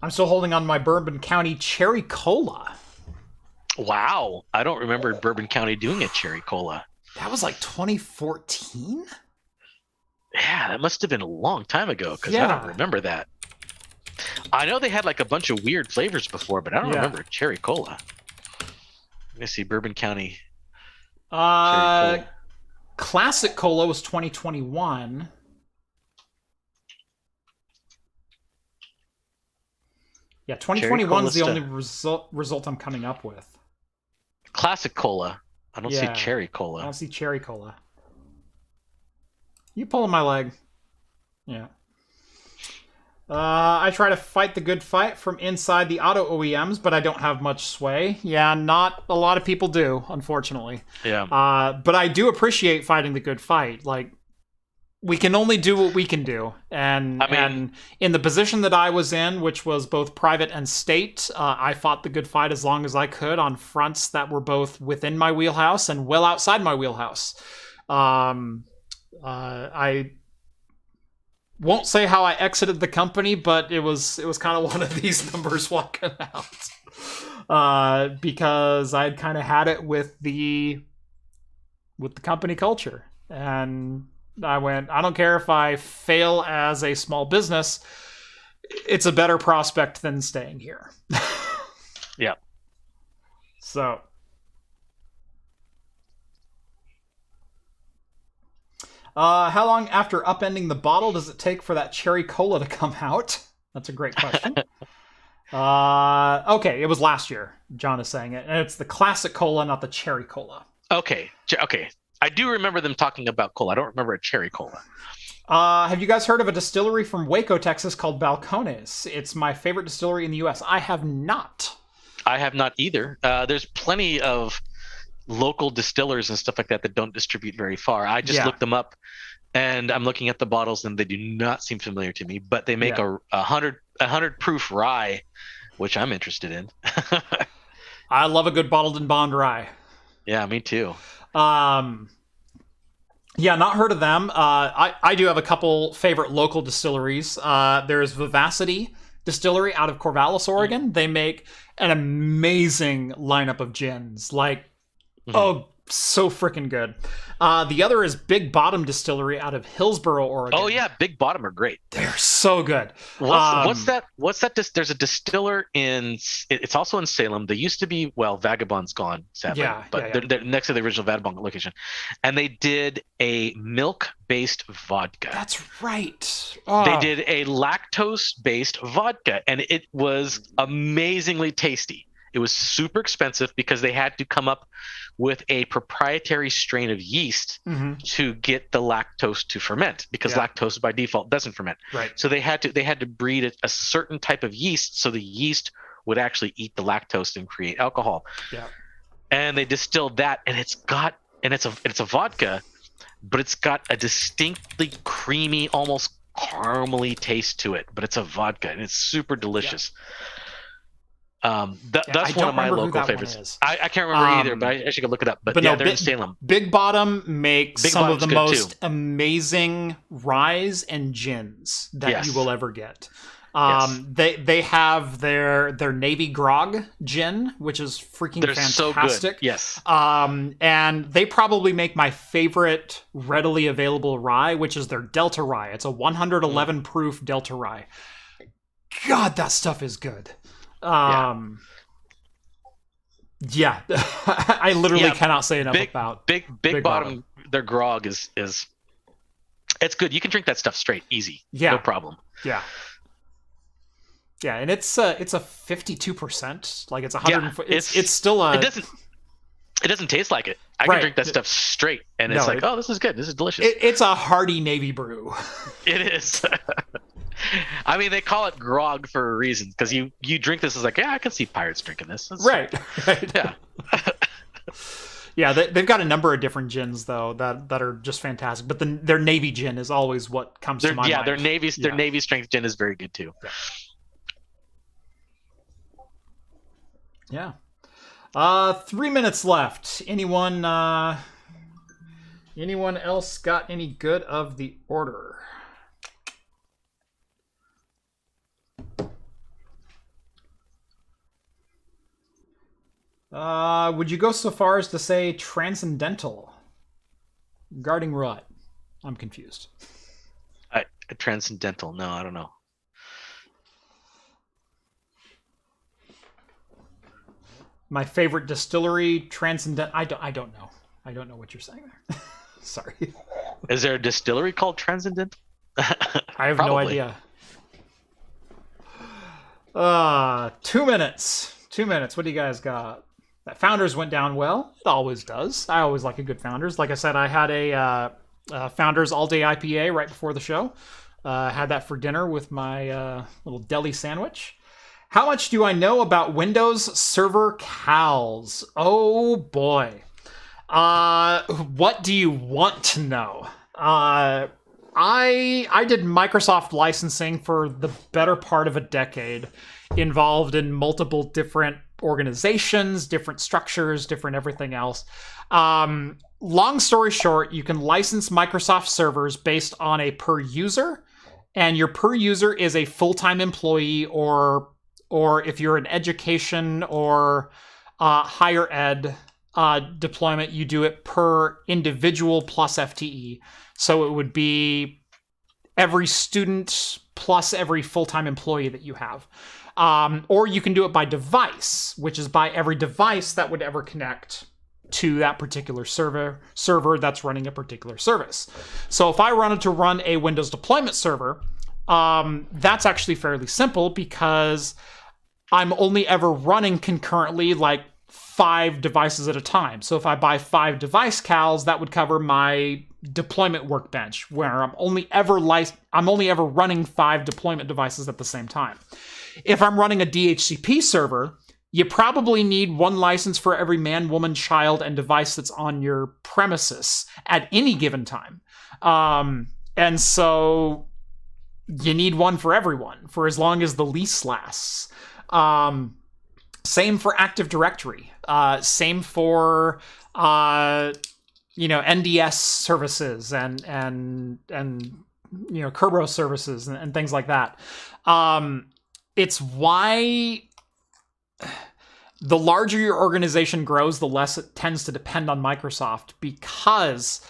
I'm still holding on my Bourbon County Cherry Cola. Wow. I don't remember Bourbon County doing a Cherry Cola. That was like 2014? Yeah, that must have been a long time ago because I don't remember that. I know they had like a bunch of weird flavors before, but I don't remember Cherry Cola. Let me see, Bourbon County. Cherry Cola. Classic Cola was 2021. Yeah, 2021 is the only result I'm coming up with. Classic Cola. I don't see Cherry Cola. I don't see Cherry Cola. You pulling my leg. Yeah. I try to fight the good fight from inside the auto OEMs, but I don't have much sway. Yeah, not a lot of people do, unfortunately. Yeah. But I do appreciate fighting the good fight. Like, we can only do what we can do. And, and in the position that I was in, which was both private and state, I fought the good fight as long as I could on fronts that were both within my wheelhouse and well outside my wheelhouse. I won't say how I exited the company, but it was kind of one of these numbers walking out, because I'd kind of had it with the company culture, and I went, I don't care if I fail as a small business, it's a better prospect than staying here. Yeah. So. How long after upending the bottle does it take for that cherry cola to come out? That's a great question. Okay, it was last year. John is saying it, and it's the classic cola, not the cherry cola. Okay. I do remember them talking about cola. I don't remember a cherry cola. Have you guys heard of a distillery from Waco, Texas called Balcones? It's my favorite distillery in the U.S. I have not. I have not either. There's plenty of local distillers and stuff like that don't distribute very far. I just looked them up, and I'm looking at the bottles, and they do not seem familiar to me. But they make a 100 proof rye, which I'm interested in. I love a good bottled and bond rye. Yeah, me too. Yeah, not heard of them. I do have a couple favorite local distilleries. There's Vivacity Distillery out of Corvallis, Oregon. They make an amazing lineup of gins. So freaking good. The other is Big Bottom Distillery out of Hillsboro, Oregon. Oh yeah, Big Bottom are great. They're so good. What's that? There's a distiller it's also in Salem. They used to be, Vagabond's gone, sadly. They're next to the original Vagabond location. And they did a milk-based vodka. That's right. They did a lactose-based vodka, and it was amazingly tasty. It was super expensive because they had to come up with a proprietary strain of yeast to get the lactose to ferment, because lactose by default doesn't ferment. Right. So they had to breed a certain type of yeast, so the yeast would actually eat the lactose and create alcohol. Yeah. And they distilled that, and it's a vodka, but it's got a distinctly creamy, almost caramely taste to it. But it's a vodka, and it's super delicious. Yeah. That's one of my local favorites. I can't remember either, but I should go look it up. But they're in Salem. Big Bottom makes some of the most amazing ryes and gins that you will ever get. They have their Navy Grog gin, which is freaking fantastic. So good. Yes. And they probably make my favorite readily available rye, which is their Delta Rye. It's a 111 proof Delta Rye. God, that stuff is good. I literally cannot say enough about Big Bottom. Their grog is it's good. You can drink that stuff straight, easy, no problem. Yeah, and it's a 52%. Like it's 100. It's still a. It doesn't taste like it. I can drink that stuff straight, and it's like, oh, this is good. This is delicious. It's a hearty Navy brew. It is. I mean, they call it grog for a reason, because you drink this, it's like, I can see pirates drinking this. Right. Yeah. Yeah, they've got a number of different gins, though, that are just fantastic. But their Navy gin is always what comes to my mind. Yeah, their Navy strength gin is very good, too. Yeah. 3 minutes left. Anyone else got any good of the order? Would you go so far as to say transcendental? Regarding what? I'm confused. Transcendental? No, I don't know. My favorite distillery, Transcendent. I don't know. I don't know what you're saying there. Sorry. Is there a distillery called Transcendental? I have no idea. 2 minutes. 2 minutes. What do you guys got? That Founders went down well. It always does. I always like a good Founders. Like I said, I had a Founders all-day IPA right before the show. Had that for dinner with my little deli sandwich. How much do I know about Windows Server CALs? Oh boy. What do you want to know? I did Microsoft licensing for the better part of a decade, involved in multiple different organizations, different structures, different everything else. Long story short, you can license Microsoft servers based on a per user, and your per user is a full-time employee, or if you're an education or higher ed deployment, you do it per individual plus FTE. So it would be every student plus every full-time employee that you have. Or you can do it by device, which is by every device that would ever connect to that particular server that's running a particular service. So if I wanted to run a Windows deployment server, that's actually fairly simple because I'm only ever running concurrently like 5 devices at a time. So if I buy 5 device cals, that would cover my deployment workbench, where I'm only ever running 5 deployment devices at the same time. If I'm running a DHCP server, you probably need 1 license for every man, woman, child, and device that's on your premises at any given time. And so you need 1 for everyone for as long as the lease lasts. Same for Active Directory. Same for NDS services and Kerberos services and things like that. It's why the larger your organization grows, the less it tends to depend on Microsoft, because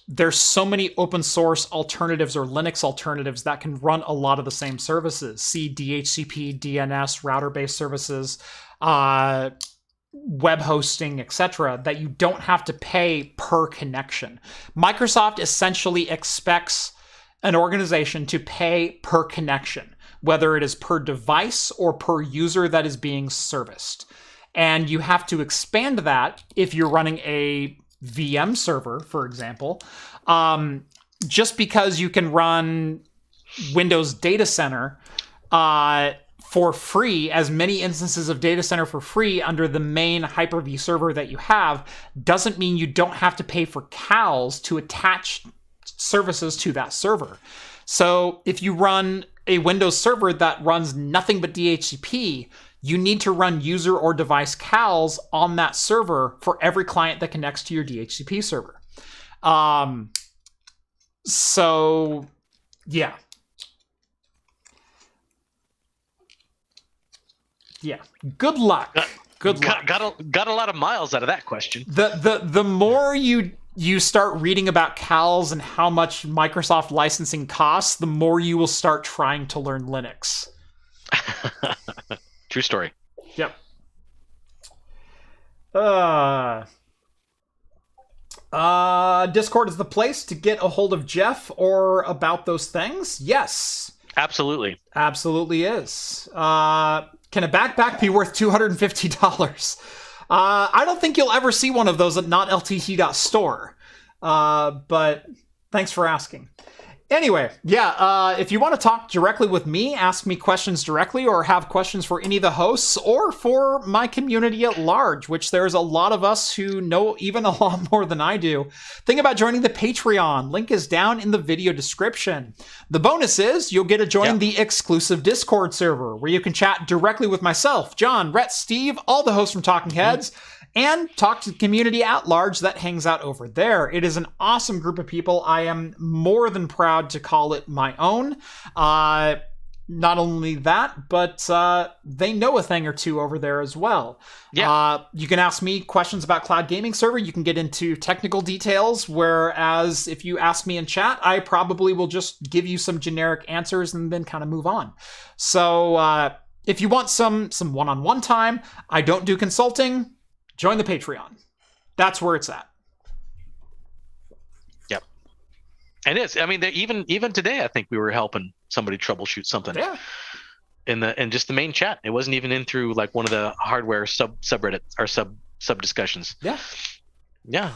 there's so many open source alternatives or Linux alternatives that can run a lot of the same services. See DHCP, DNS, router-based services, web hosting, etc., that you don't have to pay per connection. Microsoft essentially expects an organization to pay per connection, whether it is per device or per user that is being serviced. And you have to expand that if you're running a VM server, for example. Just because you can run Windows Data Center for free, as many instances of Data Center for free under the main Hyper-V server that you have, doesn't mean you don't have to pay for CALs to attach services to that server. So if you run a Windows server that runs nothing but DHCP, you need to run user or device CALs on that server for every client that connects to your DHCP server. So, yeah. Yeah. Good luck. Good luck. Got a lot of miles out of that question. The more you start reading about CALs and how much Microsoft licensing costs, the more you will start trying to learn Linux. True story. Yep. Discord is the place to get a hold of Jeff or about those things? Yes. Absolutely. Absolutely is. Can a backpack be worth $250? I don't think you'll ever see one of those at notltt.store. But thanks for asking. Anyway, yeah, if you want to talk directly with me, ask me questions directly, or have questions for any of the hosts, or for my community at large, which there's a lot of us who know even a lot more than I do, think about joining the Patreon. Link is down in the video description. The bonus is you'll get to join the exclusive Discord server, where you can chat directly with myself, John, Rhett, Steve, all the hosts from Talking Heads, and talk to the community at large that hangs out over there. It is an awesome group of people. I am more than proud to call it my own. Not only that, but they know a thing or two over there as well. Yeah. You can ask me questions about Cloud Gaming Server. You can get into technical details, whereas if you ask me in chat, I probably will just give you some generic answers and then kind of move on. So if you want some one-on-one time, I don't do consulting. Join the Patreon. That's where it's at. Yep. And it's, I mean, even today, I think we were helping somebody troubleshoot something. Yeah. In just the main chat. It wasn't even in through like one of the hardware subreddits or sub discussions. Yeah. Yeah.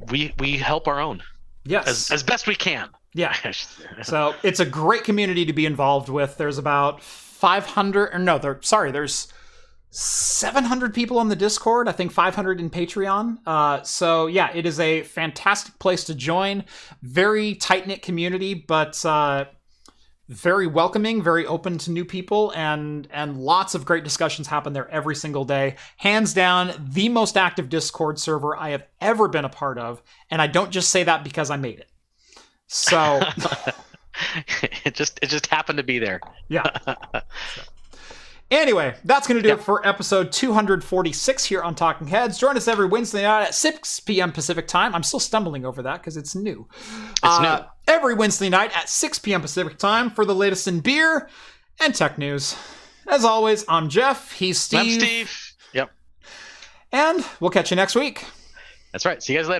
We help our own. Yes. As best we can. Yeah. So it's a great community to be involved with. There's about 500, or no, there's 700 people on the Discord, I think 500 in Patreon. So yeah, it is a fantastic place to join. Very tight-knit community, but very welcoming, very open to new people, and lots of great discussions happen there every single day. Hands down, the most active Discord server I have ever been a part of, and I don't just say that because I made it. So it just happened to be there. Yeah. Anyway, that's going to do it for episode 246 here on Talking Heads. Join us every Wednesday night at 6 p.m. Pacific time. I'm still stumbling over that because it's new. It's new. Every Wednesday night at 6 p.m. Pacific time for the latest in beer and tech news. As always, I'm Jeff. He's Steve. I'm Steve. Yep. And we'll catch you next week. That's right. See you guys later.